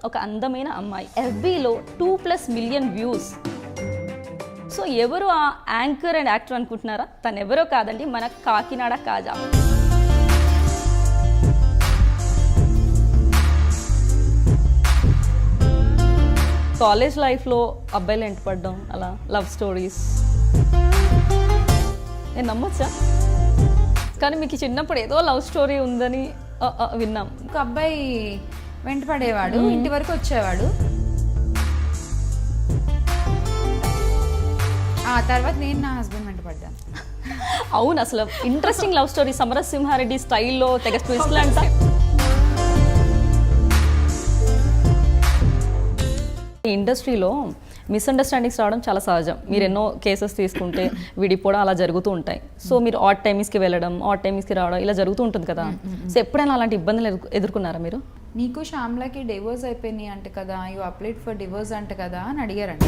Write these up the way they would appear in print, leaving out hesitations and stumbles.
ఒక అందమైన అమ్మాయి. FBలో 2+ మిలియన్ వ్యూస్. సో ఎవరు ఆ యాంకర్ అండ్ యాక్టర్ అనుకుంటున్నారా? తను ఎవరో కాదండి, మన కాకినాడ కాజా. కాలేజ్ లైఫ్లో అబ్బాయిలు ఎంటపడ్డం, అలా లవ్ స్టోరీస్ నేను నమ్మొచ్చా? కానీ మీకు చిన్నప్పుడు ఏదో లవ్ స్టోరీ ఉందని విన్నాం. ఒక అబ్బాయి వెంట పడేవాడు, ఇంటి వరకు వచ్చేవాడు. ఆ తర్వాత నేను నా హస్బెండ్ వెంట పడ్డాను. అవును, అసలు ఇంట్రెస్టింగ్ లవ్ స్టోరీ. సమరసింహారెడ్డి స్టైల్లో తెగ ట్విస్ట్లు అంట. ఈ ఇండస్ట్రీలో మిస్అండర్స్టాండింగ్స్ రావడం చాలా సహజం. మీరు ఎన్నో కేసెస్ తీసుకుంటే విడిపోవడం అలా జరుగుతూ ఉంటాయి. సో మీరు ఆడ్ టైమ్స్కి వెళ్ళడం, ఆడ్ టైమ్స్కి రావడం ఇలా జరుగుతూ ఉంటుంది కదా. సో ఎప్పుడైనా అలాంటి ఇబ్బందులు ఎదుర్కొన్నారా మీరు? నీకు శ్యామ్లకి డివోర్స్ అయిపోయినాయి అంట కదా, యూ అప్లైడ్ ఫర్ డివోర్స్ అంట కదా అని అడిగారంట.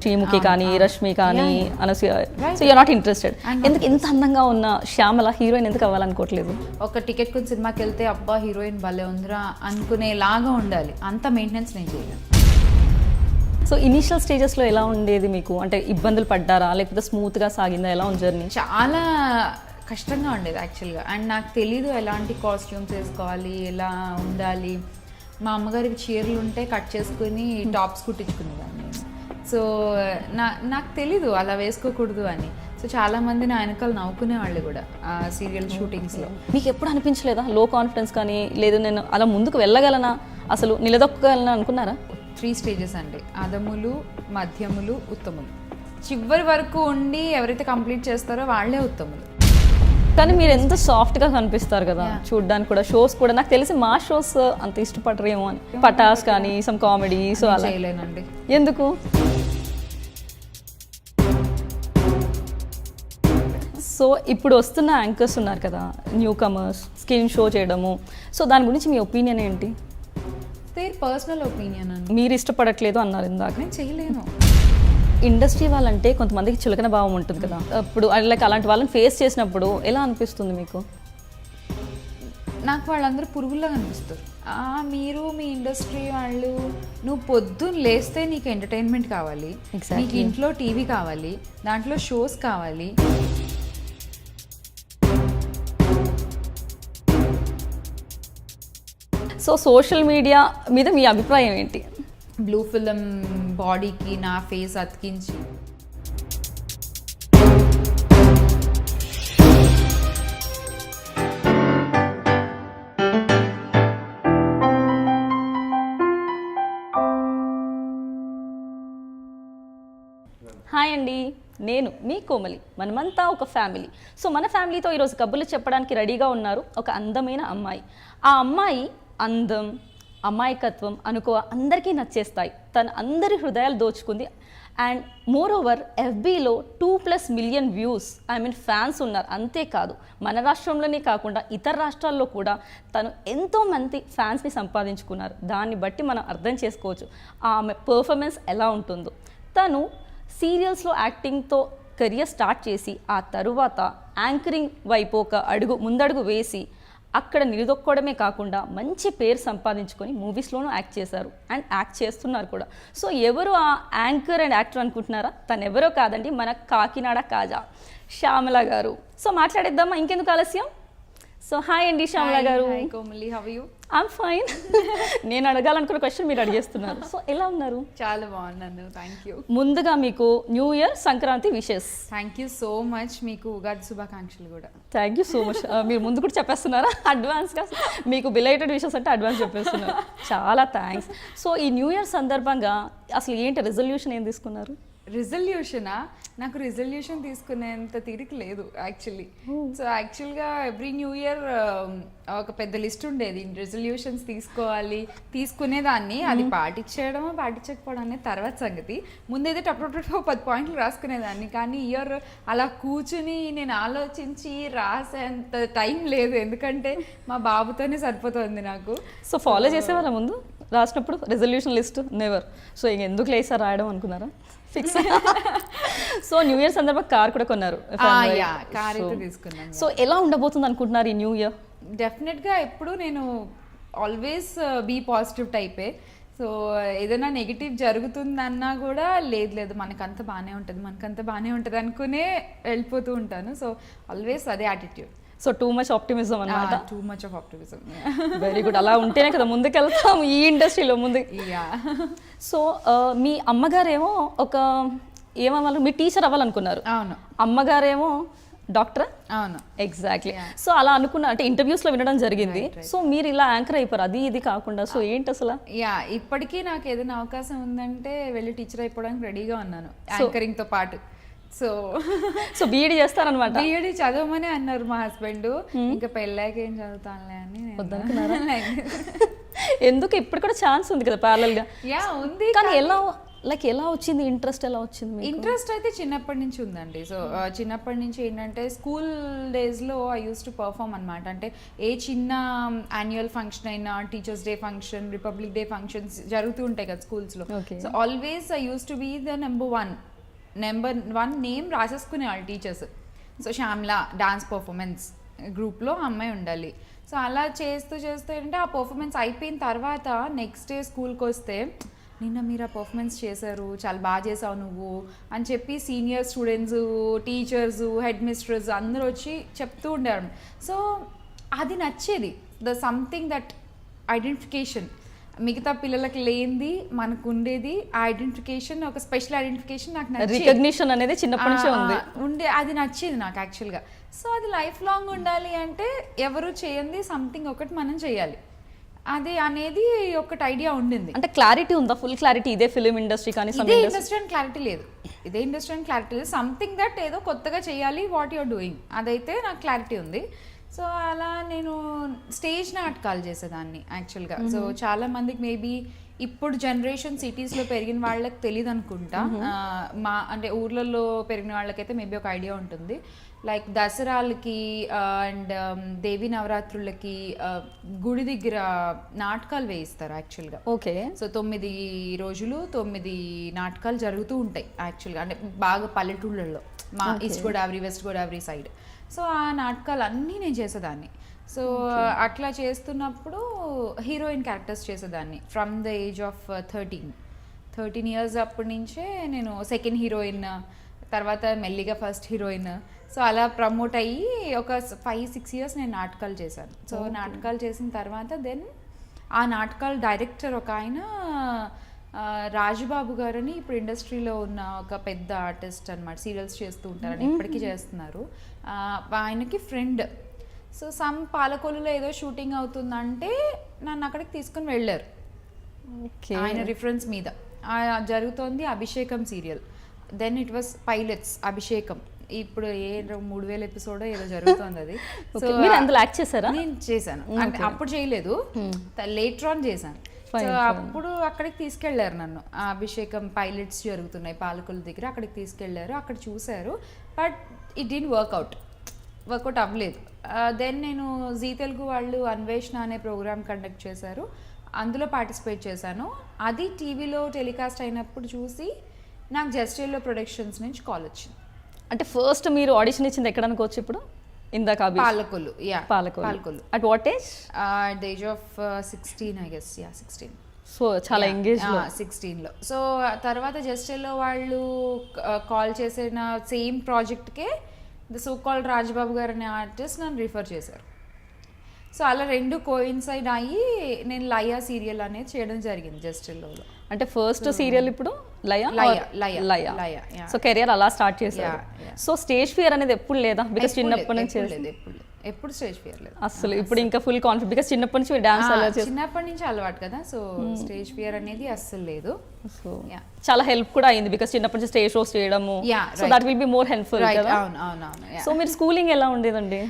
శ్రీముఖి కానీ, రష్మి కానీ, Anasuya. So you are not interested. ఎందుకు ఇంత అందంగా ఉన్న శ్యామల హీరోయిన్ ఎందుకు అవ్వాలనుకోవట్లేదు? ఒక టికెట్ కొని సినిమాకి వెళ్తే అబ్బా హీరోయిన్ భలే ఉందిరా అనుకునేలాగా ఉండాలి. అంత మెయింటెనెన్స్ నేను చేయలేను. సో ఇనీషియల్ స్టేజెస్లో ఎలా ఉండేది మీకు? అంటే ఇబ్బందులు పడ్డారా, లేకపోతే స్మూత్గా సాగిందా? ఎలా ఉంది జర్నీ? చాలా కష్టంగా ఉండేది యాక్చువల్గా. అండ్ నాకు తెలీదు ఎలాంటి కాస్ట్యూమ్స్ వేసుకోవాలి, ఎలా ఉండాలి. మా అమ్మగారికి చీరలు ఉంటే కట్ చేసుకుని టాప్స్ కుట్టించుకునేదాన్ని. సో నాకు తెలీదు అలా వేసుకోకూడదు అని. సో చాలామంది నా వెనకాల నవ్వుకునే వాళ్ళు కూడా ఆ సీరియల్ షూటింగ్స్లో. మీకు ఎప్పుడు అనిపించలేదా లో కాన్ఫిడెన్స్ కానీ, లేదు నేను అలా ముందుకు వెళ్ళగలనా, అసలు నిలదొక్కగలనా అనుకున్నారా? 3 స్టేజెస్ అండి: అధములు, మధ్యములు, ఉత్తములు. చివరి వరకు ఉండి ఎవరైతే కంప్లీట్ చేస్తారో వాళ్ళే ఉత్తములు. కానీ మీరు ఎంత సాఫ్ట్గా కనిపిస్తారు కదా చూడ్డానికి కూడా. షోస్ కూడా నాకు తెలిసి మా షోస్ అంత ఇష్టపడరేమో అని. పటాస్ కానీ, సమ్ కామెడీ. సో అలా చేయలేనండి. ఎందుకు? సో ఇప్పుడు వస్తున్న యాంకర్స్ ఉన్నారు కదా, న్యూ కమర్స్, స్కిన్ షో చేయడము. సో దాని గురించి మీ ఒపీనియన్ ఏంటి? దేర్ పర్సనల్ ఒపీనియన్ అండి. మీరు ఇష్టపడట్లేదు అన్నారు ఇందాక. నేను చేయలేను. ఇండస్ట్రీ వాళ్ళంటే కొంతమందికి చులకన భావం ఉంటుంది కదా. అప్పుడు లైక్ అలాంటి వాళ్ళని ఫేస్ చేసినప్పుడు ఎలా అనిపిస్తుంది మీకు? నాకు వాళ్ళందరూ పురుగుల్లా కనిపిస్తారు. మీరు మీ ఇండస్ట్రీ వాళ్ళు, నువ్వు పొద్దున్న లేస్తే నీకు ఎంటర్టైన్మెంట్ కావాలి, నీకు ఇంట్లో టీవీ కావాలి, దాంట్లో షోస్ కావాలి. సో సోషల్ మీడియా మీద మీ అభిప్రాయం ఏంటి? బ్లూ ఫిల్మ్ బాడీకి నా ఫేస్ అతికించి హాయ్ అండి, నేను మీ కోమలి. మనమంతా ఒక ఫ్యామిలీ. సో మన ఫ్యామిలీతో ఈరోజు కబుర్లు చెప్పడానికి రెడీగా ఉన్నారు ఒక అందమైన అమ్మాయి. ఆ అమ్మాయి అందం, అమాయకత్వం అనుకో అందరికీ నచ్చేస్తాయి. తను అందరి హృదయాలు దోచుకుంది. అండ్ మోర్ ఓవర్ FBలో 2+ మిలియన్ వ్యూస్, ఫ్యాన్స్ ఉన్నారు. అంతేకాదు మన రాష్ట్రంలోనే కాకుండా ఇతర రాష్ట్రాల్లో కూడా తను ఎంతోమంది ఫ్యాన్స్ని సంపాదించుకున్నారు. దాన్ని బట్టి మనం అర్థం చేసుకోవచ్చు ఆమె పర్ఫార్మెన్స్ ఎలా ఉంటుందో. తను సీరియల్స్లో యాక్టింగ్తో కెరియర్ స్టార్ట్ చేసి ఆ తరువాత యాంకరింగ్ వైపు ఒక ముందడుగు వేసి అక్కడ నిలదొక్కోవడమే కాకుండా మంచి పేరు సంపాదించుకొని మూవీస్లోనూ యాక్ట్ చేశారు అండ్ యాక్ట్ చేస్తున్నారు కూడా. సో ఎవరు ఆ యాంకర్ అండ్ యాక్టర్ అనుకుంటున్నారా? తను ఎవరో కాదండి, మన కాకినాడ కాజా శ్యామల గారు. సో మాట్లాడేద్దామా ఇంకెందుకు ఆలస్యం? సో హాయ్ అండి శ్యామల గారు. Hi Komali, how are you? I'm fine. నేను అడగాలనుకున్న క్వశ్చన్ మీరు అడిగేస్తున్నారు. సో ఎలా ఉన్నారు? చాలా బాగున్నాను, థ్యాంక్ యూ. ముందుగా మీకు new year, Sankranti wishes. Thank you so much. మీకు ఉగాది శుభాకాంక్షలు కూడా. Thank you so much. మీరు ముందు కూడా చెప్పేస్తున్నారా అడ్వాన్స్గా? మీకు బిలైటెడ్ విషెస్ అంటే అడ్వాన్స్ చెప్పేస్తున్నారు. చాలా థ్యాంక్స్. సో ఈ న్యూ ఇయర్ సందర్భంగా అసలు ఏంటి రెజల్యూషన్ ఏం తీసుకున్నారు? రిజల్యూషనా? నాకు రిజల్యూషన్ తీసుకునేంత తీరిక లేదు యాక్చువల్లీ. సో యాక్చువల్గా ఎవ్రీ న్యూ ఇయర్ ఒక పెద్ద లిస్ట్ ఉండేది, రిజల్యూషన్స్ తీసుకోవాలి, తీసుకునేదాన్ని. అది పాటించడమో పాటించకపోవడం అనేది తర్వాత సంగతి. ముందైతే టప్ 10 పాయింట్లు రాసుకునేదాన్ని. కానీ ఇయర్ అలా కూర్చుని నేను ఆలోచించి రాసేంత టైం లేదు, ఎందుకంటే మా బాబుతోనే సరిపోతుంది నాకు. సో ఫాలో చేసేవాళ్ళ ముందు రాసినప్పుడు రెజల్యూషన్ లిస్ట్? నెవర్. సో ఇంక ఎందుకు లేసా రాయడం అనుకున్నారా? ఫిక్స్. సో న్యూ ఇయర్ సందర్భంగా కార్ కూడా కొన్నారు. కార్ అయితే తీసుకున్నాను. సో ఎలా ఉండబోతుంది అనుకుంటున్నారు ఈ న్యూ ఇయర్? డెఫినెట్గా ఎప్పుడు నేను ఆల్వేస్ బీ పాజిటివ్ టైపే. సో ఏదైనా నెగిటివ్ జరుగుతుందన్నా కూడా లేదు మనకంత బాగానే ఉంటుంది అనుకునే వెళ్ళిపోతూ ఉంటాను. సో ఆల్వేస్ అదే attitude. So too much optimism అన్నమాట. Too much of optimism. Very good. అలా ఉంటేనే కదా ముందుకెళ్తాం ఈ ఇండస్ట్రీలో ముందు. సో మీ అమ్మగారేమో ఒక ఏమవ్వాలి, మీ టీచర్ అవ్వాలనుకున్నారు. అవును. అమ్మగారేమో డాక్టర్. అవును, ఎగ్జాక్ట్లీ. సో అలా అనుకున్నా, అంటే ఇంటర్వ్యూస్లో వినడం జరిగింది. సో మీరు ఇలా యాంకర్ అయిపోయారు, అది ఇది కాకుండా. సో ఏంటి అసలు? ఇప్పటికీ నాకు ఏదైనా అవకాశం ఉందంటే వెళ్ళి టీచర్ అయిపోవడానికి రెడీగా ఉన్నాను, యాంకరింగ్తో పాటు. సో బీఈడీ చేస్తారనమాట. బీఈడీ చదవమని అన్నారు మా హస్బెండ్. ఇంకా పెళ్ళాక ఏం చదువుతానులే అని వద్దనుకున్నారా? ఎందుకు, ఇప్పుడు కూడా ఛాన్స్ ఉంది కదా ప్యారలల్ గా. ఉంది, కానీ ఎలా వచ్చింది ఇంట్రెస్ట్? ఎలా వచ్చింది ఇంట్రెస్ట్? అయితే చిన్నప్పటి నుంచి ఉందండి. సో చిన్నప్పటి నుంచి ఏంటంటే స్కూల్ డేస్లో ఐ యూస్ టు పర్ఫామ్ అనమాట. అంటే ఏ చిన్న యాన్యువల్ ఫంక్షన్ అయినా, teachers day function, republic day functions జరుగుతూ ఉంటాయి కదా స్కూల్స్లో. So always I use to be the number one name రాసేసుకునేవాళ్ళు teachers. So Shyamala dance performance గ్రూప్లో అమ్మాయి ఉండాలి. సో అలా చేస్తూ ఏంటంటే ఆ పర్ఫార్మెన్స్ అయిపోయిన తర్వాత నెక్స్ట్ డే స్కూల్కి వస్తే, నిన్న మీరు ఆ పర్ఫార్మెన్స్ చేశారు, చాలా బాగా చేసావు నువ్వు అని చెప్పి senior students, teachers, head mistress అందరూ వచ్చి చెప్తూ ఉండేవారు. సో అది నచ్చేది, ద సంథింగ్ దట్ ఐడెంటిఫికేషన్ మిగతా పిల్లలకి లేనిది మనకు ఉండేది. ఆ ఐడెంటిఫికేషన్, ఒక స్పెషల్ ఐడెంటిఫికేషన్ నాకు నచ్చేది. రికగ్నిషన్ అనేది చిన్నప్పటి నుంచి ఉండే, అది నచ్చేది నాకు యాక్చువల్గా. సో అది లైఫ్ లాంగ్ ఉండాలి అంటే ఎవరు చేయండి సంథింగ్ ఒకటి మనం చేయాలి, అది అనేది ఒకటి ఐడియా ఉండింది. అంటే క్లారిటీ ఉందా? ఫుల్ క్లారిటీ ఇదే ఫిలిం ఇండస్ట్రీ కానీ ఇదే ఇండస్ట్రీ అని క్లారిటీ లేదు, సంథింగ్ దట్ ఏదో కొత్తగా చేయాలి, వాట్ యూర్ డూయింగ్, అదైతే నాకు క్లారిటీ ఉంది. సో అలా నేను స్టేజ్ నాటకాలు చేసేదాన్ని యాక్చువల్గా. సో చాలా మందికి మేబీ ఇప్పుడు జనరేషన్ సిటీస్లో పెరిగిన వాళ్ళకి తెలియదు అనుకుంటా. అంటే ఊర్లలో పెరిగిన వాళ్ళకైతే మేబీ ఒక ఐడియా ఉంటుంది. లైక్ దసరాలకి అండ్ దేవి నవరాత్రులకి గుడి దగ్గర నాటకాలు వేయిస్తారు యాక్చువల్గా. ఓకే. సో 9 రోజులు 9 నాటకాలు జరుగుతూ ఉంటాయి యాక్చువల్గా, అంటే బాగా పల్లెటూళ్ళల్లో, మా east Godavari, west Godavari side. So ఆ నాటకాలు అన్నీ నేను చేసేదాన్ని. సో అట్లా చేస్తున్నప్పుడు హీరోయిన్ క్యారెక్టర్స్ చేసేదాన్ని from the age of 13 years. అప్పటి నుంచే నేను సెకండ్ హీరోయిన్, తర్వాత మెల్లిగా ఫస్ట్ హీరోయిన్. సో అలా ప్రమోట్ అయ్యి ఒక 5-6 ఇయర్స్ నేను నాటకాలు చేశాను. సో నాటకాలు చేసిన తర్వాత దెన్ ఆ నాటకాలు డైరెక్టర్ ఒక ఆయన రాజుబాబు గారని, ఇప్పుడు ఇండస్ట్రీలో ఉన్న ఒక పెద్ద ఆర్టిస్ట్ అనమాట, సీరియల్స్ చేస్తూ ఉంటారని, ఇప్పటికీ చేస్తున్నారు. ఆయనకి ఫ్రెండ్. సో సమ్ పాలకొల్లులో ఏదో షూటింగ్ అవుతుందంటే నన్ను అక్కడికి తీసుకుని వెళ్ళారు ఆయన రిఫరెన్స్ మీద. జరుగుతోంది Abhishekam serial. Then it was pilots Abhishekam. ఇప్పుడు 3000 ఎపిసోడ్ ఏదో జరుగుతుంది అది. సో అందులో యాక్ట్ చేశారా? నేను చేశాను, అంటే అప్పుడు చేయలేదు, లేటర్ ఆన్ చేశాను. సో అప్పుడు అక్కడికి తీసుకెళ్లారు నన్ను. ఆ అభిషేకం పైలట్స్ జరుగుతున్నాయి పాలకొల్లు దగ్గర, అక్కడికి తీసుకెళ్లారు. అక్కడ చూశారు, బట్ ఇట్ డిడ్ంట్ వర్కౌట్ అవ్వలేదు. దెన్ నేను జీ తెలుగు వాళ్ళు అన్వేషణ అనే ప్రోగ్రామ్ కండక్ట్ చేశారు, అందులో పార్టిసిపేట్ చేశాను. అది టీవీలో టెలికాస్ట్ అయినప్పుడు చూసి నాకు జస్టిల్లో ప్రొడక్షన్స్ నుంచి కాల్ వచ్చింది. అంటే ఫస్ట్ మీరు ఆడిషన్ ఇచ్చింది ఎక్కడ అనుకోవచ్చు ఇప్పుడు? ఇందాక Palakollu. At what age? At the age of 16 I guess. 16. So చాలా ఎంగేజ్ 16లో. సో తర్వాత జస్టిల్లో వాళ్ళు కాల్ చేసిన సేమ్ ప్రాజెక్ట్కే ద సో కాల్డ్ రాజబాబు గారు అనే ఆర్టిస్ట్ నన్ను రిఫర్ చేశారు. సో అలా రెండు కోయిన్సైడ్ అయ్యి నేను లయా సీరియల్ అనేది చేయడం జరిగింది జస్టిల్లో. అంటే ఫస్ట్ సీరియల్ ఇప్పుడు లయా. సో కెరియర్ అలా స్టార్ట్ చేశారు. సో స్టేజ్ ఫియర్ అనేది ఎప్పుడు లేదా? బికాస్ చిన్నప్పటి నుంచి ఎప్పుడు స్టేజ్ ఫియర్ లేదు అసలు. ఇప్పుడు ఇంకా ఫుల్ కాన్ఫిడెంట్, బికాస్ చిన్నప్పటి నుంచి డాన్స్ చిన్నప్పటి నుంచి అలవాటు కదా. సో స్టేజ్ ఫియర్ అనేది అస్సలు లేదు. సో చాలా హెల్ప్ కూడా అయింది బికాస్ చిన్నప్పటి నుంచి స్టేజ్ షోస్ చేయడము. So that will be more helpful కదా. అవును. సో మీరు స్కూలింగ్ ఎలా ఉండేదండి?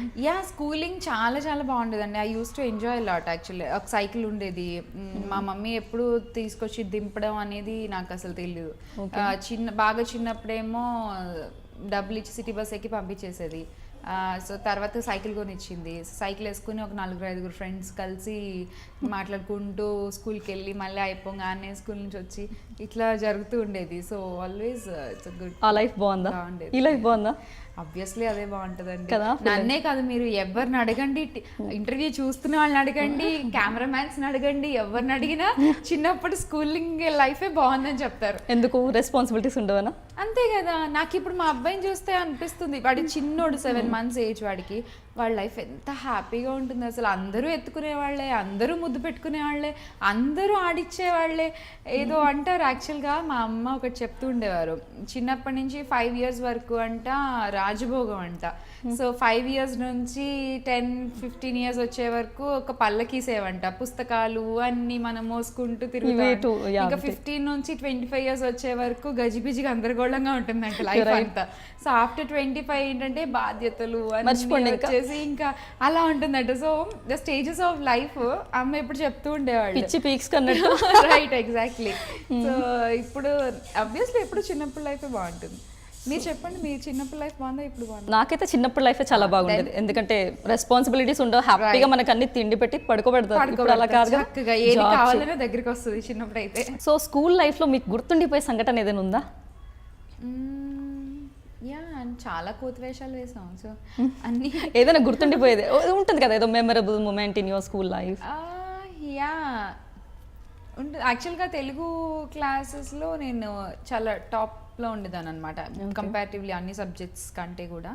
స్కూలింగ్ చాలా బాగుండేదండి. I use to enjoy lot actually. ఒక సైకిల్ ఉండేది, మా మమ్మీ ఎప్పుడు తీసుకొచ్చి దింపడం అనేది నాకు అసలు తెలియదు. బాగా చిన్నప్పుడేమో డబ్బులు ఇచ్చి సిటీ బస్ ఎక్కి పంపించేసేది. సో తర్వాత సైకిల్ కొనిచ్చింది. సైకిల్ వేసుకుని ఒక 4-5 ఫ్రెండ్స్ కలిసి మాట్లాడుకుంటూ స్కూల్కి వెళ్ళి మళ్ళీ అయిపోగానే స్కూల్ నుంచి వచ్చి ఇట్లా జరుగుతూ ఉండేది. So always it's good. ఆ లైఫ్ బాగుందా? ఈ లైఫ్ బాగుందా? ఆబ్వియస్లీ అదే బాగుంటుందండి కదా? నన్నే కాదు, మీరు ఎవరిని అడగండి, ఇంటర్వ్యూ చూస్తున్న వాళ్ళని అడగండి, కెమెరామ్యాన్స్ అడగండి, ఎవరిని అడిగినా చిన్నప్పుడు స్కూలింగ్ లైఫే బాగుందని చెప్తారు. ఎందుకు రెస్పాన్సిబిలిటీస్ ఉండవనా? అంతే కదా. నాకు ఇప్పుడు మా అబ్బాయిని చూస్తే అనిపిస్తుంది, వాడి చిన్నోడు 7 months ఏజ్, వాడికి వాళ్ళ లైఫ్ ఎంత హ్యాపీగా ఉంటుంది అసలు. అందరూ ఎత్తుకునే వాళ్ళే, అందరూ ముద్దు పెట్టుకునే వాళ్ళే, అందరూ ఆడిచ్చే వాళ్ళే. ఏదో అంటారు యాక్చువల్గా, మా అమ్మ ఒకటి చెప్తూ ఉండేవారు, చిన్నప్పటి నుంచి 5 years వరకు అంట రాజభోగం అంట. సో 5 years నుంచి 10-15 years వచ్చే వరకు ఒక పల్లకి సేవంట, పుస్తకాలు అన్ని మనం మోసుకుంటూ తిరుగుతూ. ఇంకా 15 నుంచి 25 years వచ్చే వరకు గజిబిజిగా గందరగోళంగా ఉంటుందంట లైఫ్ అంతా. సో ఆఫ్టర్ 25 ఏంటంటే బాధ్యతలు అన్ని వచ్చేసి ఇంకా అలా ఉంటుందంట. So the stages of life అమ్మ ఎప్పుడు చెప్తూ ఉండేవాళ్ళు, పిచ్చి పీక్స్ కన్నట్టు. Right, exactly. సో ఇప్పుడు అబ్వియస్లీ ఎప్పుడు చిన్నప్పుడు లైఫ్ బాగుంటుంది. మీరు చెప్పండి, మీ చిన్నప్పుడు లైఫ్ బాగుందా ఇప్పుడు బాగుందా? నాకైతే చిన్నప్పుడు లైఫ్ చాలా బాగుండేది, ఎందుకంటే రెస్పాన్సిబిలిటీస్ ఉండవు, హ్యాపీగా మనకు అన్ని తిండి పెట్టి పడుకోబెడతారు. ఇప్పుడు అలా కాదు, చక్కగా ఏది కావాలనే దగ్గరికి వస్తుంది చిన్నప్పుడు అయితే. సో స్కూల్ లైఫ్ లో మీకు గుర్తుండిపోయే సంఘటన ఏదైనా ఉందా? యా, చాలా కోతివేషాలు వేసాం. సో అన్ని ఏదైనా గుర్తుండిపోయేది ఉంటుంది కదా, ఏదో memorable moment in your school life? Yeah ఉంటుంది. యాక్చువల్గా తెలుగు క్లాసెస్లో నేను చాలా టాప్లో ఉండేదాన్ని అనమాట, కంపారిటివ్లీ అన్ని సబ్జెక్ట్స్ కంటే కూడా.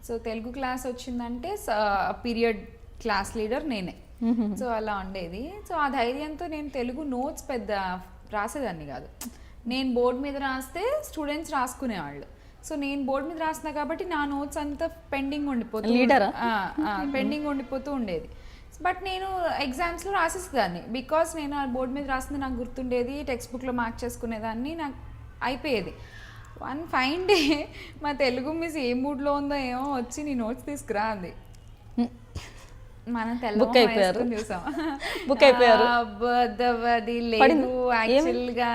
సో తెలుగు క్లాస్ వచ్చిందంటే పీరియడ్ క్లాస్ లీడర్ నేనే. సో అలా ఉండేది. సో ఆ ధైర్యంతో నేను తెలుగు నోట్స్ పెద్ద రాసేదాన్ని కాదు. నేను బోర్డు మీద రాస్తే స్టూడెంట్స్ రాసుకునేవాళ్ళు. సో నేను బోర్డు మీద రాస్తున్నా కాబట్టి నా నోట్స్ అంతా పెండింగ్ ఉండిపోతూ ఉండేది. బట్ నేను ఎగ్జామ్స్లో రాసేసేదాన్ని, బికాస్ నేను ఆ బోర్డు మీద రాసింది నాకు గుర్తుండేది, టెక్స్ట్ బుక్లో మార్క్ చేసుకునేదాన్ని, నాకు అయిపోయేది. వన్ ఫైన్ డే మా తెలుగు మిస్ ఏ మూడ్లో ఉందో ఏమో వచ్చి నీ నోట్స్ తీసుకురా అంది. మనం తెల్లవారు చూసాం, అది లేదు యాక్చువల్గా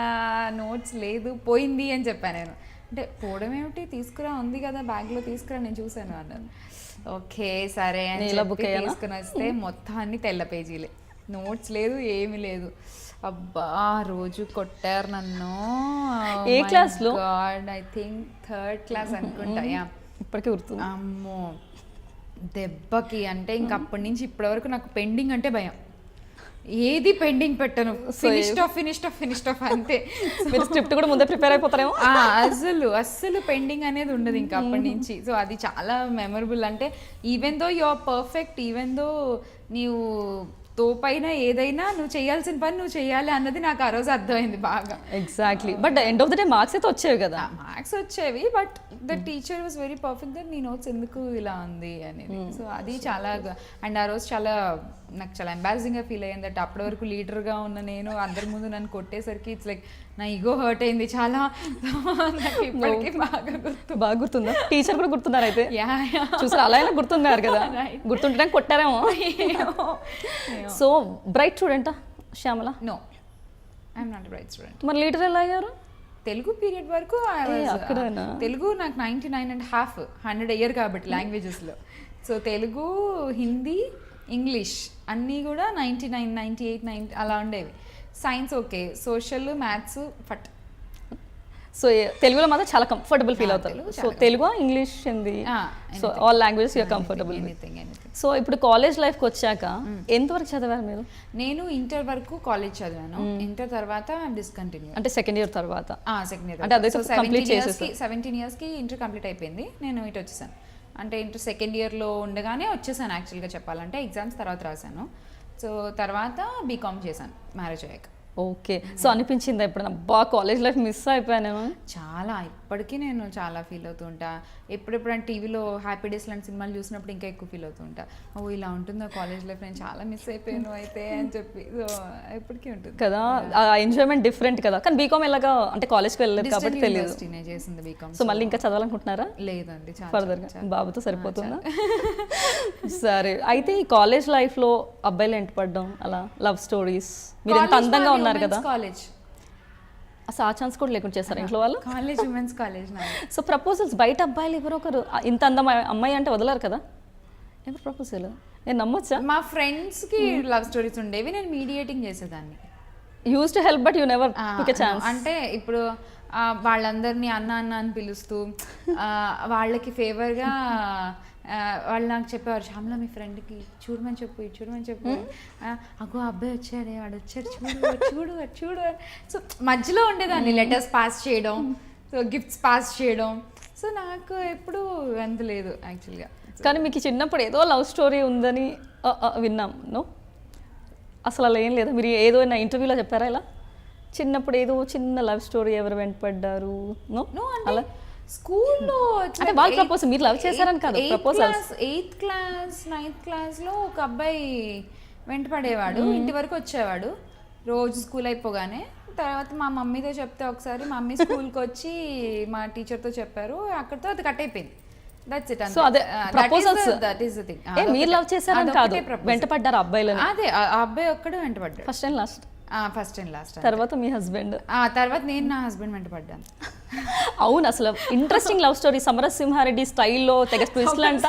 నోట్స్ లేదు, పోయింది అని చెప్పాను నేను. అంటే పోవడం ఏమిటి, తీసుకురా, ఉంది కదా బ్యాగ్లో తీసుకురా, నేను చూసాను అన్నాను. ఓకే సరే అని తీసుకుని వస్తే మొత్తాన్ని తెల్ల పేజీలే, నోట్స్ లేదు ఏమి లేదు. అబ్బా రోజు కొట్టారు నన్ను. ఏ క్లాస్ లో? ఐ థింక్ 3rd class అనుకుంటా. ఇప్పటికీ గుర్తుంది. అమ్మో దెబ్బకి అంటే ఇంక అప్పటి నుంచి ఇప్పటి వరకు నాకు పెండింగ్ అంటే భయం, ఏది పెండింగ్ పెట్టను, ఫినిష్డ్ ఆఫ్ అంతే. మీరు స్క్రిప్ట్ కూడా ముందే ప్రిపేర్ అయిపోతారేమో. అస్సలు పెండింగ్ అనేది ఉండదు ఇంకా అప్పటి నుంచి. సో అది చాలా మెమరబుల్. అంటే even though you are perfect, even though నీవు తోపైన ఏదైనా నువ్వు చేయాల్సిన పని నువ్వు చేయాలి అన్నది నాకు ఆ రోజు అర్థమైంది బాగా. Exactly. But end of the day marks అయితే వచ్చేవి కదా? మార్క్స్ వచ్చేవి, but the teacher was very perfect that నీ నోట్స్ ఎందుకు ఇలా ఉంది అనేది. సో అది చాలా, అండ్ ఆ రోజు చాలా నాకు చాలా ఎంబారసింగ్గా ఫీల్ అయ్యింది. దట్ అప్పటి వరకు లీడర్గా ఉన్న నేను అందరి ముందు నన్ను కొట్టేసరికి ఇట్స్ లైక్ నా ఈగో హర్ట్ అయింది చాలా. నాకు ఇప్పటికీ బాగా గుర్తుందా? టీచర్ కూడా గుర్తున్నారు అయితే? చూసారు, అలా అయినా గుర్తున్నారు కదా, గుర్తుంటే కొట్టారేమో. సో బ్రైట్ స్టూడెంటా Shyamala? No, I'm not bright student. మరి లీడర్ ఎలా అయ్యారు? తెలుగు పీరియడ్ వరకు తెలుగు నాకు 99.5 100 ఇయర్ కాబట్టి లాంగ్వేజెస్లో. సో తెలుగు, హిందీ, ఇంగ్లీష్ అన్నీ కూడా 99, 98, 90 అలా ఉండేవి. సైన్స్ ఓకే, సోషల్, మ్యాథ్స్ ఫట్. సో తెలుగులో మాత్రం చాలా కంఫర్టబుల్ ఫీల్ అవుతారు. So Telugu, English, Hindi, so all languages you are comfortable. So ఇప్పుడు కాలేజ్ లైఫ్కి వచ్చాక ఎంతవరకు చదివారు మీరు? నేను ఇంటర్ వరకు కాలేజ్ చదివాను. ఇంటర్ తర్వాత డిస్కంటిన్యూ, అంటే సెకండ్ ఇయర్ తర్వాత. సెకండ్ ఇయర్ అంటే అదే 17 yearsకి ఇంటర్ కంప్లీట్ అయిపోయింది, నేను ఇటు వచ్చేసాను. అంటే ఇంటర్ సెకండ్ ఇయర్లో ఉండగానే వచ్చేసాను యాక్చువల్గా చెప్పాలంటే. ఎగ్జామ్స్ తర్వాత రాశాను. సో తర్వాత బీకామ్ చేశాను మ్యారేజ్ అయ్యాక. ఓకే. సో అనిపించిందా ఎప్పుడైనా బాగా కాలేజ్ లైఫ్ మిస్ అయిపోయానేమో? చాలా, ఇప్పటికీ నేను చాలా ఫీల్ అవుతూ ఉంటా. ఎప్పుడెప్పుడంటే టీవీలో హ్యాపీ డేస్ లాంటి సినిమాలు చూసినప్పుడు ఇంకా ఎక్కువ ఫీల్ అవుతూ ఉంటా. ఓ ఇలా ఉంటుందో కాలేజ్ లైఫ్, నేను చాలా మిస్ అయిపోయాను అయితే అని చెప్పి. సో ఎప్పటికీ ఉంటుంది కదా, ఆ ఎంజాయ్మెంట్ డిఫరెంట్ కదా. కానీ బీకామ్ ఎలాగా, అంటే కాలేజ్కి వెళ్ళలేదు కాబట్టి తెలియదు. చేసింది బీకామ్. సో మళ్ళీ ఇంకా చదవాలనుకుంటున్నారా? లేదండి, ఫర్దర్గా బాబుతో సరిపోతుందా? సరే. అయితే ఈ కాలేజ్ లైఫ్లో అబ్బాయిలు ఎంట పడ్డం, అలా లవ్ స్టోరీస్, మీరు ఎంత అందంగా ఉన్నారు కదా, కాలేజ్ అసలు ఆ ఛాన్స్ కూడా లేకుండా చేస్తారు ఇంట్లో వాళ్ళు? College, women's college. So proposals బయట అబ్బాయిలు ఎవరో ఒకరు ఇంత అందమైన అమ్మాయి అంటే వదలరు కదా, ఎవరు ప్రపోజల్? నేను నమ్మొచ్చా? మా ఫ్రెండ్స్కి లవ్ స్టోరీస్ ఉండేవి, నేను మీడియేటింగ్ చేసేదాన్ని. Use to help but you never took a chance. అంటే ఇప్పుడు వాళ్ళందరినీ అన్న అన్న అని పిలుస్తూ వాళ్ళకి ఫేవర్గా వాళ్ళు నాకు చెప్పేవారు, శ్యామల మీ ఫ్రెండ్కి చూడమని చెప్పు, ఇది చూడమని చెప్పు, అగో అబ్బాయి వచ్చాడే, వాడు వచ్చాడు, చూడు చూడు చూడు. సో మధ్యలో ఉండేదాన్ని లెటర్స్ పాస్ చేయడం, సో గిఫ్ట్స్ పాస్ చేయడం. సో నాకు ఎప్పుడు అంత లేదు యాక్చువల్గా. కానీ మీకు చిన్నప్పుడు ఏదో లవ్ స్టోరీ ఉందని విన్నాం. నో, అసలు అలా ఏం లేదా? మీరు ఏదో ఇంటర్వ్యూలో చెప్పారా ఇలా చిన్నప్పుడు ఏదో చిన్న లవ్ స్టోరీ ఎవరు వెంటపడ్డారు? నో అలా స్కూల్లో అంటే వాళ్ళు ప్రపోజ్, మీరు లవ్ చేశారని కాదు, ప్రపోజల్స్. 8th క్లాస్ 9th క్లాస్లో ఒక అబ్బాయి వెంటపడేవాడు, ఇంటి వరకు వచ్చేవాడు రోజు స్కూల్ అయిపోగానే. తర్వాత మా మమ్మీతో చెప్తే ఒకసారి మా మమ్మీ స్కూల్కి వచ్చి మా టీచర్తో చెప్పారు, అక్కడితో అది కట్ అయిపోయింది. That's it. సో అదే proposals. That is the thing. మీరు లవ్ చేశారని కాదు, వెంటపడ్డారు అబ్బాయిలు. అదే ఆ అబ్బాయి ఒక్కడే వెంటపడ్డాడు, first and last. First and last. తర్వాత మీ హస్బెండ్, తర్వాత నేను నా హస్బెండ్ వెంటపడ్డాను. అవును, అసలు ఇంట్రెస్టింగ్ లవ్ స్టోరీ. సమరసింహారెడ్డి స్టైల్లో తెగ ట్విస్ట్లు అంట,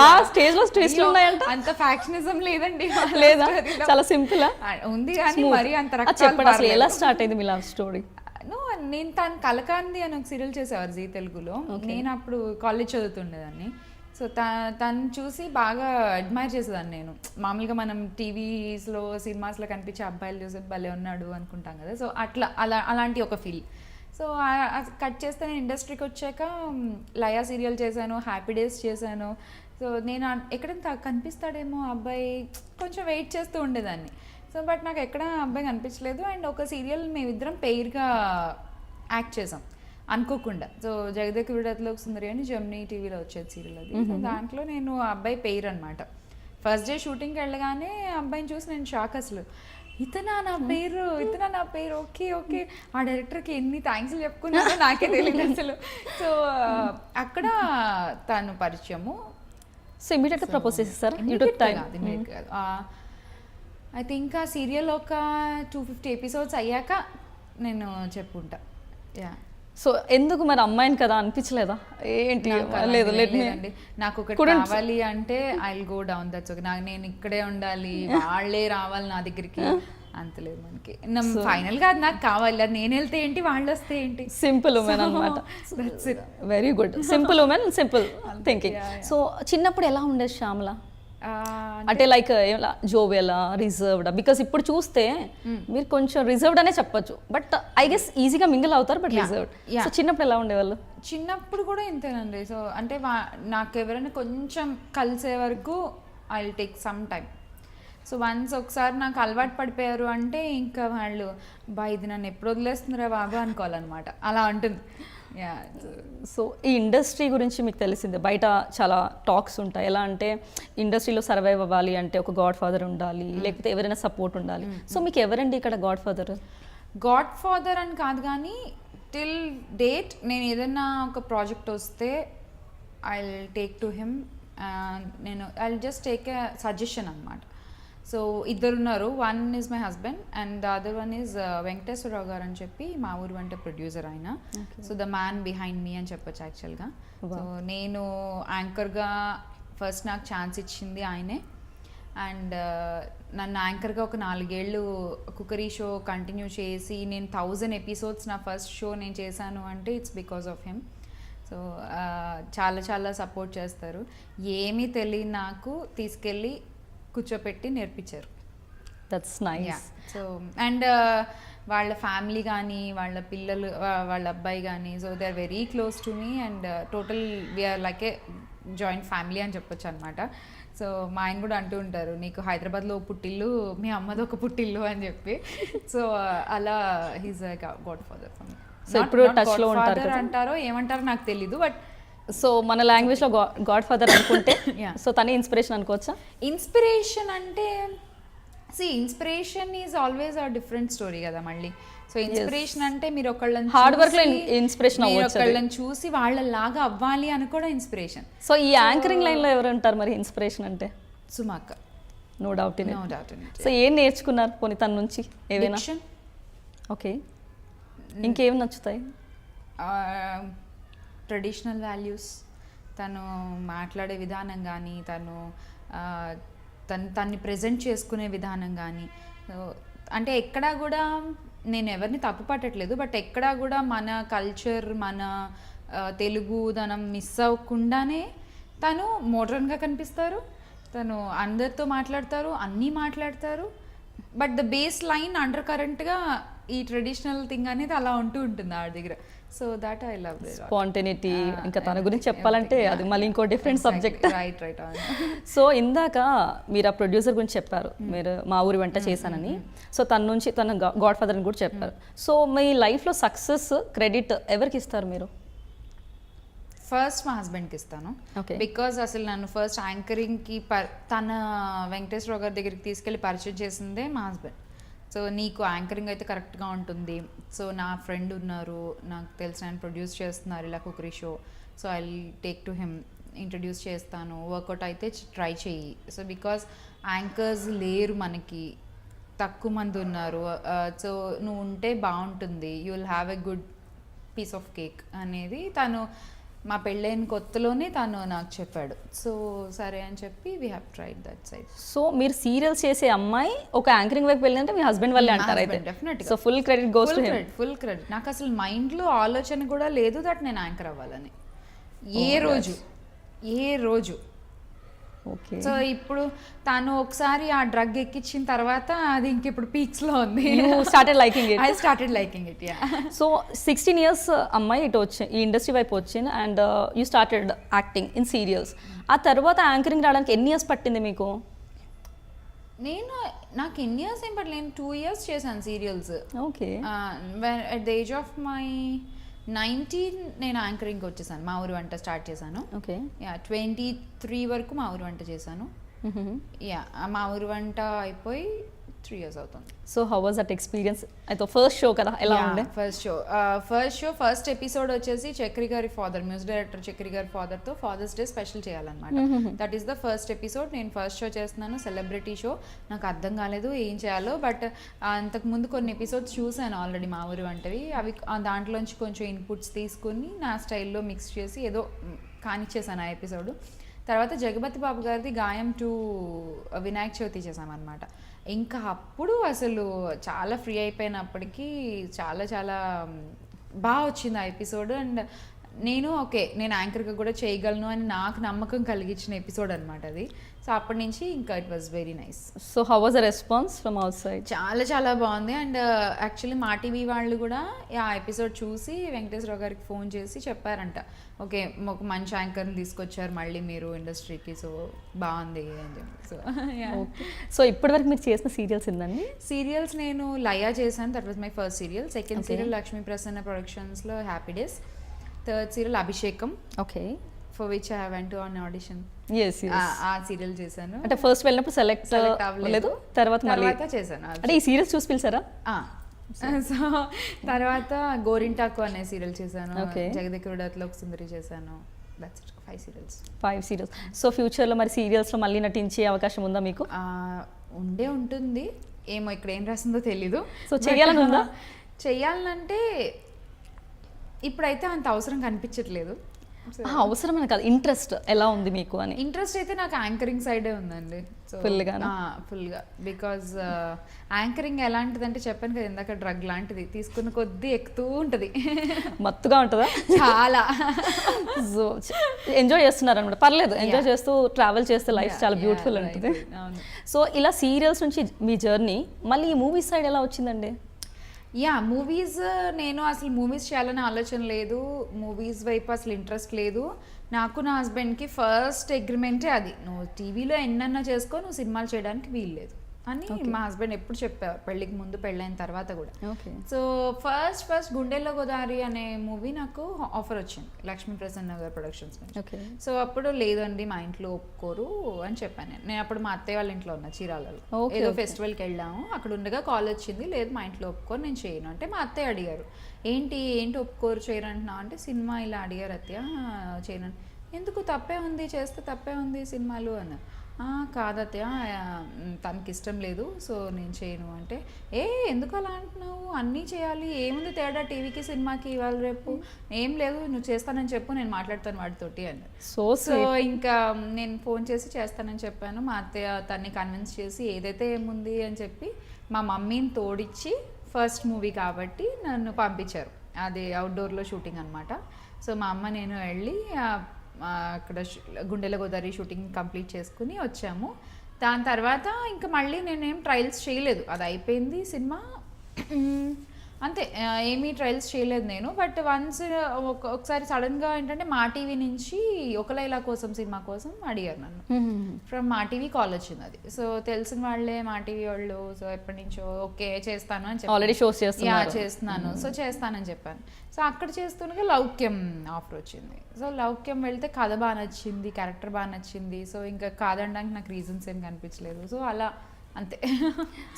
ఆ స్టేజ్ లో ట్విస్ట్లు ఉన్నాయంట. అంత ఫ్యాక్షనిజం లేదండి, లేదా? చాలా సింపుల్ ఉంది కానీ మరి అంత. చెప్పండి అసలు ఎలా స్టార్ట్ అయింది మీ లవ్ స్టోరీ? నేను తను కలకాంది అని ఒక సీరియల్ చేసేవారు జీ తెలుగులో. నేను అప్పుడు కాలేజ్ చదువుతుండేదాన్ని. సో తను చూసి బాగా అడ్మైర్ చేసేదాన్ని నేను. మామూలుగా మనం టీవీస్లో సినిమాస్లో కనిపించే అబ్బాయిలు చూసి భలే ఉన్నాడు అనుకుంటాం కదా. సో అలాంటి ఒక ఫీల్. సో కట్ చేస్తే నేను ఇండస్ట్రీకి వచ్చాక లయా సీరియల్ చేశాను, హ్యాపీ డేస్ చేశాను. సో నేను ఎక్కడంతా కనిపిస్తాడేమో అబ్బాయి కొంచెం వెయిట్ చేస్తూ ఉండేదాన్ని. సో బట్ నాకు ఎక్కడ అబ్బాయి కనిపించలేదు. అండ్ ఒక సీరియల్ మేమిద్దరం పెయిర్గా యాక్ట్ చేసాం అనుకోకుండా. సో జగదేక విడతలో సుందరి అని జెమినీ టీవీలో వచ్చేది సీరియల్ అది. సో దాంట్లో నేను అబ్బాయి పెయిర్ అనమాట. ఫస్ట్ డే షూటింగ్కి వెళ్ళగానే అబ్బాయిని చూసి నేను షాక్. అసలు ఇతనా నా పేరు, ఓకే ఓకే. ఆ డైరెక్టర్కి ఎన్ని థ్యాంక్స్ చెప్పుకున్నానో నాకే తెలియదు అసలు. సో అక్కడ తను పరిచయము. సో ఇమీడియట్గా ప్రపోజ్ చేసేసారు? ఐ థింక్ ఆ సీరియల్ ఒక 250 ఎపిసోడ్స్ అయ్యాక నేను చెప్పుంటా. యా. సో ఎందుకు మరి అమ్మాయిని కదా అనిపించలేదా? ఏంటి లేదు లేదండి, నాకు ఒకటి కావాలి అంటే I will go down, that's okay. నేను ఇక్కడే ఉండాలి, వాళ్ళే రావాలి నా దగ్గరికి, అంత లేదు మనకి. ఫైనల్ గా నాకు కావాలి, నేను వెళ్తే ఏంటి, వాళ్ళు వస్తే ఏంటి. సింపుల్ ఉమెన్ అనమాట. Very good, simple women, simple thinking. So చిన్నప్పుడు ఎలా ఉండేది శ్యామల? అంటే లైక్ జోవెలా, రిజర్వ్డ్? బికాస్ ఇప్పుడు చూస్తే మీరు కొంచెం రిజర్వ్డ్ అనే చెప్పొచ్చు, బట్ ఐ గెస్ ఈజీగా మింగిల్ అవుతారు, బట్ రిజర్వ్డ్. సో చిన్నప్పుడు ఎలా ఉండేవాళ్ళు? చిన్నప్పుడు కూడా ఇంతేనండి. సో అంటే నాకు ఎవరైనా కొంచెం కలిసే వరకు I will take some time. So once ఒకసారి నాకు అలవాటు పడిపోయారు అంటే ఇంకా వాళ్ళు ఇది నన్ను ఎప్పుడు వదిలేస్తున్నారా బాబు అనుకోవాలన్నమాట, అలా ఉంటుంది. సో ఈ ఇండస్ట్రీ గురించి మీకు తెలిసిందే, బయట చాలా టాక్స్ ఉంటాయి. ఎలా అంటే ఇండస్ట్రీలో సర్వైవ్ అవ్వాలి అంటే ఒక గాడ్ ఫాదర్ ఉండాలి, లేకపోతే ఎవరైనా సపోర్ట్ ఉండాలి. సో మీకు ఎవరండి ఇక్కడ గాడ్ ఫాదర్? గాడ్ ఫాదర్ అని కాదు కానీ టిల్ డేట్ నేను ఏదైనా ఒక ప్రాజెక్ట్ వస్తే I will take to him. నేను I will just take a suggestion అనమాట. సో ఇద్దరున్నారు, one is my husband and the other one is Venkateswararao garu అని చెప్పి మా ఊరు వంట ప్రొడ్యూసర్ ఆయన. So the man behind me అని చెప్పొచ్చు యాక్చువల్గా. సో నేను యాంకర్గా ఫస్ట్ నాకు ఛాన్స్ ఇచ్చింది ఆయనే. అండ్ నన్ను యాంకర్గా ఒక 4 ఏళ్ళు కుకరీ షో కంటిన్యూ చేసి నేను 1000 ఎపిసోడ్స్ నా ఫస్ట్ షో నేను చేశాను అంటే it's because of him. So చాలా చాలా సపోర్ట్ చేస్తారు. ఏమీ తెలియని నాకు తీసుకెళ్ళి కూర్చోపెట్టి నేర్పించారు. That's nice. సో అండ్ వాళ్ళ ఫ్యామిలీ కానీ వాళ్ళ పిల్లలు వాళ్ళ అబ్బాయి కానీ, so they are very close to me and total we are like a joint family అని చెప్పొచ్చు అనమాట. సో మా ఆయన కూడా అంటూ ఉంటారు, నీకు హైదరాబాద్లో పుట్టిల్లు, మీ అమ్మది ఒక పుట్టిల్లు అని చెప్పి. సో అలా he's God father for me. So ఇప్పుడు టచ్ లో ఉంటారు అంటారో ఏమంటారో నాకు తెలీదు, బట్ సో మన లాంగ్వేజ్లో గాడ్ ఫాదర్ అనుకుంటే సో తనే ఇన్స్పిరేషన్ అనుకోవచ్చా? ఇన్స్పిరేషన్ అంటే inspiration is always a different story కదా మళ్ళీ. సో ఇన్స్పిరేషన్ అంటే మీరు ఒకళ్ళని హార్డ్ వర్క్ లో ఇన్స్పిరేషన్ అవ్వచ్చు, ఒకళ్ళని చూసి వాళ్ళలాగా అవ్వాలి అని కూడా ఇన్స్పిరేషన్. సో ఈ యాంకరింగ్ లైన్ లో ఎవరు ఉంటారు మరి ఇన్స్పిరేషన్ అంటే? సుమాక. No doubt in it. So ఏం నేర్చుకున్నారు పోనీ తన నుంచి ఏమైనా? ఓకే, ఇంకేం నచ్చుతాయి? ట్రెడిషనల్ వాల్యూస్, తను మాట్లాడే విధానం కానీ, తన్ని ప్రజెంట్ చేసుకునే విధానం కానీ. అంటే ఎక్కడా కూడా నేను ఎవరిని తప్పు పట్టట్లేదు, బట్ ఎక్కడా కూడా మన కల్చర్, మన తెలుగుదనం మిస్ అవ్వకుండానే తను మోడ్రన్గా కనిపిస్తారు, తను అందరితో మాట్లాడతారు, అన్నీ మాట్లాడతారు, but the base line under కరెంట్గా ఈ ట్రెడిషనల్ థింగ్ అనేది అలా ఉంటూ ఉంటుంది ఆడ దగ్గర. So that I love spontaneity. ఇంకా తన గురించి చెప్పాలంటే అది మళ్ళీ ఇంకో డిఫరెంట్ సబ్జెక్ట్. రైట్. సో ఇందాక మీరు ఆ ప్రొడ్యూసర్ గురించి చెప్పారు, మీరు మా ఊరి వెంట చేశానని. సో తన నుంచి తన గాడ్ ఫాదర్ అని కూడా చెప్పారు. సో మీ లైఫ్లో సక్సెస్ క్రెడిట్ ఎవరికి ఇస్తారు మీరు? ఫస్ట్ మా హస్బెండ్కి ఇస్తాను. బికాజ్ అసలు నన్ను ఫస్ట్ యాంకరింగ్కి తన వెంకటేశ్వరరావు గారి దగ్గరికి తీసుకెళ్ళి పరిచయం చేసిందే మా హస్బెండ్. సో నీకు యాంకరింగ్ అయితే కరెక్ట్గా ఉంటుంది, సో నా ఫ్రెండ్ ఉన్నారు, నాకు తెలిసిన ఆయన ప్రొడ్యూస్ చేస్తున్నారు ఇలా cookery show, so I take to him, introduce చేస్తాను, వర్కౌట్ అయితే ట్రై చెయ్యి. సో బికాజ్ యాంకర్స్ లేరు మనకి, తక్కువ మంది ఉన్నారు, సో నువ్వు ఉంటే బాగుంటుంది, you will have a good piece of cake అనేది తను మా పెళ్ళైన కొత్తలోనే తను నాకు చెప్పాడు. సో సరే అని చెప్పి we have tried that side. So మీరు సీరియల్స్ చేసే అమ్మాయి ఒక యాంకరింగ్ వైపు వెళ్ళిందంటే మీ హస్బెండ్ వల్లే అంటారు అయితే? డెఫినెట్గా. So full credit goes to him. Full credit. నాకు అసలు మైండ్లో ఆలోచన కూడా లేదు దట్ నేను యాంకర్ అవ్వాలని ఏ రోజు. ఓకే. సో ఇప్పుడు తను ఒకసారి ఆ డ్రగ్ ఎక్కించిన తర్వాత అది ఇంక ఇప్పుడు పీక్స్లో ఉంది. Started liking it. I started liking it, yeah. So 16 years అమ్మాయి ఇటు వచ్చి ఈ ఇండస్ట్రీ వైపు వచ్చింది and you started acting in serials. ఆ తర్వాత యాంకరింగ్ రావడానికి ఎన్ని ఇయర్స్ పట్టింది మీకు? నాకు ఎన్ని ఇయర్స్ ఏం పట్టలేదు, నేను 2 years చేశాను serials. Okay. At the age of my 19 నేను యాంకరింగ్కి వచ్చేసాను, మా ఊరి వంట స్టార్ట్ చేశాను. ఓకే. యా 23 వరకు మా ఊరి వంట చేశాను. యా మా ఊరి వంట అయిపోయి 3 years అవుతుంది. So how was that experience? అయితే ఫస్ట్ షో కదా, ఎలా ఉండే? ఫస్ట్ ఎపిసోడ్ వచ్చేసి చక్రి గారి ఫాదర్, మ్యూజిక్ డైరెక్టర్ చక్రి గారి ఫాదర్తో ఫాదర్స్ డే స్పెషల్ చేయాలన్నమాట. That is the first episode. నేను ఫస్ట్ షో చేస్తున్నాను, సెలబ్రిటీ షో. నాకు అర్థం కాలేదు ఏం చేయాలో, బట్ అంతకుముందు కొన్ని ఎపిసోడ్స్ చూశాను ఆల్రెడీ మా ఊరి వంటవి. అవి దాంట్లోంచి కొంచెం ఇన్పుట్స్ తీసుకుని నా స్టైల్లో మిక్స్ చేసి ఏదో కానిచ్చేసాను ఆ ఎపిసోడ్. తర్వాత జగపతి బాబు గారిది గాయం టు వినాయక చవితి చేసామన్నమాట. ఇంకా అప్పుడు అసలు చాలా ఫ్రీ అయిపోయినప్పటికీ చాలా చాలా బాగా వచ్చింది ఆ ఎపిసోడ్. అండ్ నేను యాంకర్గా కూడా చేయగలను అని నాకు నమ్మకం కలిగించిన ఎపిసోడ్ అనమాట అది. సో అప్పటి నుంచి ఇంకా it was very nice. So how was the response from out side? చాలా చాలా బాగుంది. అండ్ యాక్చువల్లీ మా టీవీ వాళ్ళు కూడా ఆ ఎపిసోడ్ చూసి వెంకటేశ్వరరావు గారికి ఫోన్ చేసి చెప్పారంట, ఓకే ఒక మంచి యాంకర్ని తీసుకొచ్చారు మళ్ళీ మీరు ఇండస్ట్రీకి, సో బాగుంది అని చెప్పి. సో ఇప్పటివరకు మీరు చేసిన సీరియల్స్ ఏందండి? సీరియల్స్ నేను లయా చేశాను, that was my first serial. Second serial Lakshmi Prasanna ప్రొడక్షన్స్లో happy days. Third serial Abhishekam. Okay. For which I went on audition. ఆ సీరియల్ చేశాను. అంటే ఫస్ట్ వెళ్ళినప్పుడు సెలెక్ట్ అవ్వలేదు, తర్వాత చేశాను. అంటే ఈ సీరియల్స్ చూసి పిలిచారా? సో తర్వాత గోరింటాకు అనే సీరియల్ చేశాను, జగదేకుడులో ఒక సుందరి చేశాను. That's it, 5 serials. సో ఫ్యూచర్లో మరి సీరియల్స్లో మళ్ళీ నటించే అవకాశం ఉందా మీకు? ఉంటుంది, ఏమో ఇక్కడ ఏం రాసిందో తెలీదు. సో చేయాలని ఉందా? చెయ్యాలంటే ఇప్పుడైతే అంత అవసరం కనిపించట్లేదు. అవసరం అని కాదు, ఇంట్రెస్ట్ ఎలా ఉంది మీకు అని. ఇంట్రెస్ట్ అయితే నాకు యాంకరింగ్ సైడే ఉందండి ఫుల్గా. బికాజ్ యాంకరింగ్ ఎలాంటిదంటే చెప్పాను కదా ఇందాక, డ్రగ్ లాంటిది, తీసుకున్న కొద్దీ ఎక్కుతూ ఉంటుంది, మత్తుగా ఉంటుందా? చాలా. సో ఎంజాయ్ చేస్తున్నారు అనమాట. పర్లేదు, ఎంజాయ్ చేస్తూ ట్రావెల్ చేస్తే లైఫ్ చాలా బ్యూటిఫుల్ ఉంటుంది. సో ఇలా సీరియల్స్ నుంచి మీ జర్నీ మళ్ళీ ఈ మూవీస్ సైడ్ ఎలా వచ్చిందండి? మూవీస్, నేను అసలు మూవీస్ చేయాలని ఆలోచన లేదు, మూవీస్ వైపు అసలు ఇంట్రెస్ట్ లేదు నాకు. నా హస్బెండ్కి ఫస్ట్ అగ్రిమెంటే అది, నువ్వు టీవీలో ఎన్నన్నా చేసుకో, నువ్వు సినిమాలు చేయడానికి వీలు లేదు అని మా హస్బెండ్ ఎప్పుడు చెప్పారు, పెళ్ళికి ముందు పెళ్ళైన తర్వాత కూడా. సో ఫస్ట్ గుండెల్లో గోదావరి అనే మూవీ నాకు ఆఫర్ వచ్చింది లక్ష్మీ ప్రసన్న గారి ప్రొడక్షన్స్ నుంచి. సో అప్పుడు లేదండి మా ఇంట్లో ఒప్పుకోరు అని చెప్పాను నేను. అప్పుడు మా అత్తయ్య వాళ్ళ ఇంట్లో ఉన్నా చీరాలలో, ఏదో ఫెస్టివల్కి వెళ్ళాము, అక్కడ ఉండగా కాల్ వచ్చింది, లేదు మా ఇంట్లో ఒప్పుకోరు నేను చేయను అంటే. మా అత్తయ్య అడిగారు, ఏంటి ఒప్పుకోరు చేయరంటున్నా అంటే, సినిమా ఇలా అడిగారు అత్తయ్య చేయను. ఎందుకు, తప్పే ఉంది, చేస్తే తప్పే ఉంది సినిమాలు అన్న. కాదత్తయ్య తనకి ఇష్టం లేదు, సో నేను చేయను అంటే, ఎందుకు అలా అంటున్నావు, అన్నీ చేయాలి, ఏముంది తేడా టీవీకి సినిమాకి ఇవాళ రేపు, ఏం లేదు నువ్వు చేస్తానని చెప్పు, నేను మాట్లాడతాను వాడితోటి అని. సో ఇంకా నేను ఫోన్ చేసి చేస్తానని చెప్పాను. మా అత్తయ్య తన్ని కన్విన్స్ చేసి ఏదైతే ఏముంది అని చెప్పి మా మమ్మీని తోడిచ్చి ఫస్ట్ మూవీ కాబట్టి నన్ను పంపించారు. అది అవుట్డోర్లో షూటింగ్ అనమాట. సో మా అమ్మ నేను వెళ్ళి అక్కడ గుండెల గోదావరి షూటింగ్ కంప్లీట్ చేసుకుని వచ్చాము. దాని తర్వాత ఇంకా మళ్ళీ నేనేం ట్రయల్స్ చేయలేదు, అది అయిపోయింది సినిమా అంతే. ఏమీ ట్రయల్స్ చేయలేదు నేను. బట్ వన్స్ ఒకసారి సడన్గా ఏంటంటే మా టీవీ నుంచి ఒక లైలా కోసం సినిమా కోసం అడిగారు నన్ను. ఫ్రమ్ మా టీవీ కాల్ వచ్చింది అది. సో తెలిసిన వాళ్ళే మా టీవీ వాళ్ళు. సో ఎప్పటి నుంచో ఓకే చేస్తాను అని చెప్పి ఆల్రెడీ షోస్ చేస్తున్నాను. సో చేస్తానని చెప్పాను. సో అక్కడ చేస్తుండగా లౌక్యం ఆఫర్ వచ్చింది. సో లౌక్యం వెళ్తే కథ బాగా నచ్చింది, క్యారెక్టర్ బాగా నచ్చింది. సో ఇంకా కాదనడానికి నాకు రీజన్స్ ఏం కనిపించలేదు. సో అలా అంతే.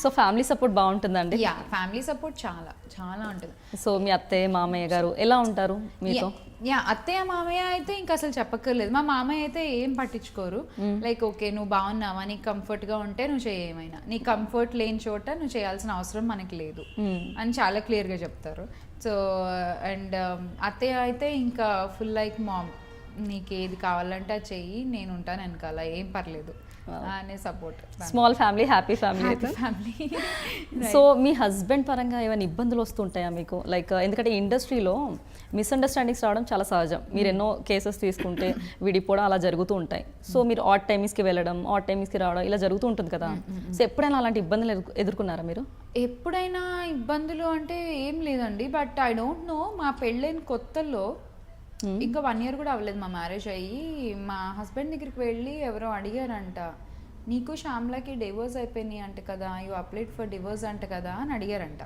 సో ఫ్యామిలీ సపోర్ట్ బాగుంటుందండి? యా, ఫ్యామిలీ సపోర్ట్ చాలా చాలా ఉంటుంది. సో మీ అత్తయ్య మామయ్య గారు ఎలా ఉంటారు మీతో? యా, అత్తయ్య మామయ్య అయితే ఇంకా అసలు చెప్పక్కర్లేదు. మా మామయ్య అయితే ఏం పట్టించుకోరు. లైక్ ఓకే నువ్వు బాగున్నావా, నీకు కంఫర్ట్గా ఉంటే నువ్వు చేయమైనా, నీ కంఫర్ట్ లేని చోట నువ్వు చేయాల్సిన అవసరం మనకి లేదు అని చాలా క్లియర్గా చెప్తారు. సో అండ్ అత్తయ్య అయితే ఇంకా ఫుల్ లైక్ మామ్, నీకు ఏది కావాలంటే అది చెయ్యి, నేను ఉంటాను వెనకాల, ఏం పర్లేదు అనే support. Small family, happy family. Family. So మీ హస్బెండ్ పరంగా ఏమైనా ఇబ్బందులు వస్తుంటాయా మీకు? లైక్ ఎందుకంటే ఇండస్ట్రీలో మిస్అండర్స్టాండింగ్స్ రావడం చాలా సహజం. మీరు ఎన్నో కేసెస్ తీసుకుంటే విడిపోవడం అలా జరుగుతూ ఉంటాయి. సో మీరు ఆడ్ టైమ్స్కి వెళ్ళడం, ఆడ్ టైమ్స్కి రావడం ఇలా జరుగుతూ ఉంటుంది కదా. సో ఎప్పుడైనా అలాంటి ఇబ్బందులు ఎదుర్కొన్నారా మీరు? ఎప్పుడైనా ఇబ్బందులు అంటే ఏం లేదండి. బట్ ఐ డోంట్ నో, మా పెళ్ళైన కొత్తల్లో ఇంకా 1 year కూడా అవ్వలేదు మా మ్యారేజ్ అయ్యి, మా హస్బెండ్ దగ్గరికి వెళ్ళి ఎవరో అడిగారంట, నీకు శ్యామ్లాకి డివోర్స్ అయిపోయినాయి అంట కదా, యూ అప్లైడ్ ఫర్ డివోర్స్ అంట కదా అని అడిగారంట.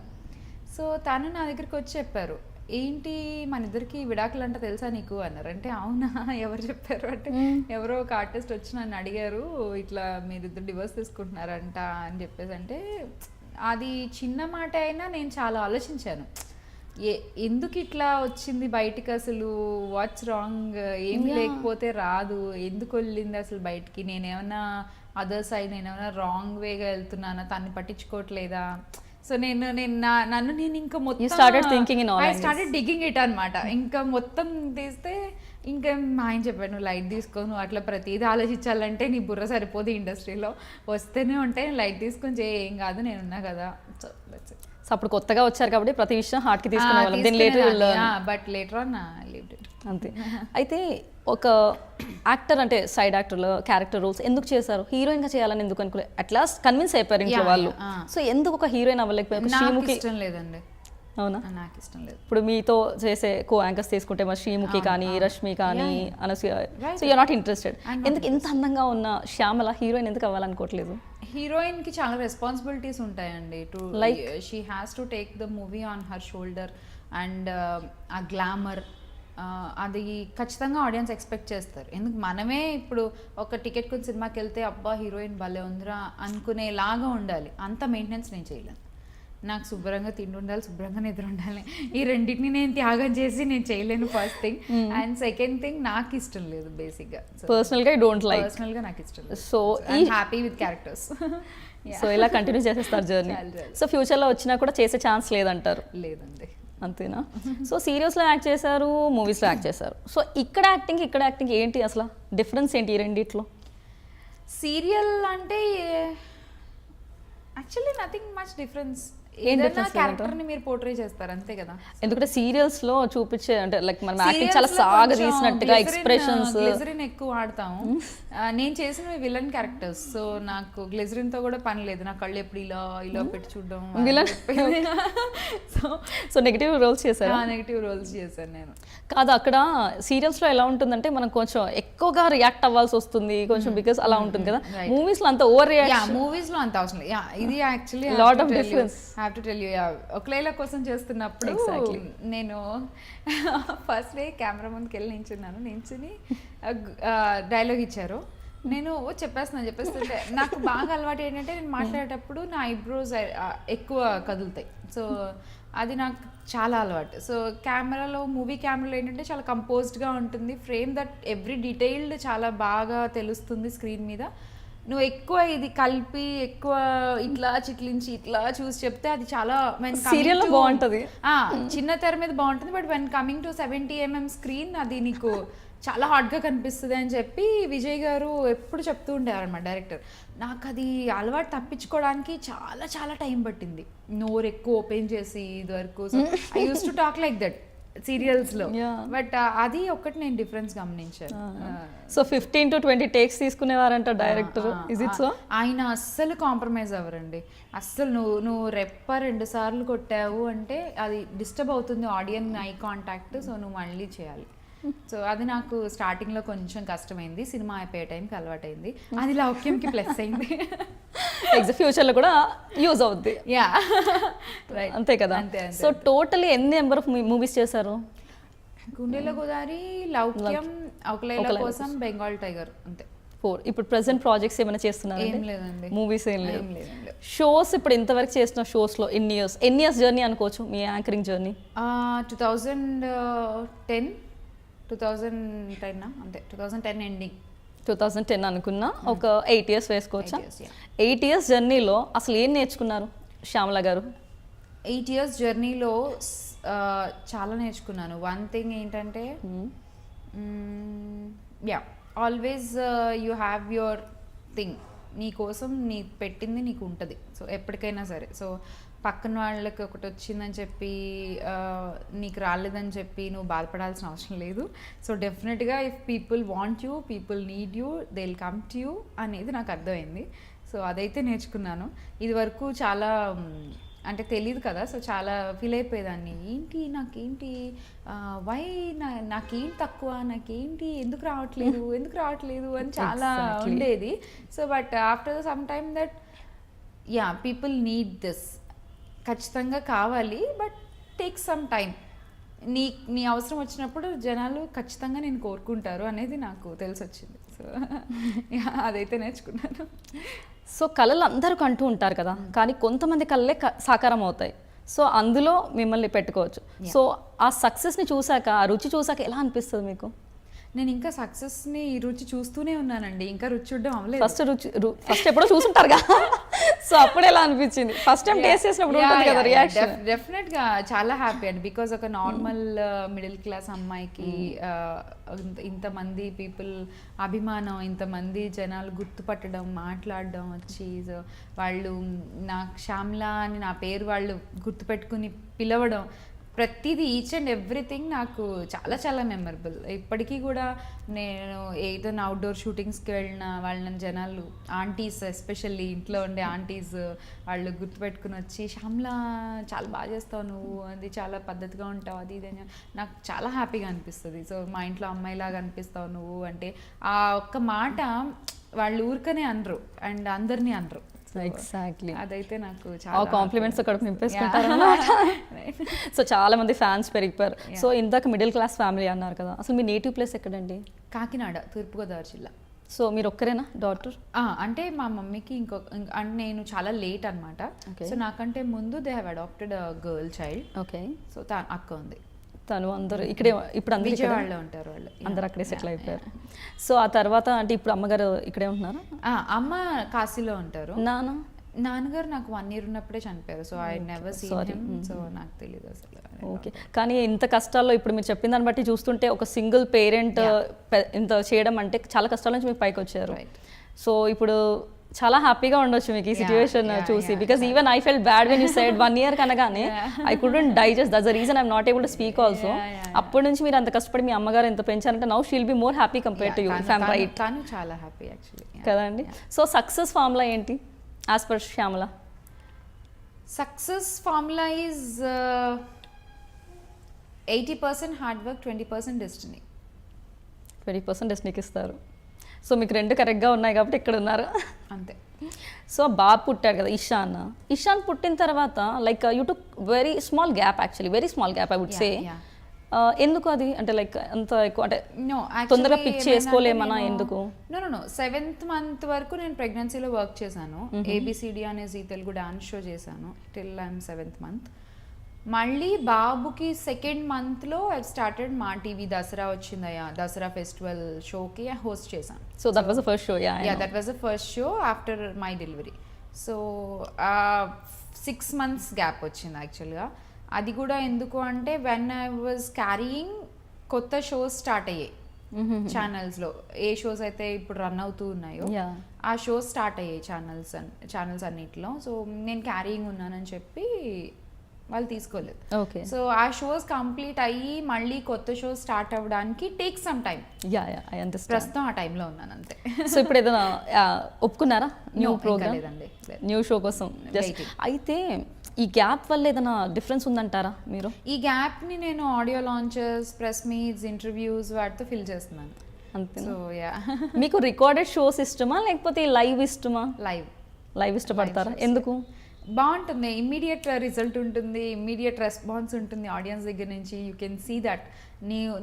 సో తను నా దగ్గరికి వచ్చి చెప్పారు, ఏంటి మన ఇద్దరికి విడాకులు అంట తెలుసా నీకు అన్నారు. అంటే అవునా, ఎవరు చెప్పారు అంటే ఎవరో ఒక ఆర్టిస్ట్ వచ్చి నన్ను అడిగారు, ఇట్లా మీరిద్దరు డివోర్స్ తీసుకుంటున్నారంట అని చెప్పేసి. అంటే అది చిన్న మాట అయినా నేను చాలా ఆలోచించాను, ఎందుకు ఇట్లా వచ్చింది బయటికి, అసలు వాట్స్ రాంగ్, ఏమి లేకపోతే రాదు, ఎందుకు వెళ్ళింది అసలు బయటికి, నేనేమన్నా అదర్ సైడ్ నేనేమన్నా రాంగ్ వేగా వెళ్తున్నానా, తన్ని పట్టించుకోవట్లేదా. సో నన్ను నేను ఇంకా మొత్తం స్టార్టెడ్ డిగ్గింగ్ ఇట్ అనమాట. ఇంకా మొత్తం తీస్తే ఇంకా మా ఆయన చెప్పాడు, నువ్వు లైట్ తీసుకో, నువ్వు అట్లా ప్రతిదీ ఆలోచించాలంటే నీ బుర్ర సరిపోదు, ఇండస్ట్రీలో వస్తేనే ఉంటాయి, లైట్ తీసుకొని చేయ, ఏం కాదు నేనున్నా కదా. So that's it. సో అప్పుడు కొత్తగా వచ్చారు కాబట్టి ప్రతి విషయం హార్ట్కి తీసుకునేవాళ్ళం. బట్ లేటర్ ఆన్ అంతే. అయితే ఒక యాక్టర్ అంటే సైడ్ యాక్టర్లో క్యారెక్టర్ రోల్స్ ఎందుకు చేశారు? హీరోయిన్గా చేయాలని ఎందుకు అనుకోలేదు? అట్లా కన్విన్స్ అయిపోయారు ఇంట్లో వాళ్ళు. సో ఎందుకు ఒక హీరోయిన్ అవ్వలేకపోయారు? శ్రీముఖి ఇష్టం లేదండి. అవునా? నాకు ఇష్టం లేదు. ఇప్పుడు మీతో చేసే కో యాంకర్స్ తీసుకుంటే మరి శ్రీముఖి కానీ, రష్మి కానీ, Anasuya, so you are not interested. ఎందుకు ఇంత అందంగా ఉన్న శ్యామల హీరోయిన్ ఎందుకు అవ్వాలనుకోవట్లేదు? హీరోయిన్ కి చాలా రెస్పాన్సిబిలిటీస్ ఉంటాయండి. To like she has to take the movie on her shoulder and ఆ గ్లామర్ అది ఖచ్చితంగా ఆడియన్స్ ఎక్స్పెక్ట్ చేస్తారు. ఎందుకు మనమే ఇప్పుడు ఒక టికెట్ కొని సినిమాకి వెళ్తే అబ్బా హీరోయిన్ భలే ఉందిరా అనుకునేలాగా ఉండాలి, అంత మెయింటెనెన్స్ నేను చేయలేను. నాకు శుభ్రంగా తిండి ఉండాలి, శుభ్రంగా నిద్ర ఉండాలి, ఈ రెండింటిని నేను త్యాగం చేసి నేను చేయలేను first thing. And second thing నాకు ఇష్టం లేదు బేసిక్గా, పర్సనల్గా డోంట్ లైక్, పర్సనల్గా నాకు ఇష్టం లేదు. So I happy with characters. So ఇలా కంటిన్యూ చేసేస్తారు జర్నీ. సో ఫ్యూచర్లో వచ్చినా కూడా చేసే ఛాన్స్ లేదంటారు? లేదండి. అంతేనా? సో సీరియల్స్లో యాక్ట్ చేశారు, మూవీస్లో యాక్ట్ చేశారు. సో ఇక్కడ యాక్టింగ్ ఏంటి అసలు డిఫరెన్స్ ఏంటి ఈ రెండిట్లో? సీరియల్ అంటే యాక్చువల్లీ నథింగ్ మచ్ డిఫరెన్స్. ఏదైనా క్యారెక్టర్ని మీరు పోర్ట్రే చేస్తారు అంతే కదా. ఎందుకంటే సీరియల్స్ లో చూపించే అంటే లైక్ మనం యాక్టింగ్ చాలా సాగదీసినట్టుగా ఎక్స్ప్రెషన్స్ గ్లిజరిన్ ఎక్కువ వాడతాము. నేను చేసిన విలన్ క్యారెక్టర్స్, సో నాకు గ్లిజరిన్ తో కూడా పని లేదు. నా కళ్ళు ఎప్పుడు ఇలా ఇలా పెట్టి చూడడం. సో నెగిటివ్ రోల్స్ చేశారు? నెగిటివ్ రోల్స్ చేశాను నేను. కాదు, అక్కడ సీరియల్స్ లో ఎలా ఉంటుందంటే మనం కొంచెం ఎక్కువగా రియాక్ట్ అవ్వాల్సి వస్తుంది కొంచెం, బికాస్ అలా ఉంటుంది కదా. మూవీస్ లో అంత ఓవర్ రియాక్షన్, మూవీస్ లో అంత అవసరం లేదు. ఇది actually lot of difference. Have to tell you, ఒక లైలా కోసం చేస్తున్నప్పుడు నేను ఫస్ట్ డే కెమెరా ముందుకు వెళ్ళి నించుని డైలాగ్ ఇచ్చారు. నేను చెప్పేస్తుంటే నాకు బాగా అలవాటు ఏంటంటే నేను మాట్లాడేటప్పుడు నా ఐబ్రోస్ ఎక్కువ కదులుతాయి. సో అది నాకు చాలా అలవాటు. సో మూవీ కెమెరాలో ఏంటంటే చాలా కంపోజ్డ్గా ఉంటుంది ఫ్రేమ్, దట్ ఎవ్రీ డీటెయిల్డ్ చాలా బాగా తెలుస్తుంది స్క్రీన్ మీద. నువ్వు ఎక్కువ ఇది కలిపి ఎక్కువ ఇట్లా చిట్లించి ఇట్లా చూసి చెప్తే అది చాలా సీరియల్ బాగుంటుంది, చిన్న తెర మీద బాగుంటుంది. But when coming to 70mm screen అది నీకు చాలా హాట్గా కనిపిస్తుంది అని చెప్పి విజయ్ గారు ఎప్పుడు చెప్తూ ఉండేవారు అనమాట డైరెక్టర్. నాకు అది అలవాటు తప్పించుకోవడానికి చాలా చాలా టైం పట్టింది, నోరు ఎక్కువ ఓపెన్ చేసి ఇది వరకు. I use to talk like that సీరియల్స్లో, బట్ అది ఒక్కటి నేను డిఫరెన్స్ గమనించాను. సో 15 to 20 టేక్స్ తీసుకునేవారంట డైరెక్టర్, ఇస్ ఇట్ సో? ఆయన అస్సలు కాంప్రమైజ్ అవ్వరండి, అస్సలు. నువ్వు రెప్ప 2 సార్లు కొట్టావు అంటే అది డిస్టర్బ్ అవుతుంది ఆడియన్ ఐ కాంటాక్ట్, సో నువ్వు మళ్ళీ చేయాలి. సో అది నాకు స్టార్టింగ్లో కొంచెం కష్టమైంది, సినిమా అయిపోయే టైంకి అలవాటైంది, అది లౌక్యంకి ప్లస్ అయింది. ఫ్యూచర్లో కూడా యూజ్ అవుద్ది. యా అంతే కదా. సో టోటలీ ఎన్ని నెంబర్ ఆఫ్ మూవీస్ చేశారు? గుండెల గోదావరి, లౌక్యం, ఒకలైల కోసం, బెంగాల్ టైగర్, అంతే 4. ఇప్పుడు ప్రెసెంట్ ప్రాజెక్ట్స్ ఏమైనా చేస్తున్నారు? ఏం లేదండి, మూవీస్ ఏం లేదు. షోస్ ఇప్పుడు ఇంతవరకు చేసిన షోస్లో ఎన్ని ఇయర్స్ జర్నీ అనుకోవచ్చు మీ యాంకరింగ్ జర్నీ? 2010 అంతే, 2010 ఎండింగ్. 2010 అనుకున్నా, ఒక 8 years వేసుకోవచ్చా? 8 years జర్నీలో అసలు ఏం నేర్చుకున్నారు శ్యామల గారు? 8 years జర్నీలో చాలా నేర్చుకున్నాను. వన్ థింగ్ ఏంటంటే, yeah, always you have your thing, నీ కోసం నీ పెట్టింది నీకు ఉంటుంది. సో ఎప్పటికైనా సరే, సో పక్కన వాళ్ళకి ఒకటి వచ్చిందని చెప్పి నీకు రాలేదని చెప్పి నువ్వు బాధపడాల్సిన అవసరం లేదు. సో డెఫినెట్గా if people want you, people need you, they will come to you అనేది నాకు అర్థమైంది. సో అదైతే నేర్చుకున్నాను. ఇది వరకు చాలా అంటే తెలియదు కదా, సో చాలా ఫీల్ అయిపోయేదాన్ని, ఏంటి నాకేంటి, వై నాకేం తక్కువ, నాకేంటి, ఎందుకు రావట్లేదు అని చాలా ఉండేది. So but after some time that yeah, people need this, ఖచ్చితంగా కావాలి, బట్ టేక్ సమ్ టైం. నీ అవసరం వచ్చినప్పుడు జనాలు ఖచ్చితంగా నేను కోరుకుంటారు అనేది నాకు తెలిసి వచ్చింది. సో అదైతే నేర్చుకున్నాను. సో కళలు అందరూ అంటూ ఉంటారు కదా, కానీ కొంతమంది కళలే సాకారం అవుతాయి. సో అందులో మిమ్మల్ని పెట్టుకోవచ్చు. సో ఆ సక్సెస్ని చూసాక, ఆ రుచి చూసాక ఎలా అనిపిస్తుంది మీకు? నేను ఇంకా సక్సెస్ని రుచి చూస్తూనే ఉన్నానండి, ఇంకా రుచి చూడడం అవ్వలేదు. ఫస్ట్ ఎప్పుడో చూసుంటారుగా, సో అప్పుడు ఎలా అనిపించింది? ఫస్ట్ టైం టేస్ట్ చేసినప్పుడు ఉంటుంది కదా రియాక్షన్. డెఫినెట్గా చాలా హ్యాపీ అండి, బికాజ్ ఒక నార్మల్ మిడిల్ క్లాస్ అమ్మాయికి ఇంతమంది పీపుల్ అభిమానం, ఇంతమంది జనాలు గుర్తుపట్టడం, మాట్లాడడం వచ్చి, వాళ్ళు నాకు శ్యామ్లా అని నా పేరు వాళ్ళు గుర్తుపెట్టుకుని పిలవడం, ప్రతిదీ ఈచ్ అండ్ ఎవ్రీథింగ్ నాకు చాలా చాలా మెమరబుల్. ఇప్పటికీ కూడా నేను ఏదైనా అవుట్డోర్ షూటింగ్స్కి వెళ్ళిన వాళ్ళని జనాలు, ఆంటీస్ ఎస్పెషల్లీ ఇంట్లో ఉండే ఆంటీస్, వాళ్ళు గుర్తుపెట్టుకుని వచ్చి, శ్యామ్లా చాలా బాగా చేస్తావు నువ్వు, అది చాలా పద్ధతిగా ఉంటావు, అది ఇది అని నాకు చాలా హ్యాపీగా అనిపిస్తుంది. సో మా ఇంట్లో అమ్మాయిలాగా అనిపిస్తావు నువ్వు అంటే, ఆ ఒక్క మాట వాళ్ళు ఊరికనే అనరు అండ్ అందరినీ అనరు. ఎగ్జాక్ట్లీ, అదైతే నాకు చాలా కాంప్లిమెంట్స్ అక్కడ నింపేసుకుంటారు. సో చాలా మంది ఫ్యాన్స్ పెరిగిపోయారు. సో ఇందాక మిడిల్ క్లాస్ ఫ్యామిలీ అన్నారు కదా, అసలు మీ నేటివ్ ప్లేస్ ఎక్కడండి? కాకినాడ, తూర్పుగోదావరి జిల్లా. సో మీరు ఒక్కరేనా డాటర్? అంటే మా మమ్మీకి అంటే నేను చాలా లేట్ అనమాట. సో నాకంటే ముందు they have adopted girl child. Okay. So అక్క ఉంది, తను అందరూ ఇక్కడే, ఇప్పుడు అందరూ విజయవాడలో ఉంటారు, వాళ్ళు అందరూ అక్కడే సెటిల్ అయిపోయారు. సో ఆ తర్వాత అంటే ఇప్పుడు అమ్మగారు ఇక్కడే ఉంటున్నారు? అమ్మ కాశీలో ఉంటారు. నాన్నగారు నాకు 1 year ఉన్నప్పుడే చనిపోయారు. So I never seen him, so నాకు తెలియదు అసలు. ఓకే. కానీ ఇంత కష్టాల్లో ఇప్పుడు మీరు చెప్పిన దాన్ని బట్టి చూస్తుంటే, ఒక సింగిల్ పేరెంట్ ఇంత చేయడం అంటే చాలా కష్టాల నుంచి మీకు పైకి వచ్చారు. సో ఇప్పుడు చాలా హ్యాపీగా ఉండొచ్చు మీకు ఈ సిచ్యువేషన్ చూసి, because even I felt bad when you said 1 year కనగానే I couldn't digest, that's the reason I'm not able to speak also. అప్పటి నుంచి మీరు అంత కష్టపడి మీ అమ్మగారు ఎంత పెంచారంటే now she'll be more happy compare to you. Right? తను చాలా హ్యాపీ యాక్చువల్లీ కదండి. సో సక్సెస్ ఫార్ములా ఏంటి as per Shyamala? Success formula is 80% hard work, 20% destiny. 20% డెస్టినీకి ఇస్తారు. సో మీకు 2 కరెక్ట్గా ఉన్నాయి కాబట్టి ఇక్కడ ఉన్నారు, అంతే. సో బాబు పుట్టాడు కదా ఇషాన్ పుట్టిన తర్వాత like you took very small gap, actually very small gap I would say. ఎందుకు అది? అంటే లైక్ అంత ఎక్కువ అంటే తొందరగా పిక్ చేసుకోలేమన్నా ఎందుకు? నో 7th month వరకు నేను ప్రెగ్నెన్సీలో వర్క్ చేశాను. ABCD అనే జీ తెలుగు డాన్స్ షో చేశాను టిల్ ఐఎమ్ 7th month. మళ్ళీ బాబుకి 2nd month ఐ స్టార్టెడ్ మా టీవీ దసరా వచ్చిందయ్యా, దసరా ఫెస్టివల్ షోకి హోస్ట్ చేశాను. So that was the first show? That was the first show after my delivery. So 6 months gap వచ్చింది యాక్చువల్గా. అది కూడా ఎందుకు అంటే, వెన్ ఐ వాజ్ క్యారీయింగ్ కొత్త షోస్ స్టార్ట్ అయ్యాయి ఛానల్స్లో ఏ షోస్ అయితే ఇప్పుడు రన్ అవుతూ ఉన్నాయో Yeah. ఆ షోస్ స్టార్ట్ అయ్యాయి ఛానల్స్ అన్నిటిలో. సో నేను క్యారీయింగ్ ఉన్నానని చెప్పి వాళ్ళు తీసుకోలేదు. ఓకే. సో ఆ షోస్ కంప్లీట్ అయ్యి మళ్ళీ కొత్త షోస్ స్టార్ట్ అవ్వడానికి take some time. Yeah I understand. ప్రస్తుతం ఆ టైంలో ఉన్నాను అంతే. సో ఇప్పుడు ఏదైనా ఒప్పుకున్నారా న్యూ ప్రోగ్రామ్, లేదండి, లేదు. న్యూ షో కోసం? జస్ట్ అయితే ఈ గ్యాప్ వల్ల ఏదైనా డిఫరెన్స్ ఉందంటారా మీరు? ఈ గ్యాప్ని నేను audio launches, press meets, interviews వాటితో ఫిల్ చేస్తున్నాను అంతే. So yeah. మీకు రికార్డెడ్ షోస్ ఇష్టమా లేకపోతే లైవ్ ఇష్టమా? లైవ్ ఇష్టపడతారా? ఎందుకు? బాగుంటుంది, ఇమ్మీడియట్ రిజల్ట్ ఉంటుంది, ఇమ్మీడియట్ రెస్పాన్స్ ఉంటుంది ఆడియన్స్ దగ్గర నుంచి. యూ కెన్ సీ దట్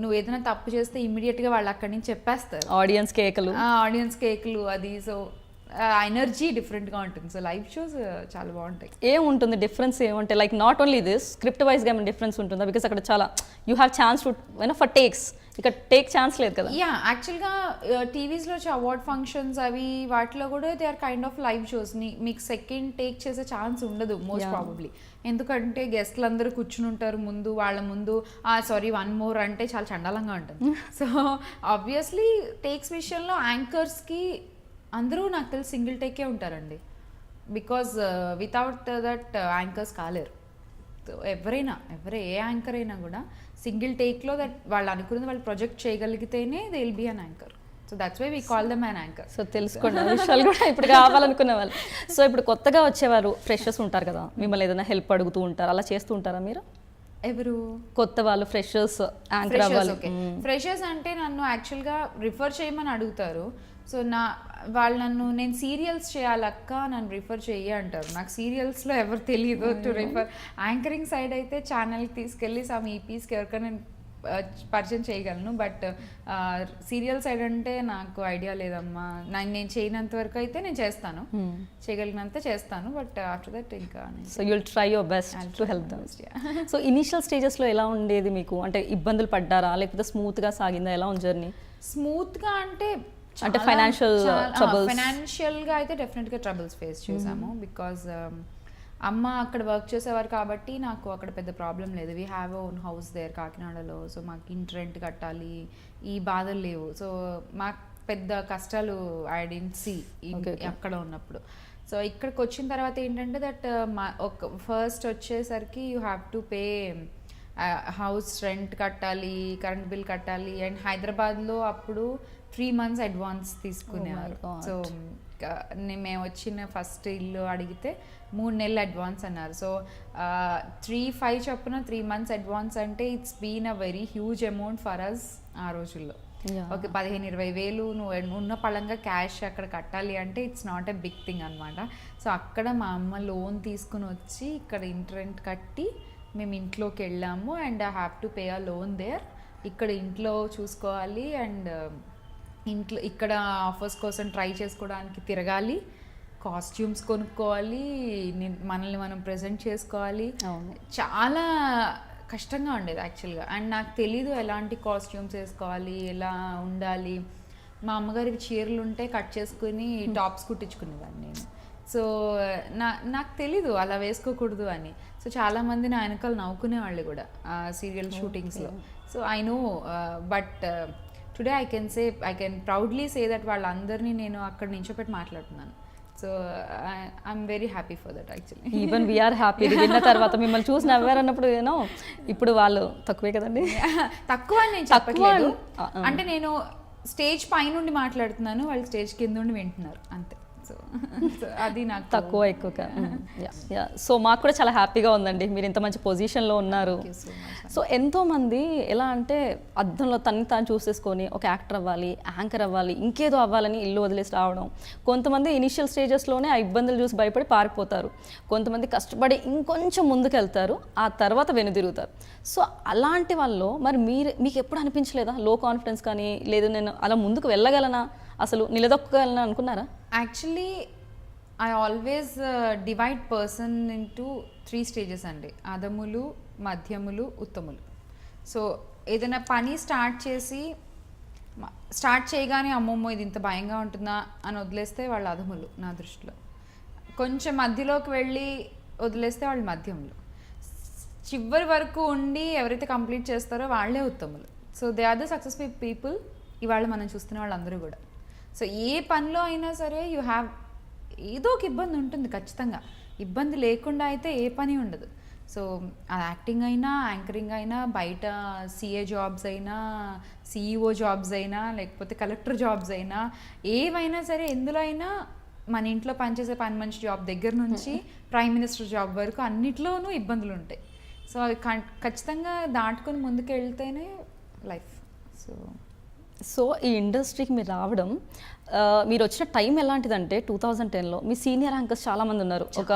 నువ్వు ఏదైనా తప్పు చేస్తే ఇమ్మీడియట్గా వాళ్ళు అక్కడి నుంచి చెప్పేస్తారు. ఆడియన్స్ కేకలు, ఆడియన్స్ కేకులు అది. సో ఎనర్జీ డిఫరెంట్గా ఉంటుంది. సో లైవ్ షోస్ చాలా బాగుంటాయి. ఏముంటుంది డిఫరెన్స్? ఏమంటే like not only this, script వైజ్గా ఏమైనా డిఫరెన్స్ ఉంటుందా? బికాస్ అక్కడ చాలా you have chance to for takes, ఇక్కడ టేక్ ఛాన్స్ లేదు కదా. యా, యాక్చువల్గా టీవీస్లో వచ్చే అవార్డ్ ఫంక్షన్స్ అవి వాటిలో కూడా they are kind of live shows. మీకు సెకండ్ టేక్ చేసే ఛాన్స్ ఉండదు మోస్ట్ ప్రాబబ్లీ. ఎందుకంటే గెస్ట్లు అందరూ కూర్చుని ఉంటారు ముందు, వాళ్ళ ముందు సారీ 1 more అంటే చాలా చండాలంగా ఉంటుంది. సో ఆబ్వియస్లీ టేక్స్ విషయంలో యాంకర్స్కి అందరూ నాకు తెలిసి సింగిల్ టేకే ఉంటారండి. బికాజ్ వితౌట్ దట్ యాంకర్స్ కాలేరు. ఏ యాంకర్ అయినా కూడా సింగిల్ టేక్లో దట్ వాళ్ళు అనుకున్నది వాళ్ళు ప్రొజెక్ట్ చేయగలిగితేనే they will be an anchor. So that's why we call them an anchor. So తెలుసుకోండి ఆ విషయాలు కూడా ఇప్పుడు కావాలనుకునే వాళ్ళు. సో ఇప్పుడు కొత్తగా వచ్చేవారు ఫ్రెషర్స్ ఉంటారు కదా, మిమ్మల్ని ఏదైనా హెల్ప్ అడుగుతూ ఉంటారు, అలా చేస్తూ ఉంటారా మీరు? ఎవరు? కొత్త వాళ్ళు, ఫ్రెషర్స్, యాంకర్ అవ్వాలి. ఫ్రెషర్స్ అంటే నన్ను యాక్చువల్గా రిఫర్ చేయమని అడుగుతారు. సో వాళ్ళు నేను సీరియల్స్ చేయాలక్క, నన్ను రిఫర్ చెయ్యి అంటారు. నాకు సీరియల్స్లో ఎవరు తెలియదు టు రిఫర్. యాంకరింగ్ సైడ్ అయితే ఛానల్కి తీసుకెళ్ళి సమ్ ఈపీస్కి ఎవరికైనా నేను పరిచయం చేయగలను. బట్ సీరియల్ సైడ్ అంటే నాకు ఐడియా లేదమ్మా. నేను చేయనంత వరకు అయితే నేను చేస్తాను, చేయగలిగినంత చేస్తాను. బట్ ఆఫ్టర్ దట్ ఇంకా so you'll try your best to help them. So initial స్టేజెస్లో ఎలా ఉండేది మీకు? అంటే ఇబ్బందులు పడ్డారా లేకపోతే స్మూత్గా సాగిందా? ఎలా ఉంది జర్నీ? స్మూత్గా అంటే ఫైనాన్షియల్గా అయితే డెఫినెట్గా ట్రబుల్స్ ఫేస్ చేసాము. బికాజ్ అమ్మ అక్కడ వర్క్ చేసేవారు కాబట్టి నాకు అక్కడ పెద్ద ప్రాబ్లం లేదు. We have own house there కాకినాడలో. సో మాకు ఇంటి రెంట్ కట్టాలి, ఈ బాధలు లేవు. సో మాకు పెద్ద కష్టాలు ఐ డెంట్ సీ అక్కడ ఉన్నప్పుడు. సో ఇక్కడికి వచ్చిన తర్వాత ఏంటంటే దట్ ఒక ఫస్ట్ వచ్చేసరికి you have to pay house rent కట్టాలి, కరెంట్ బిల్ కట్టాలి. అండ్ హైదరాబాద్లో అప్పుడు 3 months అడ్వాన్స్ తీసుకునేవారు. సో మేము వచ్చిన ఫస్ట్ ఇల్లు అడిగితే 3 నెలలు అడ్వాన్స్ అన్నారు. సో 3-5 చొప్పున 3 months అడ్వాన్స్ అంటే it's been a very huge amount for us ఆ రోజుల్లో. ఓకే, 15-20 వేలు నువ్వు ఉన్న పళంగా క్యాష్ అక్కడ కట్టాలి అంటే it's not a big thing అనమాట. సో అక్కడ మా అమ్మ లోన్ తీసుకుని వచ్చి ఇక్కడ ఇంటి రెంట్ కట్టి మేము ఇంట్లోకి వెళ్ళాము. And I have to pay a loan there. ఇక్కడ ఇంట్లో చూసుకోవాలి అండ్ ఇక్కడ ఆఫర్స్ కోసం ట్రై చేసుకోవడానికి తిరగాలి, కాస్ట్యూమ్స్ కొనుక్కోవాలి, మనల్ని మనం ప్రెజెంట్ చేసుకోవాలి. చాలా కష్టంగా ఉండేది యాక్చువల్గా. అండ్ నాకు తెలీదు ఎలాంటి కాస్ట్యూమ్స్ వేసుకోవాలి, ఎలా ఉండాలి. మా అమ్మగారికి చీరలు ఉంటే కట్ చేసుకుని టాప్స్ కుట్టించుకునేదాన్ని నేను. సో నాకు తెలీదు అలా వేసుకోకూడదు అని. సో చాలామంది నా వెనకాల నవ్వుకునేవాళ్ళు కూడా సీరియల్ షూటింగ్స్లో. So I know, but today I can proudly say that వాళ్ళందరినీ నేను అక్కడ నించోపెట్టి మాట్లాడుతున్నాను. So I'm very happy for that actually. Even we're happy. విన్న తర్వాత మిమ్మల్ని చూసి నవ్వారన్నప్పుడు ఏమో ఇప్పుడు వాళ్ళు తక్కువే కదండి. తక్కువ అని నేను చెప్పట్లేదు. అంటే నేను స్టేజ్ పైనుండి మాట్లాడుతున్నాను, వాళ్ళు స్టేజ్ కింద ఉండి వింటున్నారు అంతే. సో అది నాకు తక్కువ ఎక్కువ. సో మాకు కూడా చాలా హ్యాపీగా ఉందండి, మీరు ఇంత మంచి పొజిషన్లో ఉన్నారు. సో ఎంతోమంది ఎలా అంటే అద్దంలో తన్ని తాను చూసేసుకొని ఒక యాక్టర్ అవ్వాలి, యాంకర్ అవ్వాలి, ఇంకేదో అవ్వాలని ఇల్లు వదిలేసి రావడం. కొంతమంది ఇనిషియల్ స్టేజెస్లోనే ఆ ఇబ్బందులు చూసి భయపడి పారిపోతారు. కొంతమంది కష్టపడి ఇంకొంచెం ముందుకు వెళ్తారు, ఆ తర్వాత వెనుదిరుగుతారు. సో అలాంటి వాళ్ళు మరి మీకు ఎప్పుడు అనిపించలేదా లో కాన్ఫిడెన్స్ కానీ, లేదు నేను అలా ముందుకు వెళ్ళగలనా, అసలు నిలదొక్కగలనా అనుకున్నారా? Actually I always divide person into 3 stages అండి. అధములు, మధ్యములు, ఉత్తములు. సో ఏదైనా పని స్టార్ట్ చేయగానే అమ్మమ్మో ఇది ఇంత భయంగా ఉంటుందా అని వదిలేస్తే వాళ్ళు అధములు నా దృష్టిలో. కొంచెం మధ్యలోకి వెళ్ళి వదిలేస్తే వాళ్ళు మధ్యములు. చివరి వరకు ఉండి ఎవరైతే కంప్లీట్ చేస్తారో వాళ్ళే ఉత్తములు. So they are the successful people ఇవాళ మనం చూస్తున్న వాళ్ళందరూ కూడా. సో ఏ పనిలో అయినా సరే ఏదో ఒక ఇబ్బంది ఉంటుంది ఖచ్చితంగా. ఇబ్బంది లేకుండా అయితే ఏ పని ఉండదు. సో అది యాక్టింగ్ అయినా, యాంకరింగ్ అయినా, బయట సిఏ జాబ్స్ అయినా, సిఇఓ జాబ్స్ అయినా, లేకపోతే కలెక్టర్ జాబ్స్ అయినా, ఏవైనా సరే ఎందులో అయినా మన ఇంట్లో పనిచేసే పని మనిషి జాబ్ దగ్గర నుంచి ప్రైమ్ మినిస్టర్ జాబ్ వరకు అన్నిట్లోనూ ఇబ్బందులు ఉంటాయి. సో అవి ఖచ్చితంగా దాటుకొని ముందుకు వెళ్తేనే లైఫ్. సో ఈ ఇండస్ట్రీకి మీరు రావడం, మీరు వచ్చిన టైం ఎలాంటిదంటే 2010లో మీ సీనియర్ యాంకర్స్ చాలా మంది ఉన్నారు. ఒక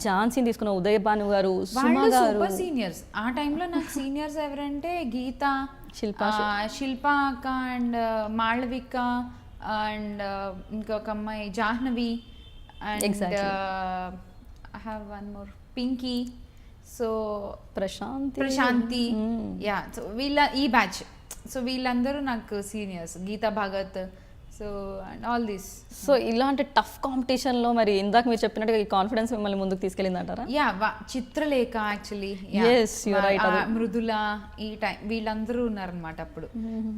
ఝాన్సీని తీసుకున్న ఉదయ్ భాను గారు, సుమా గారు, సూపర్ సీనియర్స్. ఆ టైంలో నాకు సీనియర్స్ ఎవరంటే గీత, శిల్ప అక్క అండ్ మాళవిక అండ్ ఇంకొక అమ్మాయి Jahnavi and I have one more Pinky, so Prashanthi, yeah. So ఈ బ్యాచ్, సో వీళ్ళందరూ నాకు seniors, Geetha Bhagat, so and all this. So ఇలాంటి టఫ్ కాంపిటీషన్లో మరి ఇందాక మీరు చెప్పినట్టుగా ఈ కాన్ఫిడెన్స్ మిమ్మల్ని ముందుకు తీసుకెళ్ళిందంటారా? యా, చిత్రలేఖ యాక్చువల్లీ, మృదుల, ఈ టైం వీళ్ళందరూ ఉన్నారనమాట అప్పుడు.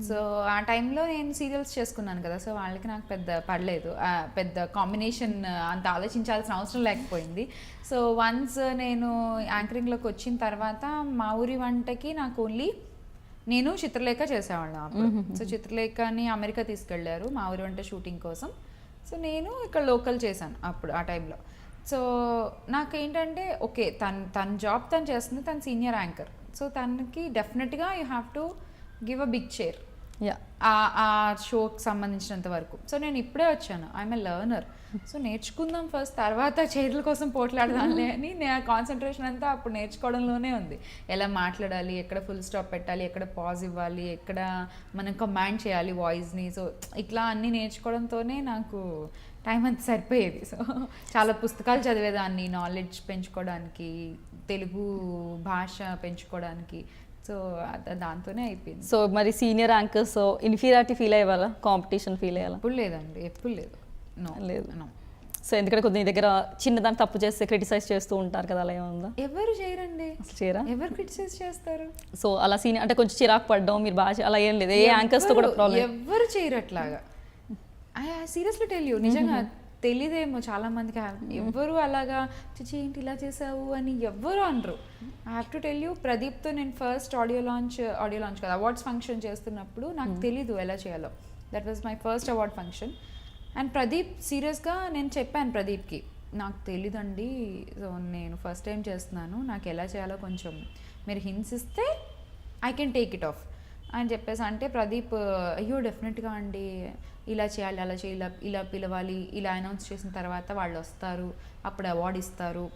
సో ఆ టైంలో నేను సీరియల్స్ చేసుకున్నాను కదా, సో వాళ్ళకి నాకు పెద్ద పడలేదు, పెద్ద కాంబినేషన్ అంత ఆలోచించాల్సిన అవసరం లేకపోయింది. సో వన్స్ నేను యాంకరింగ్లోకి వచ్చిన తర్వాత మా ఊరి వంటకి నాకు ఓన్లీ నేను చిత్రలేఖ చేసేవాళ్ళం అప్పుడు. సో చిత్రలేఖని అమెరికా తీసుకెళ్లారు మా ఊరి వంట షూటింగ్ కోసం. సో నేను ఇక్కడ లోకల్ చేశాను అప్పుడు ఆ టైంలో. సో నాకేంటంటే ఓకే, తన జాబ్ తను చేస్తుంది, తను సీనియర్ యాంకర్, సో తనకి డెఫినెట్గా you have to give a big share ఆ షోకి సంబంధించినంత వరకు. సో నేను ఇప్పుడే వచ్చాను, ఐఎమ్ ఎ లర్నర్. సో నేర్చుకుందాం ఫస్ట్, తర్వాత చైర్ల కోసం పోట్లాడదాంలే అని నా కాన్సన్ట్రేషన్ అంతా అప్పుడు నేర్చుకోవడంలోనే ఉంది. ఎలా మాట్లాడాలి, ఎక్కడ ఫుల్ స్టాప్ పెట్టాలి, ఎక్కడ పాజ్ ఇవ్వాలి, ఎక్కడ మనం కమాండ్ చేయాలి వాయిస్ని. సో ఇట్లా అన్నీ నేర్చుకోవడంతోనే నాకు టైం అంతా సరిపోయేది. సో చాలా పుస్తకాలు చదివేదాన్ని నాలెడ్జ్ పెంచుకోవడానికి, తెలుగు భాష పెంచుకోవడానికి. సో దాంతోనే అయిపోయింది. సో మరి సీనియర్ యాంకర్స్ ఇన్ఫీరియారిటీ ఫీల్ అయ్యేవాళ్ళ, కాంపిటీషన్ ఫీల్ అయ్యాలా? ఎప్పుడు లేదండి, ఎప్పుడు లేదు, లేదు. సో ఎందుకంటే కొద్ది దగ్గర చిన్నదాన్ని తప్పు చేస్తే క్రిటిసైజ్ చేస్తూ ఉంటారు కదా, అలా ఏముందా? ఎవరు చేయరండి, చేయరా? ఎవరు క్రిటిసైజ్ చేస్తారు? సో అలా సీనియర్ అంటే కొంచెం చిరాకు పడ్డం మీరు బాగా, అలా ఏం లేదు, ఏ యాంకర్స్ తో కూడా ప్రాబ్లం? ఎవరు చేయరు అట్లాగా. సీరియస్లీ టెల్ యూ, నిజంగా తెలీదేమో చాలా మందికి. ఎవ్వరు అలాగా చిచి ఏంటి ఇలా చేసావు అని ఎవ్వరు అనరు. I have to tell you, ప్రదీప్తో నేను ఫస్ట్ ఆడియో లాంచ్ కదా, అవార్డ్స్ ఫంక్షన్ చేస్తున్నప్పుడు నాకు తెలీదు ఎలా చేయాలో. That was my first award function. And Pradeep సీరియస్గా నేను చెప్పాను ప్రదీప్కి, నాకు తెలీదండి, సో నేను ఫస్ట్ టైం చేస్తున్నాను, నాకు ఎలా చేయాలో కొంచెం మీరు హింట్స్ ఇస్తే I can take it of అని చెప్పేసి. అంటే ప్రదీప్ అయ్యో డెఫినెట్గా అండి, ఇలా చేయాలి, అలా చేయాలి, ఇలా పిలవాలి, ఇలా అనౌన్స్ చేసిన తర్వాత వాళ్ళు వస్తారు, అప్పుడు అవార్డు ఇస్తారు,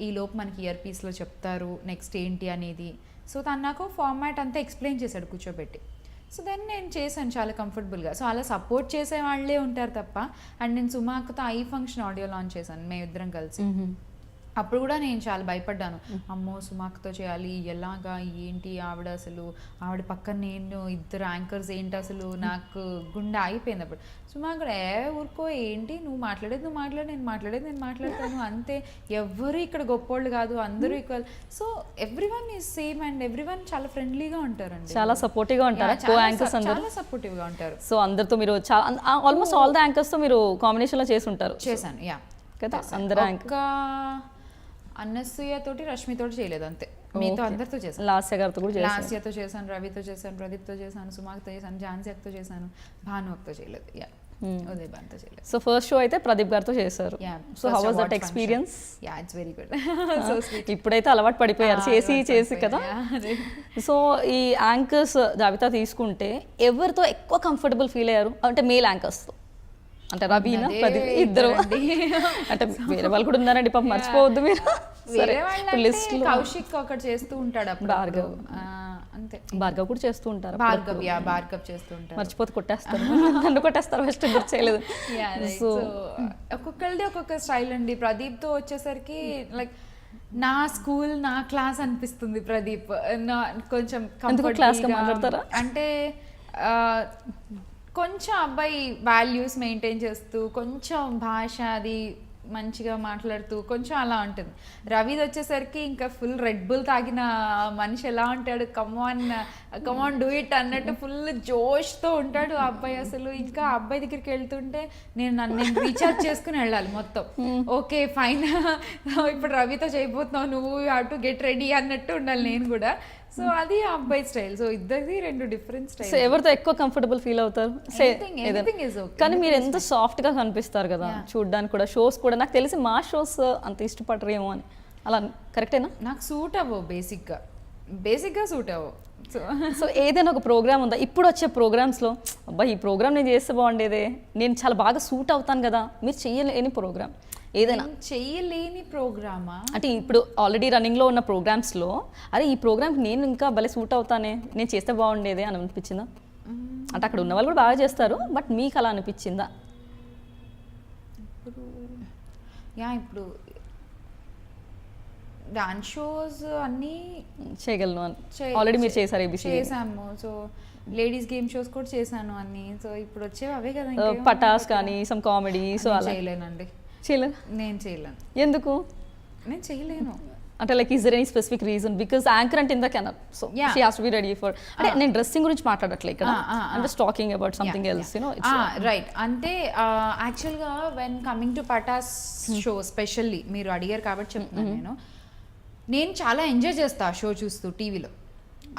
ఈ లోపు మనకి ఇయర్ పీస్లో చెప్తారు నెక్స్ట్ ఏంటి అనేది. సో తను నాకు ఫార్మాట్ అంతా ఎక్స్ప్లెయిన్ చేశాడు కూర్చోబెట్టి. సో దెన్ నేను చేశాను చాలా కంఫర్టబుల్గా. సో అలా సపోర్ట్ చేసే వాళ్ళే ఉంటారు తప్ప. అండ్ నేను సుమాకతో ఐ ఫంక్షన్ ఆడియో లాంచ్ చేశాను మేమిద్దరం కలిసి. అప్పుడు కూడా నేను చాలా భయపడ్డాను, అమ్మో సుమాక్తో చేయాలి, ఎలాగా ఏంటి, ఆవిడ పక్కన నేను ఇద్దరు యాంకర్స్ ఏంటి, అసలు నాకు గుండె ఆగిపోయింది అప్పుడు. సుమాక్ కూడా ఊరుకో ఏంటి, నువ్వు మాట్లాడేది నేను మాట్లాడతాను అంతే, ఎవ్వరు ఇక్కడ గొప్పోళ్ళు కాదు, అందరూ equal. So everyone is same and everyone చాలా ఫ్రెండ్లీగా ఉంటారండి, చాలా సపోర్టివ్గా ఉంటారు, చాలా సపోర్టివ్గా ఉంటారు. సో అందరితో మీరు ఆల్మోస్ట్ ఆల్ ద యాంకర్స్ తో మీరు కాంబినేషన్ లో చేశాను యా కదా, అందరూ అనసూయ తోటి రష్మి తోటి చేయలేదు అంతే, మీతో అందరితో చేశాను. లాస్యతో చేశాను, రవితో చేశాను, ప్రదీప్తో చేశాను, సుమాక్తో చేశాను, ఝాన్సీ అక్కతో చేశాను, భాను అక్కతో చేయలేదు, యా ఉదయ్ భానుతో చేయలేదు. సో ఫస్ట్ షో అయితే ప్రదీప్ గారితో చేశారు. So how was that experience? Yeah it's very good. ఇప్పుడైతే అలవాటు పడిపోయారు చేసి కదా. సో ఈ యాంకర్స్ జాబితా తీసుకుంటే ఎవరితో ఎక్కువ కంఫర్టబుల్ ఫీల్ అయ్యారు అంటే మేల్ యాంకర్స్తో? అంటే రబీనా, ప్రదీప్ ఇద్దరు, అంటే వేరే వాళ్ళు కూడా ఉన్నారండి పాపం, మర్చిపోవద్దు మీరు. కౌశిక్ ఒకటి చేస్తూ ఉంటాడు, భార్గవ్ అంతే, భార్గవ్ కూడా చేస్తూ ఉంటారు, భార్గవ్ చేస్తూ ఉంటారు, మర్చిపోతే కొట్టేస్తారు, నన్ను కొట్టేస్తారు ఫస్ట్ గుర్తు చేయలేదు. సో ఒక్కొక్కరిది ఒక్కొక్క స్టైల్ అండి. ప్రదీప్ తో వచ్చేసరికి లైక్ నా స్కూల్ నా క్లాస్ అనిపిస్తుంది ప్రదీప్. కొంచెం క్లాస్ గా మాట్లాడతారా అంటే కొంచెం అబ్బాయి వాల్యూస్ మెయింటైన్ చేస్తూ, కొంచెం భాష అది మంచిగా మాట్లాడుతూ కొంచెం అలా ఉంటుంది. రవిది వచ్చేసరికి ఇంకా ఫుల్ రెడ్ బుల్ తాగిన మనిషి ఎలా ఉంటాడు, కమాన్ డూ ఇట్ అన్నట్టు ఫుల్ జోష్తో ఉంటాడు ఆ అబ్బాయి. అసలు ఇంకా ఆ అబ్బాయి దగ్గరికి వెళ్తుంటే నేను రీఛార్జ్ చేసుకుని వెళ్ళాలి మొత్తం. ఓకే ఫైన్, ఇప్పుడు రవితో చేయబోతున్నావు నువ్వు, you have to get ready అన్నట్టు ఉండాలి నేను కూడా. సో అది ఆ అబ్బాయి స్టైల్. సో ఇద్దరిది రెండు డిఫరెంట్ స్టైల్. సో ఎవరితో ఎక్కువ కంఫర్టబుల్ ఫీల్ అవుతారు? కానీ మీరు ఎంత సాఫ్ట్ గా కనిపిస్తారు కదా చూడడానికి కూడా. షోస్ కూడా నాకు తెలిసి మా షోస్ అంత ఇష్టపడరేమో అని, అలా కరెక్టేనా? నాకు సూట్ అవ్వవు బేసిక్గా సూట్ అవ్వవు. సో ఏదైనా ఒక ప్రోగ్రామ్ ఉందా ఇప్పుడు వచ్చే ప్రోగ్రామ్స్లో, అబ్బా ఈ ప్రోగ్రామ్ నేను చేస్తే బాగుండేదే, నేను చాలా బాగా సూట్ అవుతాను కదా, మీరు చెయ్యలేని ప్రోగ్రామ్ ఏదైనా? చెయ్యలేని ప్రోగ్రామా అంటే ఇప్పుడు ఆల్రెడీ రన్నింగ్లో ఉన్న ప్రోగ్రామ్స్లో, అరే ఈ ప్రోగ్రామ్కి నేను ఇంకా భలే సూట్ అవుతానే, నేను చేస్తే బాగుండేదే అని అనిపించిందా? అంటే అక్కడ ఉన్న వాళ్ళు కూడా బాగా చేస్తారు, బట్ మీకు అలా అనిపించిందా? ఇప్పుడు డాన్స్ షోస్ అన్నీ చేయగలను అని ఆల్రెడీ మీరు చేశారు, ఏబిసి చేసాము. సో లేడీస్ గేమ్ షోస్ కూడా చేశాను అన్ని. సో ఇప్పుడు వచ్చేవి అవే కదా. పటాస్ కానీ సమ్ కామెడీ. సో అలా చేయలేనండి. నేను చేయలేను. ఎందుకు? నేను చేయలేను అంటే like is there any specific reason? Because anchor అంటే in the channel, so she has to be ready for. అంటే నేను డ్రెస్సింగ్ గురించి మాట్లాడట్లే ఇక్కడ, I'm just talking about something else, you know. Right. అంటే యాక్చువల్గా when coming to Pataas show specially మీరు అడిగారు కాబట్టి చెప్తున్నాను. నేను చాలా ఎంజాయ్ చేస్తా ఆ షో చూస్తూ టీవీలో.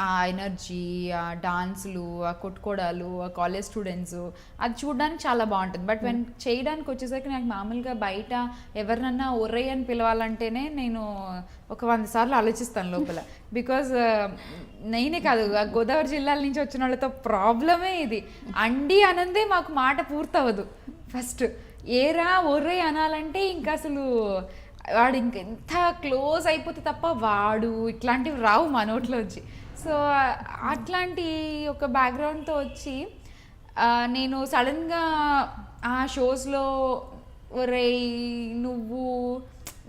ఆ ఎనర్జీ, ఆ డాన్సులు, ఆ కొట్టుకోవడాలు, ఆ కాలేజ్ స్టూడెంట్స్, అది చూడడానికి చాలా బాగుంటుంది. బట్ వెన్ చేయడానికి వచ్చేసరికి నాకు మామూలుగా బయట ఎవరినన్నా ఒర్రయ్య అని పిలవాలంటేనే నేను ఒక 100 సార్లు ఆలోచిస్తాను లోపల. బికాజ్ నేనే కాదు, గోదావరి జిల్లాల నుంచి వచ్చిన వాళ్ళతో ప్రాబ్లమే ఇది. అండి అనందే మాకు మాట పూర్తవదు. ఫస్ట్ ఏరా ఒర్రయ్య అనాలంటే ఇంకా అసలు వాడు ఇంకెంత క్లోజ్ అయిపోతే తప్ప వాడు ఇట్లాంటివి రావు మా నోట్లోంచి. సో అట్లాంటి ఒక బ్యాక్గ్రౌండ్తో వచ్చి నేను సడన్గా ఆ షోస్లో ఒరే నువ్వు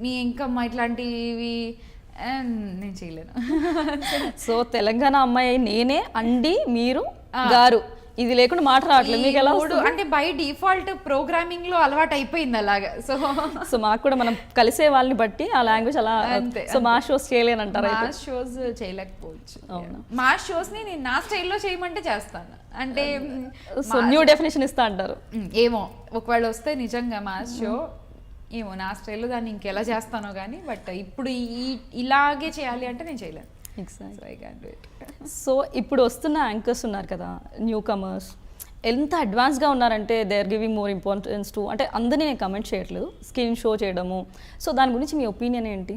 నీ ఇంకమ్మ ఇట్లాంటివి నేను చేయలేను. సో తెలంగాణ అమ్మాయి నేనే, అండి మీరు గారు, ఇది లేకుండా మాట రావట్లేదు మీకు ఎలా? అంటే బై డిఫాల్ట్ ప్రోగ్రామింగ్ లో అలవాటు అయిపోయింది అలాగా. సో మాకు కూడా మనం కలిసే వాళ్ళని బట్టి ఆ లాంగ్వేజ్ అలా. సో మా షోస్ చేయలేనంటారా? మా షోస్ చేయలేకపోవచ్చు. మా షోస్ ని నేను నా స్టైల్లో చేయమంటే చేస్తాను. అంటే సో న్యూ డెఫినేషన్ ఇస్తా అంటారు. ఏమో ఒకవేళ వస్తే నిజంగా మా షో ఏమో నా స్టైల్లో దాన్ని ఇంకెలా చేస్తానో కానీ, బట్ ఇప్పుడు ఇలాగే చేయాలి అంటే నేను చేయలేను. సో ఇప్పుడు వస్తున్న యాంకర్స్ ఉన్నారు కదా, న్యూ కమర్స్, ఎంత అడ్వాన్స్గా ఉన్నారంటే they are giving more importance to, అంటే అందరినీ నేను కమెంట్ చేయట్లేదు, స్కిన్ షో చేయడము. సో దాని గురించి మీ ఒపీనియన్ ఏంటి?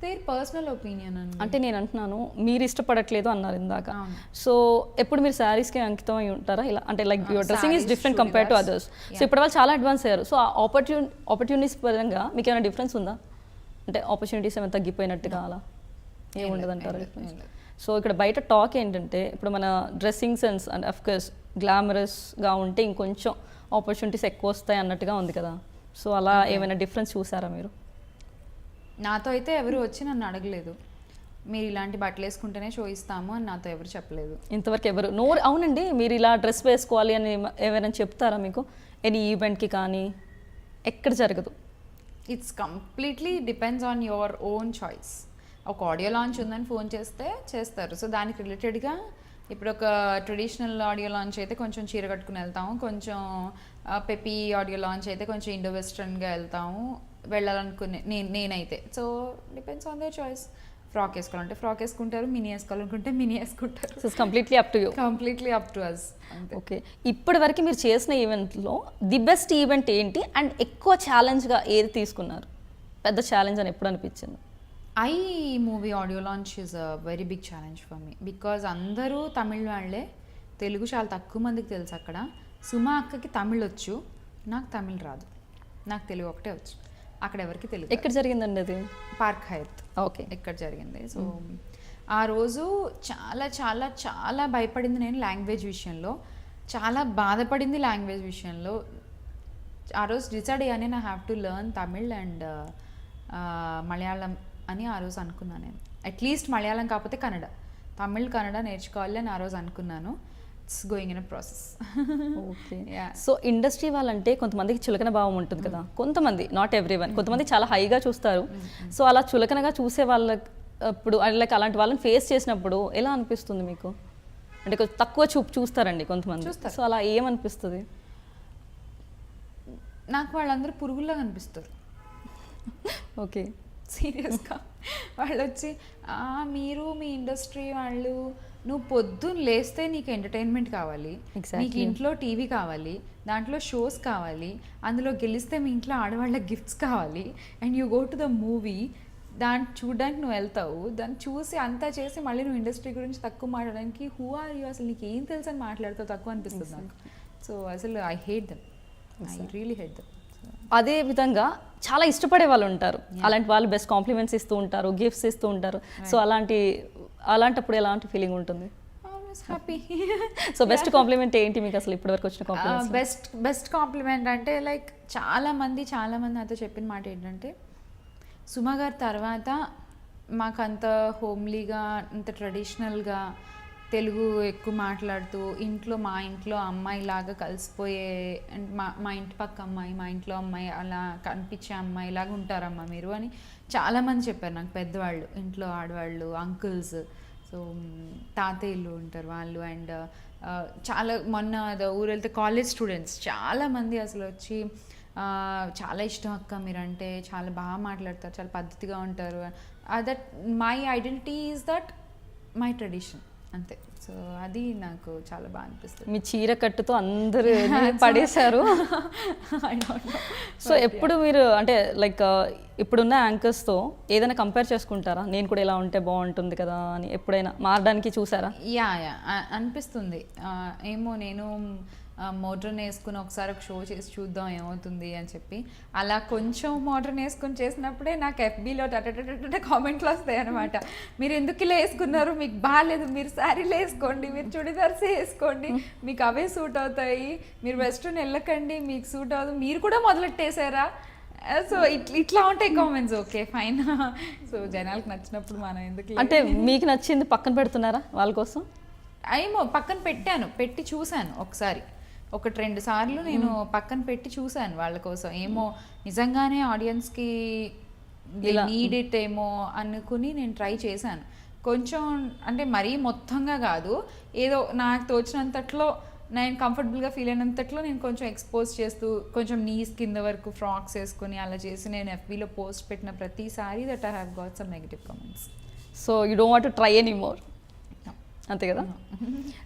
దేర్ పర్సనల్ ఒపీనియన్ అంటే నేను అంటున్నాను, మీరు ఇష్టపడట్లేదు అన్నారు ఇందాక. సో ఎప్పుడు మీరు శారీస్కి అంకితం అయి ఉంటారా ఇలా? అంటే like your dressing is different compare to others. So ఇప్పుడు వాళ్ళు చాలా అడ్వాన్స్ అయ్యారు. సో ఆ ఆపర్చునిటీస్ పరంగా మీకు ఏమైనా డిఫరెన్స్ ఉందా? అంటే ఆపర్చునిటీస్ ఏమైనా తగ్గిపోయినట్టుగా అలా ఏముండదు అంటారు? సో ఇక్కడ బయట టాక్ ఏంటంటే ఇప్పుడు మన డ్రెస్సింగ్ సెన్స్ అండ్ అఫ్కోర్స్ గ్లామరస్గా ఉంటే ఇంకొంచెం ఆపర్చునిటీస్ ఎక్కువ వస్తాయి అన్నట్టుగా ఉంది కదా. సో అలా ఏమైనా డిఫరెన్స్ చూసారా మీరు? నాతో అయితే ఎవరు వచ్చి నన్ను అడగలేదు, మీరు ఇలాంటి బట్టలు వేసుకుంటేనే షో ఇస్తాము అని నాతో ఎవరు చెప్పలేదు ఇంతవరకు. ఎవరు అవునండి మీరు ఇలా డ్రెస్ వేసుకోవాలి అని ఎవరైనా చెప్తారా మీకు? ఎనీ ఈవెంట్కి కానీ ఎక్కడ జరగదు. It's completely depends on your own choice. ఒక ఆడియో లాంచ్ ఉందని ఫోన్ చేస్తే చేస్తారు. సో దానికి రిలేటెడ్గా ఇప్పుడు ఒక ట్రెడిషనల్ ఆడియో లాంచ్ అయితే కొంచెం చీర కట్టుకుని వెళ్తాము, కొంచెం పెపీ ఆడియో లాంచ్ అయితే కొంచెం ఇండో వెస్ట్రన్గా వెళ్తాము వెళ్ళాలనుకునే నేనైతే. So depends on their choice. Frock వేసుకోవాలంటే ఫ్రాక్ వేసుకుంటారు, మినీ వేసుకోవాలనుకుంటే మినీ వేసుకుంటారు. So completely up to you. Completely up to us. Okay, ఇప్పటి వరకు మీరు చేసిన ఈవెంట్లో ది బెస్ట్ ఈవెంట్ ఏంటి అండ్ ఎక్కువ ఛాలెంజ్గా ఏది తీసుకున్నారు? పెద్ద ఛాలెంజ్ అని ఎప్పుడు అనిపించింది? I movie audio launch is a very big challenge for me. Because అందరూ తమిళ్ వాళ్ళే, తెలుగు చాలా తక్కువ మందికి తెలుసు అక్కడ. సుమా అక్కకి తమిళ్ వచ్చు, నాకు తమిళ్ రాదు, నాకు తెలుగు ఒకటే వచ్చు. అక్కడ ఎవరికి తెలియదు. ఎక్కడ జరిగిందండి అది? పార్క్ హయత్. ఓకే, ఎక్కడ జరిగింది. సో ఆ రోజు చాలా చాలా చాలా భయపడింది నేను లాంగ్వేజ్ విషయంలో, చాలా బాధపడింది లాంగ్వేజ్ విషయంలో. ఆ రోజు డిసైడ్ అయ్యానే నా have to learn Tamil and Malayalam అని ఆ రోజు అనుకున్నాను నేను. అట్లీస్ట్ మలయాళం కాకపోతే కన్నడ, తమిళ్ కన్నడ నేర్చుకోవాలి అని ఆ రోజు అనుకున్నాను. It's going in a process. Okay. So industry వాళ్ళంటే కొంతమందికి చులకన భావం ఉంటుంది కదా, కొంతమంది, నాట్ ఎవ్రీవన్, కొంతమంది చాలా హైగా చూస్తారు. సో అలా చులకనగా చూసే వాళ్ళకి అప్పుడు లైక్ అలాంటి వాళ్ళని ఫేస్ చేసినప్పుడు ఎలా అనిపిస్తుంది మీకు? అంటే కొంచెం తక్కువ చూస్తారండి కొంతమంది, సో అలా ఏమనిపిస్తుంది? నాకు వాళ్ళందరూ పురుగుల్లా కనిపిస్తారు. ఓకే. సీరియస్గా వాళ్ళు వచ్చి మీరు మీ ఇండస్ట్రీ వాళ్ళు, నువ్వు పొద్దున్న లేస్తే నీకు ఎంటర్టైన్మెంట్ కావాలి, నీకు ఇంట్లో టీవీ కావాలి, దాంట్లో షోస్ కావాలి, అందులో గెలిస్తే మీ ఇంట్లో ఆడవాళ్ళకి గిఫ్ట్స్ కావాలి, and you go to the movie, దాన్ని చూడడానికి నువ్వు వెళ్తావు, దాన్ని చూసి అంతా చేసి మళ్ళీ నువ్వు ఇండస్ట్రీ గురించి తక్కువ మాట్లాడడానికి హూ ఆర్ యూ, అసలు నీకు ఏం తెలుసు అని మాట్లాడుతావు తక్కువ అనిపిస్తుంది నాకు. సో అసలు I hate them, I really hate them. అదే విధంగా చాలా ఇష్టపడే వాళ్ళు ఉంటారు, అలాంటి వాళ్ళు బెస్ట్ కాంప్లిమెంట్స్ ఇస్తూ ఉంటారు, గిఫ్ట్స్ ఇస్తూ ఉంటారు. సో అలాంటప్పుడు ఎలాంటి ఫీలింగ్ ఉంటుంది? హ్యాపీ. సో బెస్ట్ కాంప్లిమెంట్ ఏంటి మీకు అసలు ఇప్పటివరకు వచ్చిన కాంప్లిమెంట్స్? బెస్ట్ కాంప్లిమెంట్ అంటే లైక్ చాలా మంది నాతో చెప్పిన మాట ఏంటంటే, సుమ గారి తర్వాత మాకు అంత హోమ్లీగా, అంత ట్రెడిషనల్గా తెలుగు ఎక్కువ మాట్లాడుతూ మా ఇంట్లో అమ్మాయిలాగా కలిసిపోయే, అండ్ మా ఇంటి పక్క అమ్మాయి, మా ఇంట్లో అమ్మాయి అలా కనిపించే అమ్మాయి లాగా ఉంటారమ్మా మీరు అని చాలామంది చెప్పారు నాకు, పెద్దవాళ్ళు, ఇంట్లో ఆడవాళ్ళు, అంకుల్స్, సో తాతయ్యలు ఉంటారు వాళ్ళు. అండ్ చాలా మొన్న ఊరు వెళ్తే కాలేజ్ స్టూడెంట్స్ చాలామంది అసలు వచ్చి చాలా ఇష్టం అక్క మీరంటే, చాలా బాగా మాట్లాడతారు, చాలా పద్ధతిగా ఉంటారు, that my identity is that my tradition, అంతే. సో అది నాకు చాలా బాగా అనిపిస్తుంది. మీ చీర కట్టుతో అందరూ పడేశారు. సో ఎప్పుడు మీరు అంటే లైక్ ఇప్పుడున్న యాంకర్స్తో ఏదైనా కంపేర్ చేసుకుంటారా, నేను కూడా ఇలా ఉంటే బాగుంటుంది కదా అని ఎప్పుడైనా మారడానికి చూసారా? యా అనిపిస్తుంది. ఏమో నేను మోడ్రన్ వేసుకుని ఒకసారి ఒక షో చేసి చూద్దాం ఏమవుతుంది అని చెప్పి, అలా కొంచెం మోడ్రన్ వేసుకుని చేసినప్పుడే నాకు ఎఫ్బీలో కామెంట్లు వస్తాయి అనమాట. మీరు ఎందుకు ఇలా వేసుకున్నారు, మీకు బాగాలేదు, మీరు శారీలు వేసుకోండి, మీరు చుడిదార్స్ వేసుకోండి, మీకు అవే సూట్ అవుతాయి, మీరు వెస్ట్రన్ వెళ్ళకండి, మీకు సూట్ అవుతుంది, మీరు కూడా మొదలెట్టేసారా. సో ఇట్లా ఉంటాయి కామెంట్స్. Okay fine. సో జనాలకు నచ్చినప్పుడు మనం ఎందుకు, అంటే మీకు నచ్చింది పక్కన పెడుతున్నారా వాళ్ళ కోసం? ఏమో పక్కన పెట్టి చూశాను ఒకసారి, 1-2 సార్లు నేను పక్కన పెట్టి చూశాను వాళ్ళ కోసం. ఏమో నిజంగానే ఆడియన్స్కి నీడ్ ఇట్ ఏమో అనుకుని నేను ట్రై చేశాను కొంచెం, అంటే మరీ మొత్తంగా కాదు, ఏదో నాకు తోచినంతట్లో, నేను కంఫర్టబుల్గా ఫీల్ అయినంతట్లో నేను కొంచెం ఎక్స్పోజ్ చేస్తూ, కొంచెం నీస్ కింద వరకు ఫ్రాక్స్ వేసుకుని అలా చేసి నేను ఎఫ్బీలో పోస్ట్ పెట్టిన ప్రతిసారి that I have got some negative comments. So you don't want to try any more, అంతే కదా?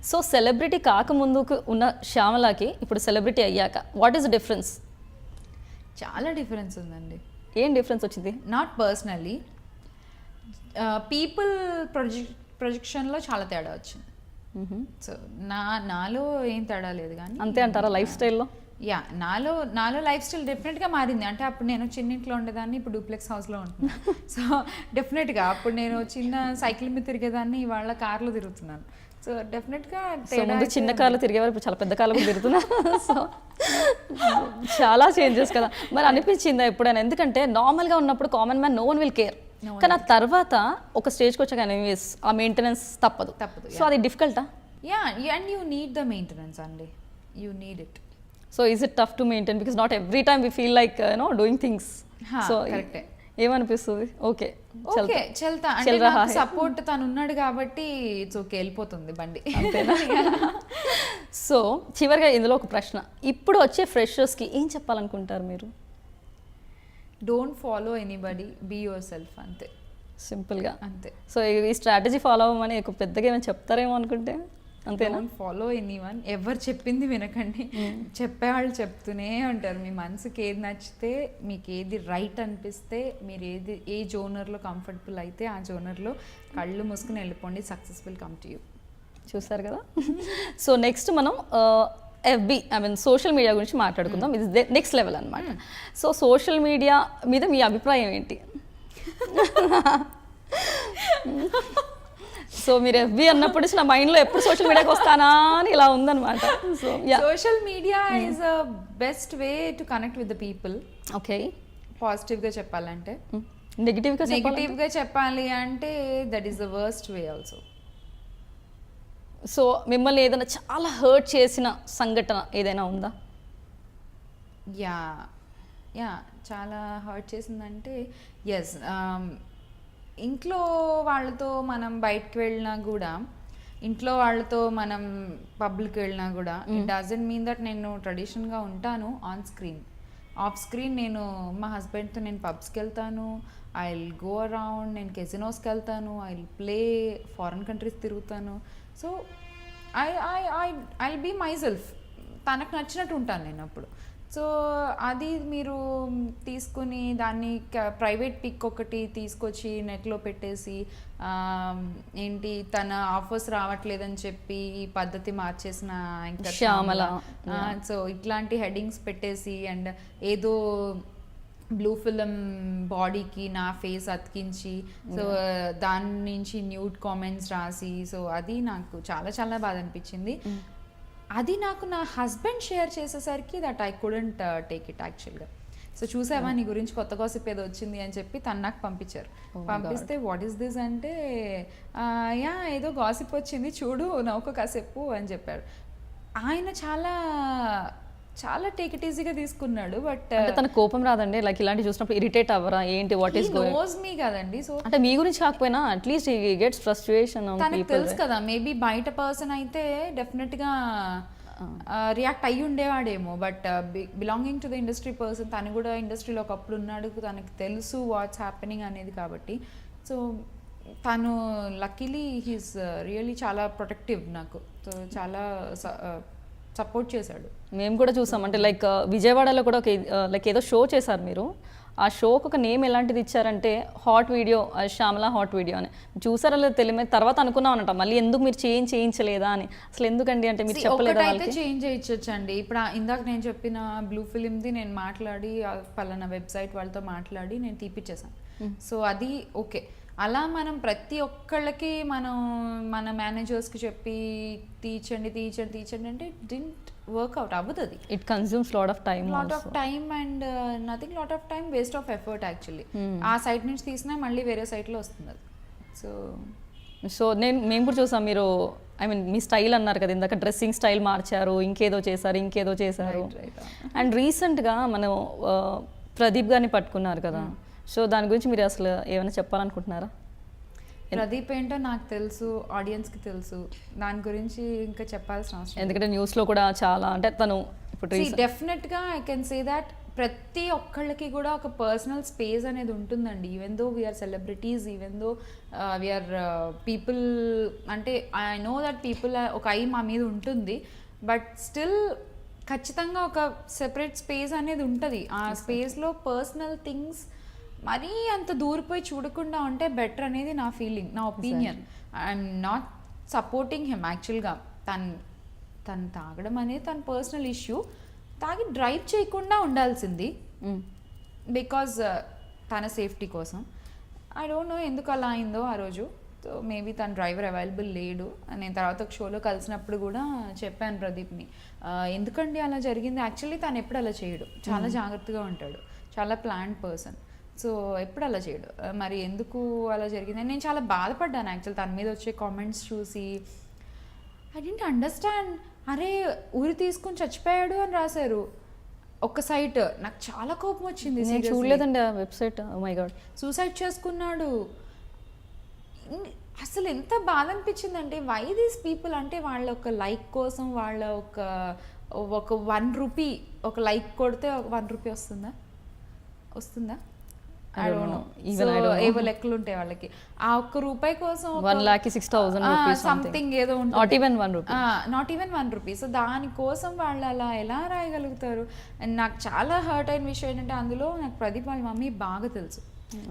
సో సెలబ్రిటీ కాకముందుకు ఉన్న శ్యామలాకి ఇప్పుడు సెలబ్రిటీ అయ్యాక వాట్ ఈస్ ద డిఫరెన్స్? చాలా డిఫరెన్స్ ఉందండి. ఏం డిఫరెన్స్ వచ్చింది? నాట్ పర్సనల్లీ, పీపుల్ ప్రొజెక్షన్లో చాలా తేడా వచ్చింది. సో నాలో ఏం తేడా లేదు కానీ, అంతే అంటారా? లైఫ్ స్టైల్లో యా నాలో లైఫ్ స్టైల్ డెఫినెట్గా మారింది. అంటే అప్పుడు నేను చిన్నింట్లో ఉండేదాన్ని, ఇప్పుడు డూప్లెక్స్ హౌస్లో ఉంటున్నాను. సో డెఫినెట్గా అప్పుడు నేను చిన్న సైకిల్ మీద తిరిగేదాన్ని, ఇవాళ కార్లో తిరుగుతున్నాను. సో డెఫినెట్గా ముందు చిన్న కార్లు తిరిగేవారు, ఇప్పుడు చాలా పెద్ద కార్లు కూడా తిరుగుతున్నారు. సో చాలా చేంజెస్ కదా. మరి అనిపించిందా ఎప్పుడైనా? ఎందుకంటే నార్మల్గా ఉన్నప్పుడు common man no one will care, కానీ ఆ తర్వాత ఒక స్టేజ్కి వచ్చాక ఆ మెయింటెనెన్స్ తప్పదు. సో అది డిఫికల్టా? Yeah, and you need the maintenance అండి, you need it. So is it tough to maintain? Because not every time we feel like doing things. So కరెక్టే. ఏమనిపిస్తుంది? ఓకే చల్తా, సపోర్ట్ తను ఉన్నాడు కాబట్టి ఇట్స్ ఓకే, వెళ్ళిపోతుంది బండి. సో చివరిగా ఇందులో ఒక ప్రశ్న, ఇప్పుడు వచ్చే ఫ్రెషర్స్కి ఏం చెప్పాలనుకుంటారు మీరు? Don't follow anybody, be yourself, అంతే, సింపుల్గా అంతే. సో ఈ స్ట్రాటజీ ఫాలో అవ్వమని పెద్దగా ఏమైనా చెప్తారేమో అనుకుంటే అంతేనా? డోంట్ ఫాలో ఎనీవన్, ఎవరు చెప్పింది వినకండి. చెప్పేవాళ్ళు చెప్తూనే ఉంటారు. మీ మనసుకి ఏది నచ్చితే, మీకు ఏది రైట్ అనిపిస్తే, మీరు ఏ జోనర్లో కంఫర్టబుల్ అయితే ఆ జోనర్లో కళ్ళు మూసుకుని వెళ్ళిపోండి, success will come to you. చూసారు కదా? సో నెక్స్ట్ మనం ఎఫ్బి, సోషల్ మీడియా గురించి మాట్లాడుకుందాం. ఇది నెక్స్ట్ లెవెల్ అనమాట. సో సోషల్ మీడియా మీద మీ అభిప్రాయం ఏంటి? సో మీరు ఎఫ్బి అన్నప్పుడు నా మైండ్లో ఎప్పుడు సోషల్ మీడియాకి వస్తానా అని ఇలా ఉందన్నమాట. So social media is a best way to connect with the people. Okay, పాజిటివ్గా చెప్పాలంటే. నెగిటివ్గా చెప్పాలి అంటే that is the worst way also. So మిమ్మల్ని ఏదైనా చాలా హర్ట్ చేసిన సంఘటన ఏదైనా ఉందా? యా యా చాలా హర్ట్ చేసిందంటే ఎస్, ఇంట్లో వాళ్ళతో మనం బయటకు వెళ్ళినా కూడా, ఇంట్లో వాళ్ళతో మనం పబ్లిక్ వెళ్ళినా కూడా ఇట్ డజంట్ మీన్ దట్ నేను ట్రెడిషనల్గా ఉంటాను ఆన్ స్క్రీన్. ఆఫ్ స్క్రీన్ నేను మా హస్బెండ్తో నేను పబ్స్కి వెళ్తాను, ఐ విల్ గో అరౌండ్, నేను కెసినోస్కి వెళ్తాను, I will play, foreign countries తిరుగుతాను. So I I I I will be myself, తనకు నచ్చినట్టు ఉంటాను నేను అప్పుడు. సో అది మీరు తీసుకుని దాన్ని ప్రైవేట్ పిక్ ఒకటి తీసుకొచ్చి నెట్లో పెట్టేసి ఏంటి తన ఆఫర్స్ రావట్లేదని చెప్పి ఈ పద్ధతి మార్చేసిన యాంకర్ శ్యామల. సో ఇట్లాంటి హెడ్డింగ్స్ పెట్టేసి అండ్ ఏదో బ్లూ ఫిలిం బాడీకి నా ఫేస్ అతికించి సో దాని నుంచి న్యూడ్ కామెంట్స్ రాసి, సో అది నాకు చాలా చాలా బాధ అనిపించింది. అది నాకు నా హస్బెండ్ షేర్ చేసేసరికి that I couldn't take it యాక్చువల్గా. సో చూసావా నీ గురించి కొత్త గాసిప్ ఏదో వచ్చింది అని చెప్పి తను నాకు పంపించారు. పంపిస్తే వాట్ ఈస్ దిస్ అంటే యా ఏదో గాసిప్ వచ్చింది చూడు నవ్వుకో కాసేపు అని చెప్పారు. ఆయన చాలా చాలా టేక్ ఇట్ ఈజీగా తీసుకున్నాడు. బట్ తన కోపం రాదండి లైక్ ఇలాంటి చూసినప్పుడు ఇరిటేట్ అవ్వరా ఏంటి what is going? Knows me కదండి. సో అంటే మీ గురించి కాకపోయినా at least he gets frustration on తనకు పీపుల్. తెలుసు కదా, మేబీ బయట పర్సన్ అయితే డెఫినెట్గా రియాక్ట్ అయ్యి ఉండేవాడేమో. But belonging to the industry person, తను కూడా ఇండస్ట్రీలో ఒకప్పుడు ఉన్నాడు, తనకు తెలుసు వాట్స్ హ్యాపెనింగ్ అనేది. కాబట్టి సో తను లక్కీలీ హీస్ రియలీ చాలా ప్రొటెక్టివ్ నాకు. సో చాలా సపోర్ట్ చేశాడు. మేము కూడా చూసాం అంటే లైక్ విజయవాడలో కూడా ఒక లైక్ ఏదో షో చేశారు మీరు. ఆ షోకి ఒక నేమ్ ఎలాంటిది ఇచ్చారంటే hot video, Shyamala hot video అని. చూసారా లేదా తెలియదు, తర్వాత అనుకున్నాం అనట మళ్ళీ ఎందుకు మీరు చేయించలేదా అని. అసలు ఎందుకండి అంటే మీరు చెప్పలేదా? అయితే చేంజ్ చేయొచ్చండి. ఇప్పుడు ఇందాక నేను చెప్పిన బ్లూ ఫిలింది నేను మాట్లాడి పలానా వెబ్సైట్ వాళ్ళతో మాట్లాడి నేను తీపిచ్చేసాను. సో అది ఓకే. అలా మనం ప్రతి ఒక్కళ్ళకి మనం మన మేనేజర్స్కి చెప్పి తీయించండి అంటే డింట్ వర్క్అవుట్ అవ్వదు. It consumes lot of time and nothing, lot of time, waste of effort actually. ఆ సైట్ నుంచి తీసినా మళ్ళీ వేరే సైట్లో వస్తుంది అది. సో మేము కూడా చూసాం మీరు ఐ మీన్ మీ స్టైల్ అన్నారు కదా ఇందాక, డ్రెస్సింగ్ స్టైల్ మార్చారు, ఇంకేదో చేశారు. అండ్ రీసెంట్గా మనం ప్రదీప్ గారిని పట్టుకున్నారు కదా. సో దాని గురించి మీరు అసలు ఏమైనా చెప్పాలనుకుంటున్నారా? ప్రదీప్ ఏంటో నాకు తెలుసు, ఆడియన్స్కి తెలుసు, దాని గురించి ఇంకా చెప్పాల్సిన అవసరం. ఎందుకంటే న్యూస్లో కూడా చాలా అంటే తను ఇప్పుడు డెఫినెట్గా ఐ కెన్ సే దట్ ప్రతి ఒక్కళ్ళకి కూడా ఒక పర్సనల్ స్పేస్ అనేది ఉంటుందండి. Even though we are celebrities, even though we are people, అంటే ఐ నో దట్ పీపుల్ ఒక ఐ మా మీద ఉంటుంది. బట్ స్టిల్ ఖచ్చితంగా ఒక సెపరేట్ స్పేస్ అనేది ఉంటుంది. ఆ స్పేస్లో పర్సనల్ థింగ్స్ మరీ అంత దూరిపోయి చూడకుండా ఉంటే బెటర్ అనేది నా ఫీలింగ్, నా opinion. I'm not supporting him యాక్చువల్గా. తను తాగడం అనేది తన పర్సనల్ ఇష్యూ. తాగి డ్రైవ్ చేయకుండా ఉండాల్సింది బికాజ్ తన సేఫ్టీ కోసం. ఐ డోంట్ నో ఎందుకు అలా అయిందో ఆ రోజు. సో మేబీ తన డ్రైవర్ అవైలబుల్ లేడు. నేను తర్వాత ఒక షోలో కలిసినప్పుడు కూడా చెప్పాను ప్రదీప్ని, ఎందుకండి అలా జరిగింది. యాక్చువల్లీ తను ఎప్పుడు అలా చేయడు, చాలా జాగ్రత్తగా ఉంటాడు, చాలా ప్లాన్డ్ పర్సన్. సో ఎప్పుడు అలా చేయడు, మరి ఎందుకు అలా జరిగింది. నేను చాలా బాధపడ్డాను యాక్చువల్ తన మీద వచ్చే కామెంట్స్ చూసి. I don't understand. అరే ఉరి తీసుకుని చచ్చిపోయాడు అని రాశారు ఒక సైట్. నాకు చాలా కోపం వచ్చింది. నేను చూడలేదండి ఆ వెబ్సైట్. ఓ మై గాడ్, సూసైడ్ చేసుకున్నాడు. అసలు ఎంత బాధ అనిపించిందంటే వై దీస్ పీపుల్, అంటే వాళ్ళ ఒక లైక్ కోసం, వాళ్ళ ఒక ₹1 ఒక లైక్ కొడితే ₹1 వస్తుందా? ఏవో లెక్కలు ఉంటాయి వాళ్ళకి. ఆ ₹1 కోసం ₹1,06,000 సంథింగ్ ఏదో ఉంటుంది, నాట్ ఈవెన్ ₹1. సో దానికోసం వాళ్ళు అలా ఎలా రాయగలుగుతారు? అండ్ నాకు చాలా హర్ట్ అయిన విషయం ఏంటంటే అందులో నాకు ప్రదీప్ వాళ్ళ మమ్మీ బాగా తెలుసు.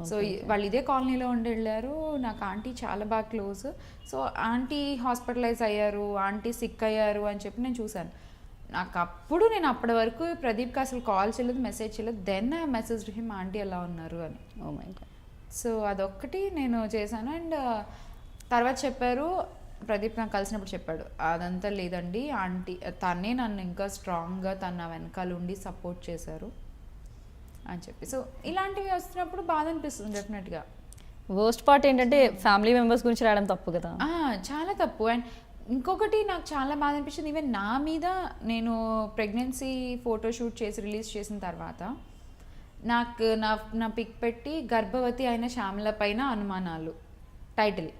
సో వాళ్ళు ఇదే కాలనీలో వెళ్ళారు. నాకు ఆంటీ చాలా బాగా క్లోజ్. సో ఆంటీ హాస్పిటలైజ్ అయ్యారు, ఆంటీ సిక్ అయ్యారు అని చెప్పి నేను చూశాను. నేను అప్పటి వరకు ప్రదీప్కి అసలు కాల్ చేయలేదు, మెసేజ్ చేయలేదు. Then I message him aunty ఎలా ఉన్నారు అని. ఓ మై గాడ్. సో అదొక్కటి నేను చేశాను. అండ్ తర్వాత చెప్పారు, ప్రదీప్ నాకు కలిసినప్పుడు చెప్పాడు, అదంతా లేదండి ఆంటీ, తనే నన్ను ఇంకా స్ట్రాంగ్గా తన వెనకాల ఉండి సపోర్ట్ చేశారు అని చెప్పి. సో ఇలాంటివి వస్తున్నప్పుడు బాధ అనిపిస్తుంది డెఫినెట్గా. వర్స్ట్ పార్ట్ ఏంటంటే ఫ్యామిలీ మెంబర్స్ గురించి రాయడం తప్పు కదా. చాలా తప్పు. అండ్ ఇంకొకటి నాకు చాలా బాధ అనిపించింది, ఈవెన్ నా మీద నేను ప్రెగ్నెన్సీ ఫోటోషూట్ చేసి రిలీజ్ చేసిన తర్వాత నాకు నా పిక్ పెట్టి గర్భవతి అయిన శ్యామల పైన అనుమానాలు టైటిల్.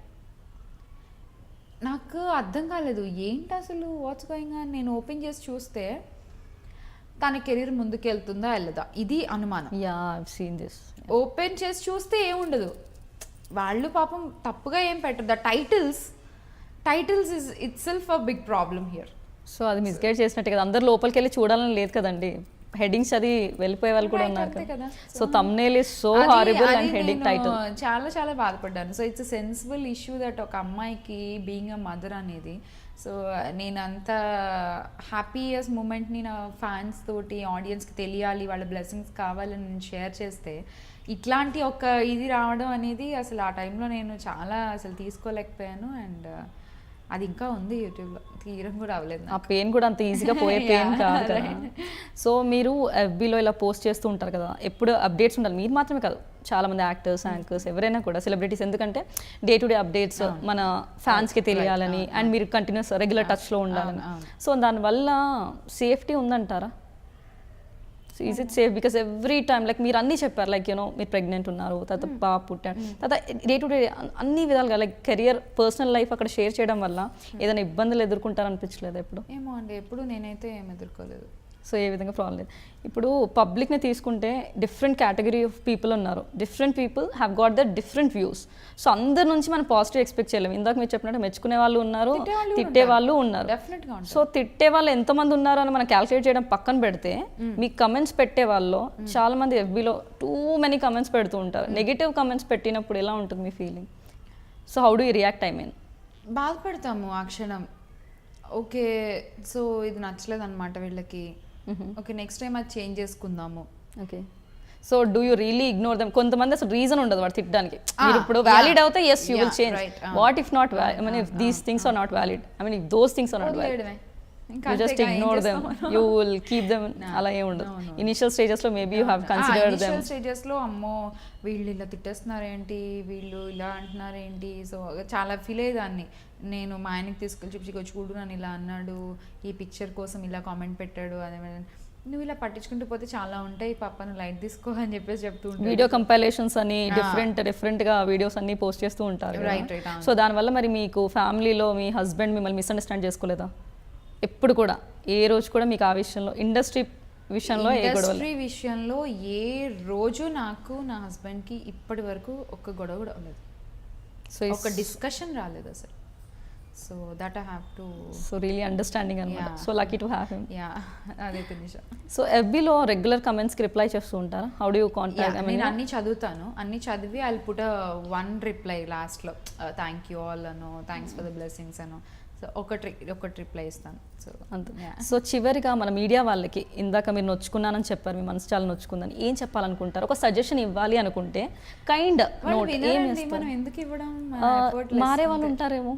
నాకు అర్థం కాలేదు ఏంటి అసలు వాట్స్ గోయింగ్ ఆన్. నేను ఓపెన్ చేసి చూస్తే తన కెరీర్ ముందుకు వెళ్తుందా వెళ్ళదా ఇది అనుమానం. Yeah I've seen this. Open చేసి చూస్తే ఏముండదు, వాళ్ళు పాపం తప్పుగా ఏం పెట్టరు. The titles is itself a big problem here. So అది మిస్గైడ్ చేసినట్టే కదా, అందరు లోపలికి వెళ్ళి చూడాలని లేదు కదండి, హెడ్డింగ్స్ అది వెళ్ళిపోయే వాళ్ళు కూడా ఉన్నారు కదా. So thumbnail is so horrible and heading title. చాలా చాలా బాధపడ్డాను. So it's sensible issue that ఒక అమ్మాయికి బీయింగ్ అ మదర్ అనేది. సో నేను అంత హ్యాపీయెస్ట్ మూమెంట్ని నా ఫ్యాన్స్ తోటి ఆడియన్స్కి తెలియాలి, వాళ్ళ బ్లెస్సింగ్స్ కావాలని నేను షేర్ చేస్తే ఇట్లాంటి ఒక ఇది రావడం అనేది అసలు ఆ టైంలో నేను చాలా అసలు తీసుకోలేకపోయాను. అండ్ అది ఇంకా ఉంది యూట్యూబ్లో, తీయడం కూడా అవ్వలేదు. ఆ పెయిన్ కూడా అంత ఈజీగా పోయే పెయిన్ కాదు కదా. సో మీరు FBలో ఇలా పోస్ట్ చేస్తూ ఉంటారు కదా, ఎప్పుడు అప్డేట్స్ ఉండాలి. మీరు మాత్రమే కాదు, చాలా మంది యాక్టర్స్, యాంకర్స్, ఎవరైనా కూడా సెలబ్రిటీస్, ఎందుకంటే డే టు డే అప్డేట్స్ మన ఫ్యాన్స్కి తెలియాలని అండ్ మీరు కంటిన్యూస్ రెగ్యులర్ టచ్లో ఉండాలని. సో దానివల్ల సేఫ్టీ ఉందంటారా? Is it safe? Because every time like మీరు అన్నీ చెప్పారు, లైక్ యూనో మీరు ప్రెగ్నెంట్ ఉన్నారు, తర్వాత పాప పుట్టాడు, తర్వాత డే టు డే అన్ని విధాలుగా లైక్ కెరియర్, పర్సనల్ లైఫ్ అక్కడ షేర్ చేయడం వల్ల ఏదైనా ఇబ్బందులు ఎదుర్కొంటారనిపించలేదు ఎప్పుడు? ఏమో అండి, ఎప్పుడు నేనైతే ఏం ఎదుర్కోలేదు. సో ఏ విధంగా ప్రాబ్లం లేదు. ఇప్పుడు పబ్లిక్ని తీసుకుంటే డిఫరెంట్ కేటగిరీ ఆఫ్ పీపుల్ ఉన్నారు, different people have got that different views. So అందరి నుంచి మనం పాజిటివ్ ఎక్స్పెక్ట్ చేయలేము. ఇందాక మీరు చెప్పినట్టు మెచ్చుకునే వాళ్ళు ఉన్నారు, తిట్టే వాళ్ళు ఉన్నారు. సో తిట్టే వాళ్ళు ఎంతమంది ఉన్నారు అని మనం క్యాల్కులేట్ చేయడం పక్కన పెడితే, మీకు కమెంట్స్ పెట్టే వాళ్ళు చాలా మంది FBలో టూ మెనీ కమెంట్స్ పెడుతూ ఉంటారు. నెగిటివ్ కమెంట్స్ పెట్టినప్పుడు ఎలా ఉంటుంది మీ feeling? So how do you react? I mean బాధపడతాము ఆ క్షణం. ఓకే, సో ఇది నచ్చలేదు అనమాట వీళ్ళకి, ఓకే నెక్స్ట్ టైం అది చేంజ్ చేసుకుందాము. Okay, so do you really ignore them? కొంతమంది అసలు రీజన్ ఉండదు వాడు తిట్టడానికి. మీరు ఇప్పుడు వ్యాలిడ్ అవుతే yes you will change. What if not, I mean if these things are not valid, I mean if those things are not valid, you just ignore them, you will keep them. అలా ఏం ఉండదు. Initial stages లో maybe you have considered them. Initial stages లో అమ్మో వీళ్ళు ఇలా తిట్టేస్తున్నారు ఏంటి, వీళ్ళు ఇలా అంటున్నారు ఏంటి, సో చాలా ఫీల్ అయ్యేదాన్ని. నేను మా ఆయనకి తీసుకెళ్ళి చూపించి చూడు నన్ను ఇలా అన్నాడు, ఈ పిక్చర్ కోసం ఇలా కామెంట్ పెట్టాడు, అదే నువ్వు ఇలా పట్టించుకుంటూ పోతే చాలా ఉంటాయి పాప, నువ్వు లైట్ తీసుకో అని చెప్పేసి చెప్తూ ఉంటాను. వీడియో కంపైలేషన్స్ అని డిఫరెంట్ గా వీడియోస్ అన్ని పోస్ట్ చేస్తూ ఉంటారు. రైట్. సో దానివల్ల మరి మీకు ఫ్యామిలీలో మీ హస్బెండ్ మిమ్మల్ని మిస్అండర్స్టాండ్ చేసుకోలేదా ఎప్పుడు కూడా? ఏ రోజు కూడా మీకు ఆ విషయంలో, ఇండస్ట్రీ విషయంలో, ఏ రోజు నాకు నా హస్బెండ్కి ఇప్పటి వరకు ఒక్క గొడవ కూడా అవ్వలేదు. సో ఒక డిస్కషన్ రాలేదు అసలు. So that I have to, so really understanding అనమాట. So lucky to have him. Yeah, అదైతే నిజం. సో FBలో రెగ్యులర్ కమెంట్స్కి రిప్లై చేస్తూ ఉంటారా? How do you contact? నేను అన్ని చదువుతాను, అన్ని చదివి I will put one reply లాస్ట్లో, థ్యాంక్ యూ ఆల్ అనో, థ్యాంక్స్ ఫర్ ద బ్లెస్సింగ్స్ అనో, సో ఒకటి రిప్లై ఇస్తాను. సో అంతే. సో చివరిగా మన మీడియా వాళ్ళకి, ఇందాక మీరు నొచ్చుకున్నానని చెప్పారు, మీ మనసు చాలా నొచ్చుకుందని, ఏం చెప్పాలనుకుంటారు? ఒక సజెషన్ ఇవ్వాలి అనుకుంటే కైండ్ నోట్ ఏం ఇస్తారు? మనం ఎందుకు ఇవ్వడం, మారే వాళ్ళు ఉంటారేమో.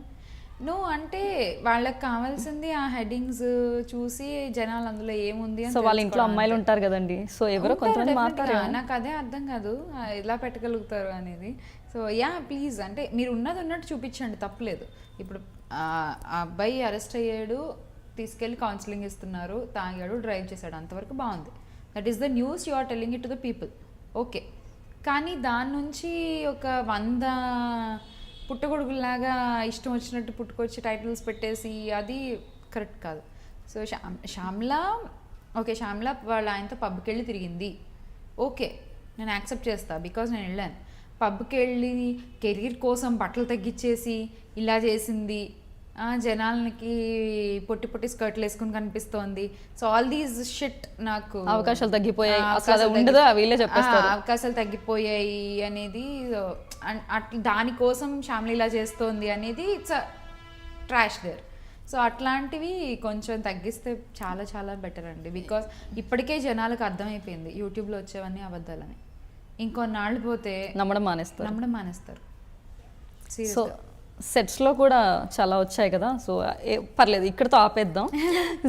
అంటే వాళ్ళకి కావాల్సింది ఆ హెడ్డింగ్స్ చూసి జనాలు అందులో ఏముంది అని. సో వాళ్ళ ఇంట్లో అమ్మాయిలు ఉంటారు కదండి, సో ఎవరో కొంతమంది మాట్లాడారు. నాకు అదే అర్థం కాదు ఎలా పెట్టగలుగుతారు అనేది. సో యా ప్లీజ్, అంటే మీరు ఉన్నది ఉన్నట్టు చూపించండి, తప్పలేదు. ఇప్పుడు ఆ అబ్బాయి అరెస్ట్ అయ్యాడు, తీసుకెళ్ళి కౌన్సిలింగ్ ఇస్తున్నారు, తాగాడు, డ్రైవ్ చేశాడు, అంతవరకు బాగుంది. That is the news you are telling it to the people, okay. కానీ దాని నుంచి ఒక 100 పుట్టగొడుగులాగా ఇష్టం వచ్చినట్టు పుట్టుకొచ్చి టైటిల్స్ పెట్టేసి అది కరెక్ట్ కాదు. సో శ్యామ్లా వాళ్ళ ఆయనతో పబ్కి వెళ్ళి తిరిగింది, ఓకే నేను యాక్సెప్ట్ చేస్తా, బికాజ్ నేను వెళ్ళాను. పబ్కి వెళ్ళి కెరీర్ కోసం బట్టలు తగ్గించేసి ఇలా చేసింది, జనాలకి పొట్టి స్కర్ట్లు వేసుకుని కనిపిస్తోంది. సో ఆల్ దీస్ షిట్ నాకు అవకాశాలు తగ్గిపోయాయి అనేది, అట్లా దానికోసం ఫ్యామిలీ ఇలా చేస్తోంది అనేది ఇట్స్ ట్రాష్ దేర్. సో అట్లాంటివి కొంచెం తగ్గిస్తే చాలా చాలా బెటర్ అండి. బికాస్ ఇప్పటికే జనాలకు అర్థమైపోయింది యూట్యూబ్లో వచ్చేవన్నీ అబద్ధాలని. ఇంకొన్నాళ్ళు పోతే నమ్మడం మానేస్తారు. సో సెట్స్లో కూడా చాలా వచ్చాయి కదా, సో పర్లేదు ఇక్కడతో ఆపేద్దాం.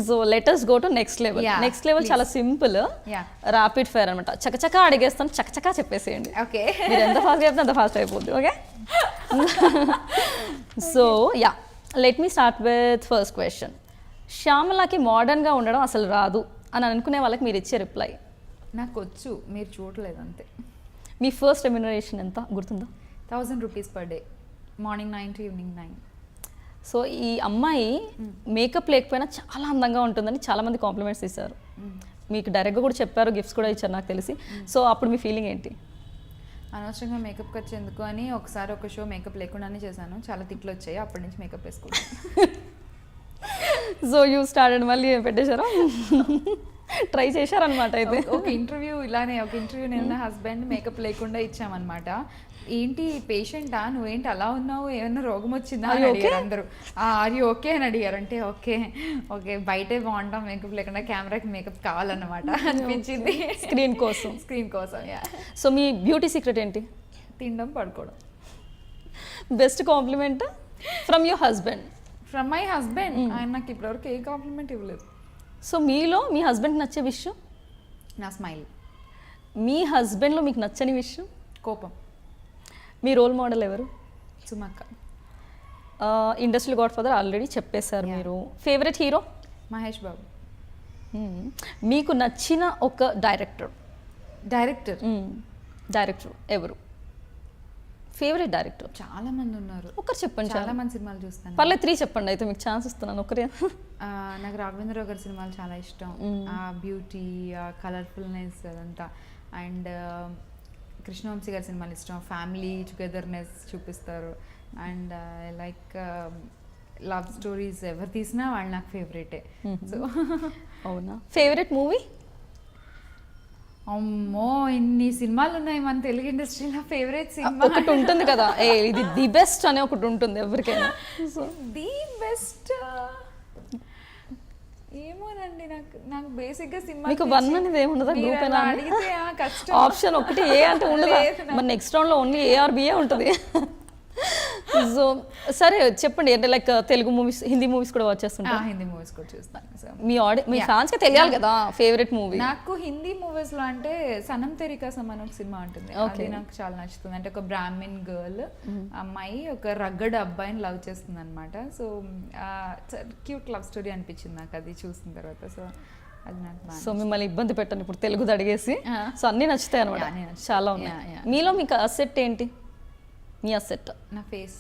So letters go to next level. చాలా సింపుల్, ర్యాపిడ్ ఫైర్ అనమాట. చకచకా అడిగేస్తాను, చకచకా చెప్పేసేయండి. ఓకే, మీరు ఎంత ఫాస్ట్ చెప్తే అంత ఫాస్ట్ అయిపోద్ది. Okay, so yeah let me start with first question. శ్యామలకి మోడర్న్గా ఉండడం అసలు రాదు అని అనుకునే వాళ్ళకి మీరు ఇచ్చే రిప్లై? నాకు వచ్చు, మీరు చూడలేదు అంతే. మీ ఫస్ట్ రెమ్యునరేషన్ ఎంత గుర్తుందా? 1000 rupees per day, morning 9 to evening 9. So ఈ అమ్మాయి మేకప్ లేకపోయినా చాలా అందంగా ఉంటుందని చాలామంది కాంప్లిమెంట్స్ ఇస్తారు. మీకు డైరెక్ట్గా కూడా చెప్పారు, గిఫ్ట్స్ కూడా ఇచ్చారు నాకు తెలిసి. సో అప్పుడు మీ ఫీలింగ్ ఏంటి? అనవసరంగా మేకప్ ఖర్చు ఎందుకు అని ఒకసారి ఒక షో మేకప్ లేకుండానే చేశాను, చాలా తిట్లు వచ్చాయి, అప్పటి నుంచి మేకప్ వేసుకుంటాను. సో యూ స్టార్టెడ్, మళ్ళీ పెట్టేశారా? ట్రై చేశారనమాట అయితే. ఒక ఇంటర్వ్యూ నేను నా హస్బెండ్ మేకప్ లేకుండా ఇచ్చామన్నమాట. ఏంటి పేషెంటా, నువ్వేంటి అలా ఉన్నావు, ఏమన్నా రోగం వచ్చిందా అని అడిగారు అందరూ. ఆర్ యూ ఓకే అని అడిగారు. అంటే ఓకే ఓకే బయటే బాగుంటాం మేకప్ లేకుండా, కెమెరాకి మేకప్ కావాలన్నమాట అనిపించింది. స్క్రీన్ కోసం. యా. సో మీ బ్యూటీ సీక్రెట్ ఏంటి? తినడం, పడుకోవడం. Best compliment from your husband? From my husband, ఆయన నాకు ఇప్పటివరకు ఏ కాంప్లిమెంట్ ఇవ్వలేదు. సో మీలో మీ హస్బెండ్కి నచ్చే విషయం? నా స్మైల్. మీ హస్బెండ్లో మీకు నచ్చని విషయం? కోపం. మీ రోల్ మోడల్ ఎవరు? సుమక్క. ఇండస్ట్రీ గాడ్ ఫాదర్ ఆల్రెడీ చెప్పేశారు మీరు. Favourite hero? మహేష్ బాబు. మీకు నచ్చిన ఒక డైరెక్టర్ ఎవరు? Favourite director? చాలా మంది ఉన్నారు. ఒకరు చెప్పండి. చాలా మంది సినిమాలు చూస్తాను. పర్లేదు 3 చెప్పండి, అయితే మీకు ఛాన్స్ ఇస్తున్నాను. ఒకరే. నాకు రాఘవేంద్రరావు గారి సినిమాలు చాలా ఇష్టం. ఆ బ్యూటీ, ఆ కలర్ఫుల్నెస్ అదంతా. అండ్ కృష్ణవంశీ గారి సినిమాలు ఇష్టం. ఫ్యామిలీ టుగెదర్నెస్ చూపిస్తారు. అండ్ లైక్ లవ్ స్టోరీస్ ఎవరు తీసినా వాళ్ళు నాకు ఫేవరెటే. సో అవునా? Favourite movie? అమ్మో, ఇన్ని సినిమాలు ఉన్నాయి మన తెలుగు ఇండస్ట్రీలో. ఫేవరెట్ సినిమా ఒకటి ఉంటుంది కదా, ఇది ది బెస్ట్ అనే ఒకటి ఉంటుంది ఎవరికైనా. సో ది బెస్ట్ ఏమోనండి, నాకు బేసిక్ గా సినిమా మీకు 1 అనేది ఏముండదా? గ్రూప్ అయినా అడిగితే కష్టం. ఆప్షన్ ఒకటి ఏ అంటే ఉండదు. మరి నెక్స్ట్ రౌండ్ లో ఓన్లీ ఏ ఆర్ బిఏ ఉంటుంది. సో సరే చెప్పండి, అంటే like Telugu movies, Hindi movies కూడా వచ్చేస్తుంటారు? హిందీ మూవీస్ కూడా చూస్తాను. సో మీ ఫ్యాన్స్ కి తెలియాలి కదా ఫేవరెట్ మూవీ. నాకు హిందీ మూవీస్ లో అంటే సనం తెరీ కసమ్ అని ఒక సినిమా ఉంటుంది, అది నాకు చాలా నచ్చుతుంది. అంటే ఒక బ్రాహ్మిన్ గర్ల్ అమ్మాయి ఒక రగ్గడ్ అబ్బాయిని లవ్ చేస్తుంది అనమాట. సో క్యూట్ లవ్ స్టోరీ అనిపించింది నాకు అది చూసిన తర్వాత. సో అది నాకు. సో మిమ్మల్ని ఇబ్బంది పెట్టండి ఇప్పుడు తెలుగుది అడిగేసి. సో అన్నీ నచ్చుతాయి అనమాట, చాలా ఉన్నాయి. మీలో మీకు అసెట్ ఏంటి? మీ అసెట్? నా ఫేస్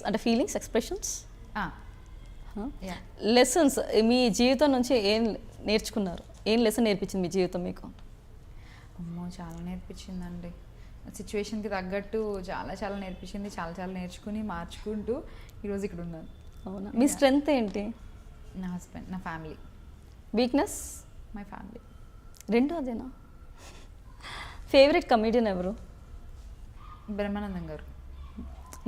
అంటే ఫీలింగ్స్, ఎక్స్ప్రెషన్స్. Yeah. లెసన్స్ మీ జీవితం నుంచి ఏం నేర్చుకున్నారు? ఏం లెసన్ నేర్పించింది మీ జీవితం మీకు? అమ్మో, చాలా నేర్పించిందండి. సిచ్యువేషన్కి తగ్గట్టు చాలా చాలా నేర్పించింది. చాలా చాలా నేర్చుకుని మార్చుకుంటూ ఈరోజు ఇక్కడ ఉన్నాను. అవునా? మీ స్ట్రెంగ్త్ ఏంటి? నా హస్బెండ్, నా ఫ్యామిలీ. వీక్నెస్? My family. 2 అదేనా? ఫేవరెట్ కమెడియన్ ఎవరు? బ్రహ్మానందం గారు.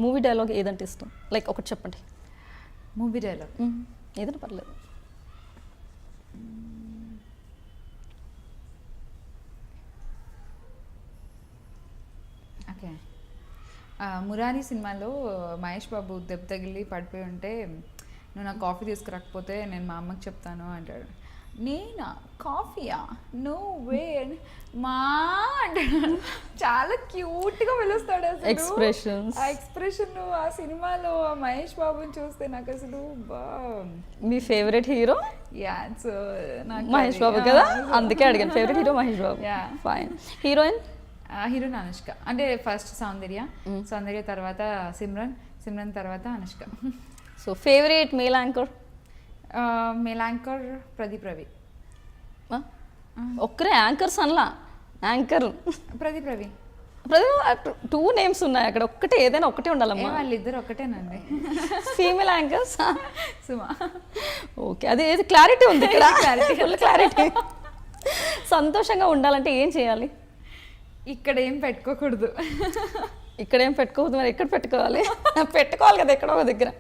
మూవీ డైలాగ్ ఏదంటే ఇష్టం? లైక్ ఒకటి చెప్పండి. మూవీ డైలాగ్ ఏదైనా పర్లేదు. ఓకే. మురారి సినిమాలో మహేష్ బాబు దెబ్బ తగిలి పడిపోయి ఉంటే, నువ్వు నాకు కాఫీ తీసుకురాకపోతే నేను మా అమ్మకి చెప్తాను అంటాడు. నేనా? కాఫీయా? No way. మా అంటాడు. చాలా క్యూట్గా పిలుస్తాడు అసలు. ఎక్స్ప్రెషన్స్, ఆ ఎక్స్ప్రెషన్ ఆ సినిమాలో ఆ మహేష్ బాబుని చూస్తే నాకు అసలు మీ ఫేవరెట్ హీరో? యా, సో నాకు మహేష్ బాబు కదా, అందుకే అడిగాను. Favourite hero Mahesh Babu. Fine. Heroine? Heroine Anushka. అంటే ఫస్ట్ సౌందర్య తర్వాత సిమ్రన్ తర్వాత Anushka. So favourite male anchor? Male anchor Pradeep Ravi. ఒక్కరే యాంకర్స్ అనలా, యాంకర్ ప్రదీప్ రవి. 2 నేమ్స్ ఉన్నాయి అక్కడ, ఒక్కటే ఏదైనా ఒకటే ఉండాలమ్మా. వాళ్ళిద్దరు ఒకటేనండి. Female anchors? సుమా. ఓకే, అది ఏది క్లారిటీ ఉంది ఇక్కడ, ఫుల్ క్లారిటీ. సంతోషంగా ఉండాలంటే ఏం చేయాలి? ఇక్కడ ఏం పెట్టుకోకూడదు. ఇక్కడ ఏం పెట్టుకోవద్దు, మరి ఎక్కడ పెట్టుకోవాలి? పెట్టుకోవాలి కదా ఎక్కడో ఒక దగ్గర.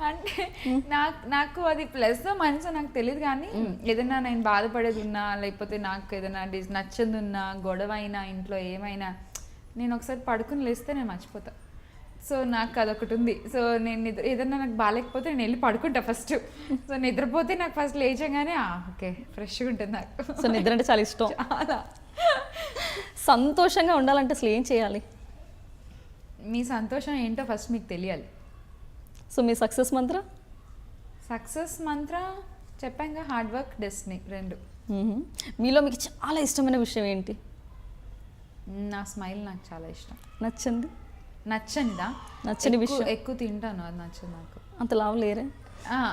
అంటే నాకు అది ప్లస్ మైనస్ నాకు తెలియదు, కానీ ఏదైనా నేను బాధపడేది ఉన్నా, లేకపోతే నాకు ఏదైనా నచ్చదు ఉన్నా, గొడవ అయినా, ఇంట్లో ఏమైనా, నేను ఒకసారి పడుకుని లేస్తే నేను మర్చిపోతా. సో నాకు అదొకటి ఉంది. సో నేను ఏదన్నా నాకు బాగాలేకపోతే నేను వెళ్ళి పడుకుంటా ఫస్ట్. సో నిద్రపోతే నాకు ఫస్ట్ లేచగానే ఓకే ఫ్రెష్గా ఉంటుంది నాకు. సో నిద్ర అంటే చాలా ఇష్టం. చాలా. సంతోషంగా ఉండాలంటే అసలు ఏం చేయాలి? మీ సంతోషం ఏంటో ఫస్ట్ మీకు తెలియాలి. సో మీ సక్సెస్ మంత్ర? సక్సెస్ మంత్ర చెప్పాక హార్డ్ వర్క్, డెస్టినీ రెండు. మీలో మీకు చాలా ఇష్టమైన విషయం ఏంటి? నా స్మైల్ నాకు చాలా ఇష్టం. నచ్చండి. నచ్చనిదా? నచ్చని విషయం ఎక్కువ తింటాను, అది నచ్చదు నాకు. అంత లావు లేరే?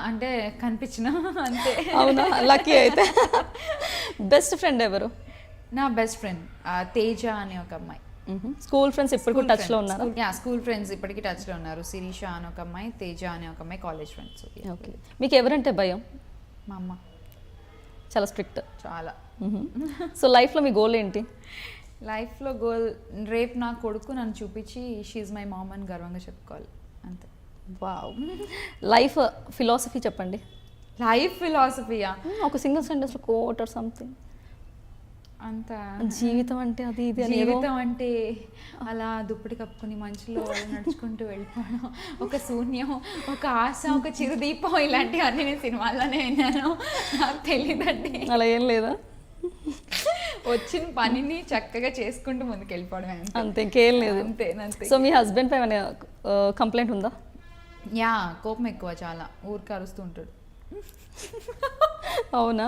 అంటే కనిపించిన అంతే. అవునా, లక్కీ అయితే. బెస్ట్ ఫ్రెండ్ ఎవరు? నా బెస్ట్ ఫ్రెండ్ తేజ అనే ఒక అమ్మాయి. స్కూల్ ఫ్రెండ్స్ ఇప్పటికీ టచ్లో ఉన్నారు? స్కూల్ ఫ్రెండ్స్ ఇప్పటికీ టచ్లో ఉన్నారు. శిరీష అని ఒక అమ్మాయి, తేజ అనే ఒక అమ్మాయి కాలేజ్ ఫ్రెండ్స్. ఓకే. మీకు ఎవరంటే భయం? మా అమ్మ. చాలా స్ట్రిక్ట్. చాలా. సో లైఫ్లో మీ గోల్ ఏంటి? లైఫ్లో గోల్ రేపు నా కొడుకు నన్ను చూపించి షీఈ్ మై మామ్ అని గర్వంగా చెప్పుకోవాలి, అంతే. వావ్. లైఫ్ ఫిలాసఫీ చెప్పండి. లైఫ్ ఫిలాసఫీయా? ఒక సింగిల్ సెంటెన్స్లో కోట్ ఆర్ సంథింగ్. అంత జీవితం అంటే అది ఇది అని. జీవితం అంటే అలా దుప్పటి కప్పుకొని మంచులో నడుచుకుంటూ వెళ్ళిపోవడం, ఒక శూన్యం, ఒక ఆశ, ఒక చిరుదీపం, ఇలాంటివన్నీ నేను సినిమాల్లోనే విన్నాను. నాకు తెలియదండి. అలా ఏం లేదా? వచ్చిన పనిని చక్కగా చేసుకుంటూ ముందుకు వెళ్ళిపోవడమే, అంతే, ఇంకేం లేదు. అంతే అంతే. సో మీ హస్బెండ్ పై ఏమైనా కంప్లైంట్ ఉందా? యా, కోపం ఎక్కువ, చాలా ఊరికి అరుస్తూ ఉంటాడు. అవునా?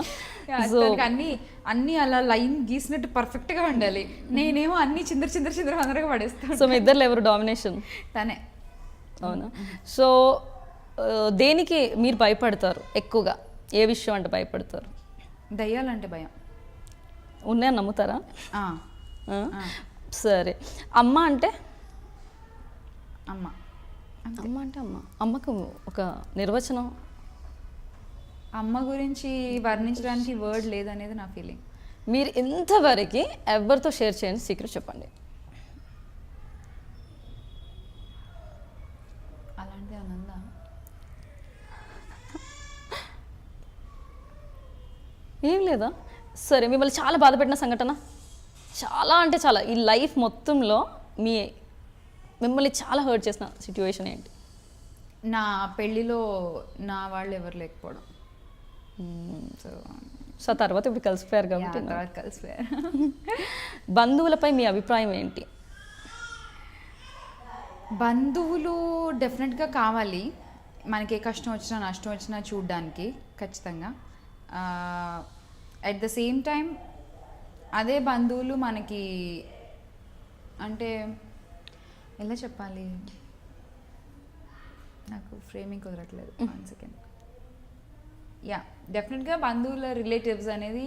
అన్ని అలా లైన్ గీసినట్టు పర్ఫెక్ట్ గా ఉండాలి. నేనేమో అన్ని చిందర చిందర చిందర అందరగా పడేస్తాను. సో మీ ఇద్దరు ఎవరు డామినేషన్? తనే. అవునా? సో దేనికి మీరు భయపడతారు ఎక్కువగా? ఏ విషయం అంటే భయపడతారు? దయ్యాలంటే భయం. ఉన్నాయని నమ్ముతారా? సరే. అమ్మ అంటే? అమ్మ అమ్మ అంటే అమ్మకు ఒక నిర్వచనం. అమ్మ గురించి వర్ణించడానికి వర్డ్ లేదనేది నా ఫీలింగ్. మీరు ఇంతవరకు ఎవరితో షేర్ చేయండి సీక్రెట్ చెప్పండి. అలాంటి ఆనంద ఏం లేదా? సరే, మిమ్మల్ని చాలా బాధపెట్టిన సంఘటన, చాలా అంటే చాలా, ఈ లైఫ్ మొత్తంలో మిమ్మల్ని చాలా హర్ట్ చేసిన సిచ్యువేషన్ ఏంటి? నా పెళ్ళిలో నా వాళ్ళు ఎవరు లేకపోవడం. సో తర్వాత ఇప్పుడు కలిసిపోయారు కాబట్టి తర్వాత కలిసిపోయారు. బంధువులపై మీ అభిప్రాయం ఏంటి? బంధువులు డెఫినెట్గా కావాలి, మనకి ఏ కష్టం వచ్చినా నష్టం వచ్చినా చూడడానికి ఖచ్చితంగా. అట్ ద సేమ్ టైం అదే బంధువులు మనకి అంటే ఎలా చెప్పాలి, నాకు ఫ్రేమింగ్ కుదరట్లేదు. 1 సెకండ్. యా, డెఫినెట్గా బంధువుల రిలేటివ్స్ అనేది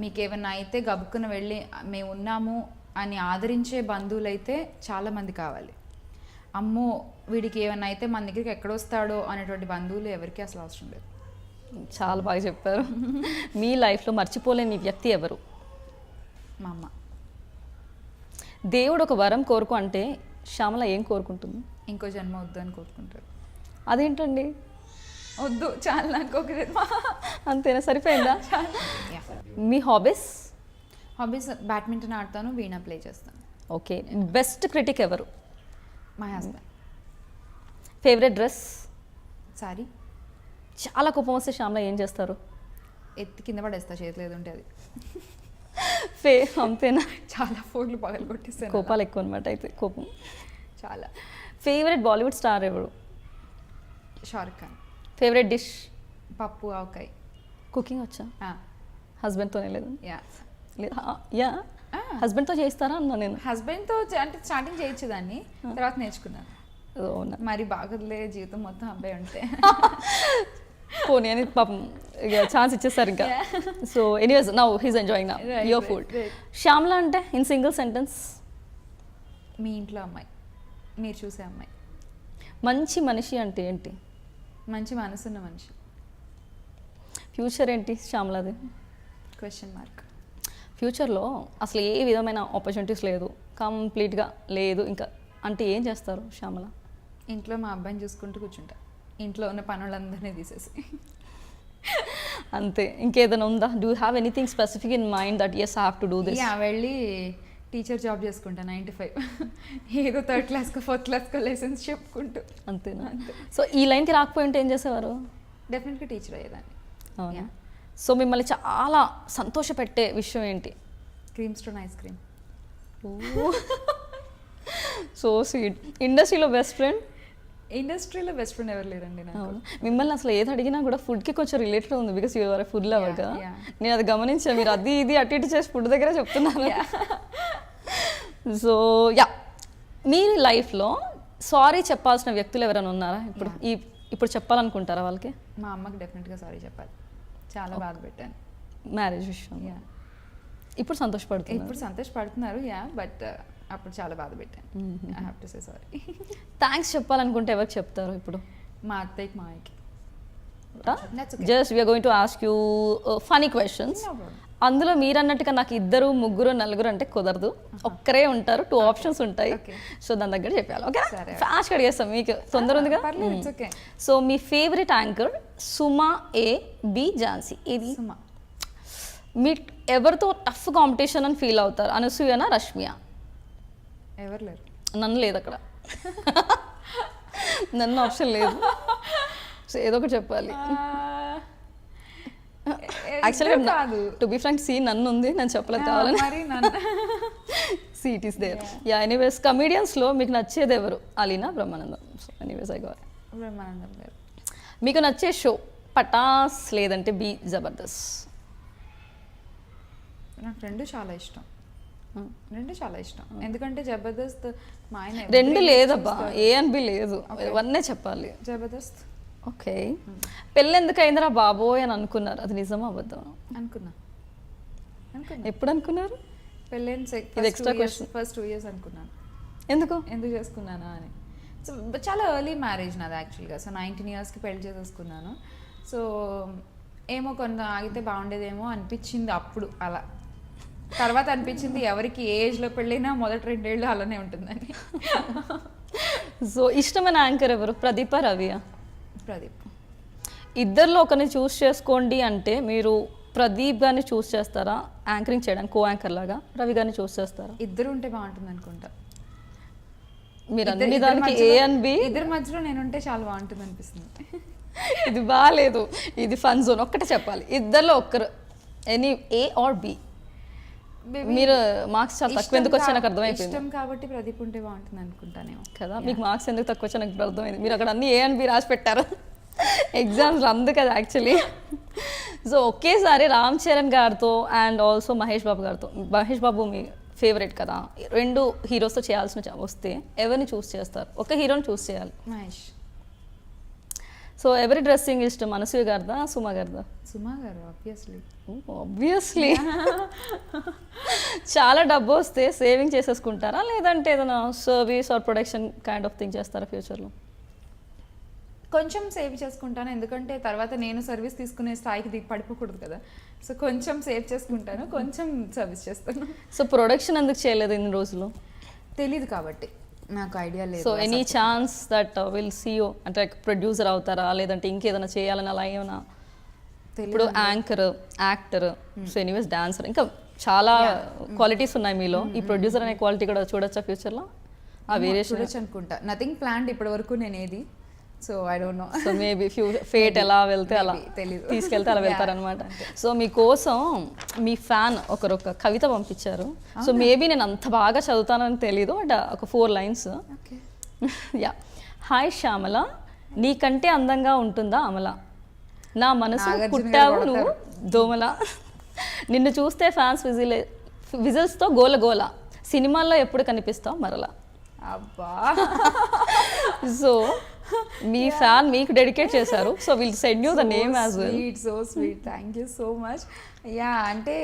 మీకు ఏమన్నా అయితే గబుక్కున వెళ్ళి మేము ఉన్నాము అని ఆదరించే బంధువులు అయితే చాలామంది కావాలి. అమ్మో వీడికి ఏమన్నా అయితే మన దగ్గరికి ఎక్కడొస్తాడో అనేటువంటి బంధువులు ఎవరికి అసలు అవసరం లేదు. చాలా బాగా చెప్పారు. మీ లైఫ్లో మర్చిపోలేని వ్యక్తి ఎవరు? మా అమ్మ. దేవుడు ఒక వరం కోరుకు అంటే శ్యామల ఏం కోరుకుంటుంది? ఇంకో జన్మ వద్దు అని కోరుకుంటారు. అదేంటండి? వద్దు, చాలా నాకు ఒక జన్మ. అంతేనా, సరిపోయిందా? మీ హాబీస్? హాబీస్ బ్యాడ్మింటన్ ఆడతాను, వీణా ప్లే చేస్తాను. ఓకే. బెస్ట్ క్రిటిక్ ఎవరు? My husband. Favourite dress? Sorry. చాలా కోపం వస్తే శ్యామల ఏం చేస్తారు? ఎత్తి కింద పడేస్తా, చేతిలో ఉంటే అది. అంతేనా? చాలా ఫోన్లు పగలు కొట్టిస్తాను. కోపాలు ఎక్కువ అనమాట అయితే, కోపం చాలా. ఫేవరెట్ బాలీవుడ్ స్టార్ ఎవరు? షారుఖ్ ఖాన్. Favourite dish? పప్పు ఆవకాయ. కుకింగ్ వచ్చా? హస్బెండ్తోనే లేదు? యా. హస్బెండ్తో చేస్తారా అన్నా నేను. హస్బెండ్తో అంటే స్టార్టింగ్ చేయొచ్చు దాన్ని, తర్వాత నేర్చుకున్నాను. మరి బాగులే జీవితం మొత్తం అబ్బాయి ఉంటే పోనీ అని పాపం ఇక ఛాన్స్ ఇచ్చేస్తారు ఇంకా. So anyways now he's enjoying now your food. Shyamala అంటే ఇన్ సింగిల్ సెంటెన్స్? మీ ఇంట్లో అమ్మాయి, మీరు చూసే అమ్మాయి. మంచి మనిషి అంటే ఏంటి? మంచి మనసున్న మనిషి. ఫ్యూచర్ ఏంటి శ్యామలది? Question mark. ఫ్యూచర్లో అసలు ఏ విధమైన ఆపర్చునిటీస్ లేదు, కంప్లీట్గా లేదు ఇంకా అంటే ఏం చేస్తారు శ్యామల? ఇంట్లో మా అబ్బాయిని చూసుకుంటూ కూర్చుంటా, ఇంట్లో ఉన్న పనులందరినీ తీసేసి. అంతే, ఇంకేదైనా ఉందా? Do you have anything specific in mind that yes I have to do this? Yeah, వెళ్ళి టీచర్ జాబ్ చేసుకుంటా 9 to 5. ఏదో 3rd క్లాస్కో 4th క్లాస్కో లెసన్స్ చెప్పుకుంటూ. అంతేనా? సో ఈ లైన్కి రాకపోయి ఉంటే ఏం చేసేవారు? డెఫినెట్గా టీచర్ అయ్యేదాన్ని. అవునా? సో మిమ్మల్ని చాలా సంతోషపెట్టే విషయం ఏంటి? Cream stone ice cream. So sweet. ఇండస్ట్రీలో బెస్ట్ ఫ్రెండ్? ఇండస్ట్రీలో బెస్ట్ ఫ్రెండ్ ఎవరు లేరండి నాకు. అవును, మిమ్మల్ని అసలు ఏది అడిగినా కూడా ఫుడ్కి కొంచెం రిలేటెడ్ ఉంది, because you are food lover కదా. yeah. నేను అది గమనించాను, మీరు అది ఇది అటు ఇటు చేసి ఫుడ్ దగ్గర చెప్తున్నారు. సో యా, మీ లైఫ్లో సారీ చెప్పాల్సిన వ్యక్తులు ఎవరైనా ఉన్నారా ఇప్పుడు? ఇప్పుడు చెప్పాలనుకుంటారా వాళ్ళకి? మా అమ్మకి డెఫినెట్గా సారీ చెప్పాలి, చాలా బాధ పెట్టాను మ్యారేజ్ విషయం. యా. ఇప్పుడు సంతోషపడుతుంది. ఇప్పుడు సంతోషపడుతున్నారు, యా, బట్ అప్పుడు చాలా బాధ పెట్టాను. I have to say sorry. Thanks చెప్పాలనుకుంటే ఎవరికి చెప్తారు ఇప్పుడు? మా అత్తయ్యకి మాయకి. Just we're going to ask you funny questions. అందులో మీరు అన్నట్టుగా నాకు 2, 3, 4 అంటే కుదరదు, ఒక్కరే ఉంటారు, 2 ఆప్షన్స్ ఉంటాయి. సో దాని దగ్గర చెప్పాలి. ఓకే, ఫాస్ట్ అడిగేస్తాం, మీకు తొందర ఉంది కదా. సో మీ ఫేవరెట్ యాంకర్ సుమా, ఏ, బి ఝాన్సీ, ఇది సుమా. మీ ఎవరితో టఫ్ కాంపిటీషన్ అని ఫీల్ అవుతారు? అనసూయనా, రష్మియా? ఎవరు లేరు. నన్ను లేదు అక్కడ, నన్ను ఆప్షన్ లేదు. సో ఏదో ఒకటి చెప్పాలి. యాక్చువల్గా టు బి ఫ్రాంక్, సీ నన్ను ఉంది, నేను చెప్పలేదు కావాలని. Seat is there. Yeah, anyways కమీడియన్స్లో మీకు నచ్చేది ఎవరు? అలీనా, Brahmanandam? So anyways I go. Brahmanandam garu. మీకు నచ్చే షో పటాస్ లేదంటే బి జబర్దస్త్? నాకు రెండు చాలా ఇష్టం, ఎందుకంటే జబర్దస్త్ మా ఆయన 2 లేదబ్బా, ఏ అని బి లేదు, 1 చెప్పాలి. జబర్దస్త్. ఓకే, పెళ్ళి ఎందుకు అయిందిరా బాబోయ్ అని అనుకున్నారు, అది నిజమా అబద్ధమా? అనుకున్నా. ఎప్పుడు అనుకున్నారు? పెళ్ళైన ఇది ఎక్స్ట్రా క్వశ్చన్. ఫస్ట్ 2 years అనుకున్నాను. ఎందుకు చేసుకున్నానా అని. సో చాలా ఎర్లీ మ్యారేజ్ నాది యాక్చువల్గా. సో 19 yearsకి పెళ్లి చేసేసుకున్నాను. సో ఏమో కొంత ఆగితే బాగుండేదేమో అనిపించింది అప్పుడు, అలా. తర్వాత అనిపించింది ఎవరికి ఏ ఏజ్లో పెళ్ళైనా మొదటి 2 ఏళ్ళు అలానే ఉంటుందని. సో ఇష్టమైన యాంకర్ ఎవరు? ప్రదీపా, రవియా? ప్రదీప్. ఇద్దరిలో ఒకరిని చూస్ చేసుకోండి అంటే మీరు ప్రదీప్ గారిని చూస్ చేస్తారా యాంకరింగ్ చేయడానికి, కో యాంకర్ లాగా? రవి గారిని చూస్ చేస్తారా? ఇద్దరు ఉంటే బాగుంటుంది అనుకుంటా. మీరు అన్ని దానికి ఏ అండ్ బి, ఇద్దరి మధ్యలో నేను ఉంటే చాలా బాగుంటుంది అనిపిస్తుంది. ఇది బాగాలేదు, ఇది ఫన్ జోన్. ఒక్కటే చెప్పాలి, ఇద్దరిలో ఒక్కరు, ఎనీ ఏ ఆర్ బి. మీరు మార్క్స్ చాలా తక్కువ ఎందుకు వచ్చా నాకు అర్థమైపోయింది. ఇష్టం కాబట్టి ప్రదీప్ ఉంటే బాగుంటుంది అనుకుంటానేమో కదా. మీకు మార్క్స్ ఎందుకు తక్కువ వచ్చా నాకు ఇప్పుడు అర్థమైంది. మీరు అక్కడ అన్ని ఏ అండ్ బి రాసి పెట్టారు ఎగ్జామ్స్, అందుకు కదా యాక్చువల్లీ. సో ఒకేసారి రామ్ చరణ్ గారితో అండ్ ఆల్సో మహేష్ బాబు గారితో, మహేష్ బాబు మీ ఫేవరెట్ కదా, 2 హీరోస్తో చేయాల్సిన వస్తే ఎవరిని చూస్ చేస్తారు? ఒక హీరోని చూస్ చేయాలి. మహేష్. సో ఎవరి డ్రెస్సింగ్ ఇష్టం? అనసూయ గారిదా, సుమా గారిదా? సుమా గారు, ఆబ్వియస్లీ. చాలా డబ్బు వస్తే సేవింగ్ చేసేసుకుంటారా, లేదంటే ఏదైనా service or production kind of thing చేస్తారా ఫ్యూచర్లో? కొంచెం సేవ్ చేసుకుంటాను, ఎందుకంటే తర్వాత నేను సర్వీస్ తీసుకునే స్థాయికి పడిపోకూడదు కదా. సో కొంచెం సేవ్ చేసుకుంటాను, కొంచెం సర్వీస్ చేస్తాను. సో ప్రొడక్షన్ ఎందుకు చేయలేదు ఇన్ని రోజులు? తెలీదు కాబట్టి, నాకు ఐడియా లేదు. So any chance that will see you అంటే ప్రొడ్యూసర్ అవుతారా, లేదంటే ఇంకేదైనా చేయాలని అలా ఏమైనా? ఇప్పుడు anchor, actor, so anyways dancer, ఇంకా చాలా క్వాలిటీస్ ఉన్నాయి మీలో. ఈ ప్రొడ్యూసర్ అనే క్వాలిటీ కూడా చూడొచ్చా ఫ్యూచర్లో? ఆ వేరియేషన్ చూడొచ్చు అనుకుంటా. నథింగ్ ప్లాన్డ్ ఇప్పటి వరకు నేను ఏది. So I don't know. So maybe fate ఎలా వెళ్తే అలా తీసుకెళ్తే అలా వెళ్తారనమాట. సో మీకోసం మీ ఫ్యాన్ ఒక కవిత పంపించారు. సో మేబీ నేను అంత బాగా చదువుతానని తెలీదు, బట్ ఒక 4 lines. యా. హాయ్ శ్యామల, నీకంటే అందంగా ఉంటుందా అమల, నా మనసు పుట్టావు నువ్వు దోమల, నిన్ను చూస్తే ఫ్యాన్స్ విజిల్స్తో గోల గోల, సినిమాల్లో ఎప్పుడు కనిపిస్తావు మరలా. అబ్బా. సో మీ ఫ్యాన్ మీకు డెడికేట్ చేశారు. So will send you the name as well. So sweet, thank you so much. Yeah, అంటే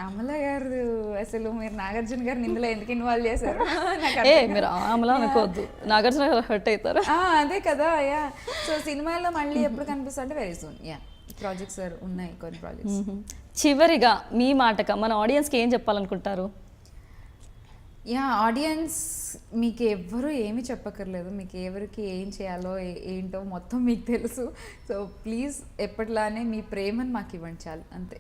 అమల గారు, అసలు మీరు నాగార్జున గారిని ఇందులో ఎందుకు ఇన్వాల్వ్ చేశారు? మీరు అమల అనుకోవద్దు, నాగార్జున గారు హర్ట్ అవుతారు. అదే కదా. యా, సో సినిమాలో మళ్ళీ ఎప్పుడు కనిపిస్తా అంటే వెరీ సూన్. యా, ప్రాజెక్ట్స్ ఉన్నాయి, కొన్ని ప్రాజెక్ట్స్. చివరిగా మీ మాటగా మన ఆడియన్స్కి ఏం చెప్పాలనుకుంటారు? యా, ఆడియన్స్, మీకు ఎవ్వరూ ఏమీ చెప్పక్కర్లేదు, మీకు ఎవరికి ఏం చేయాలో ఏంటో మొత్తం మీకు తెలుసు. సో ప్లీజ్ ఎప్పటిలానే మీ ప్రేమను మాకు ఇవ్వండి, చాలు, అంతే.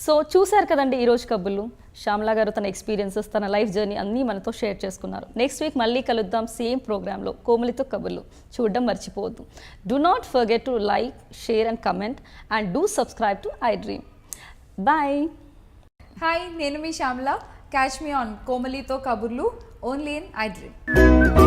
సో చూశారు కదండి ఈరోజు కబుర్లు. శ్యామల గారు తన ఎక్స్పీరియన్సెస్, తన లైఫ్ జర్నీ అన్నీ మనతో షేర్ చేసుకున్నారు. నెక్స్ట్ వీక్ మళ్ళీ కలుద్దాం సేమ్ ప్రోగ్రాంలో కోమలితో కబుర్లు. చూడడం మర్చిపోవద్దు. Do not forget to like, share and comment and do subscribe to I dream. Bye. Hi, నేను మీ శ్యామల. క్యాచ్ మీ ఆన్ కోమలితో కబుర్లు ఓన్లీ ఇన్ ఐ డ్రీమ్.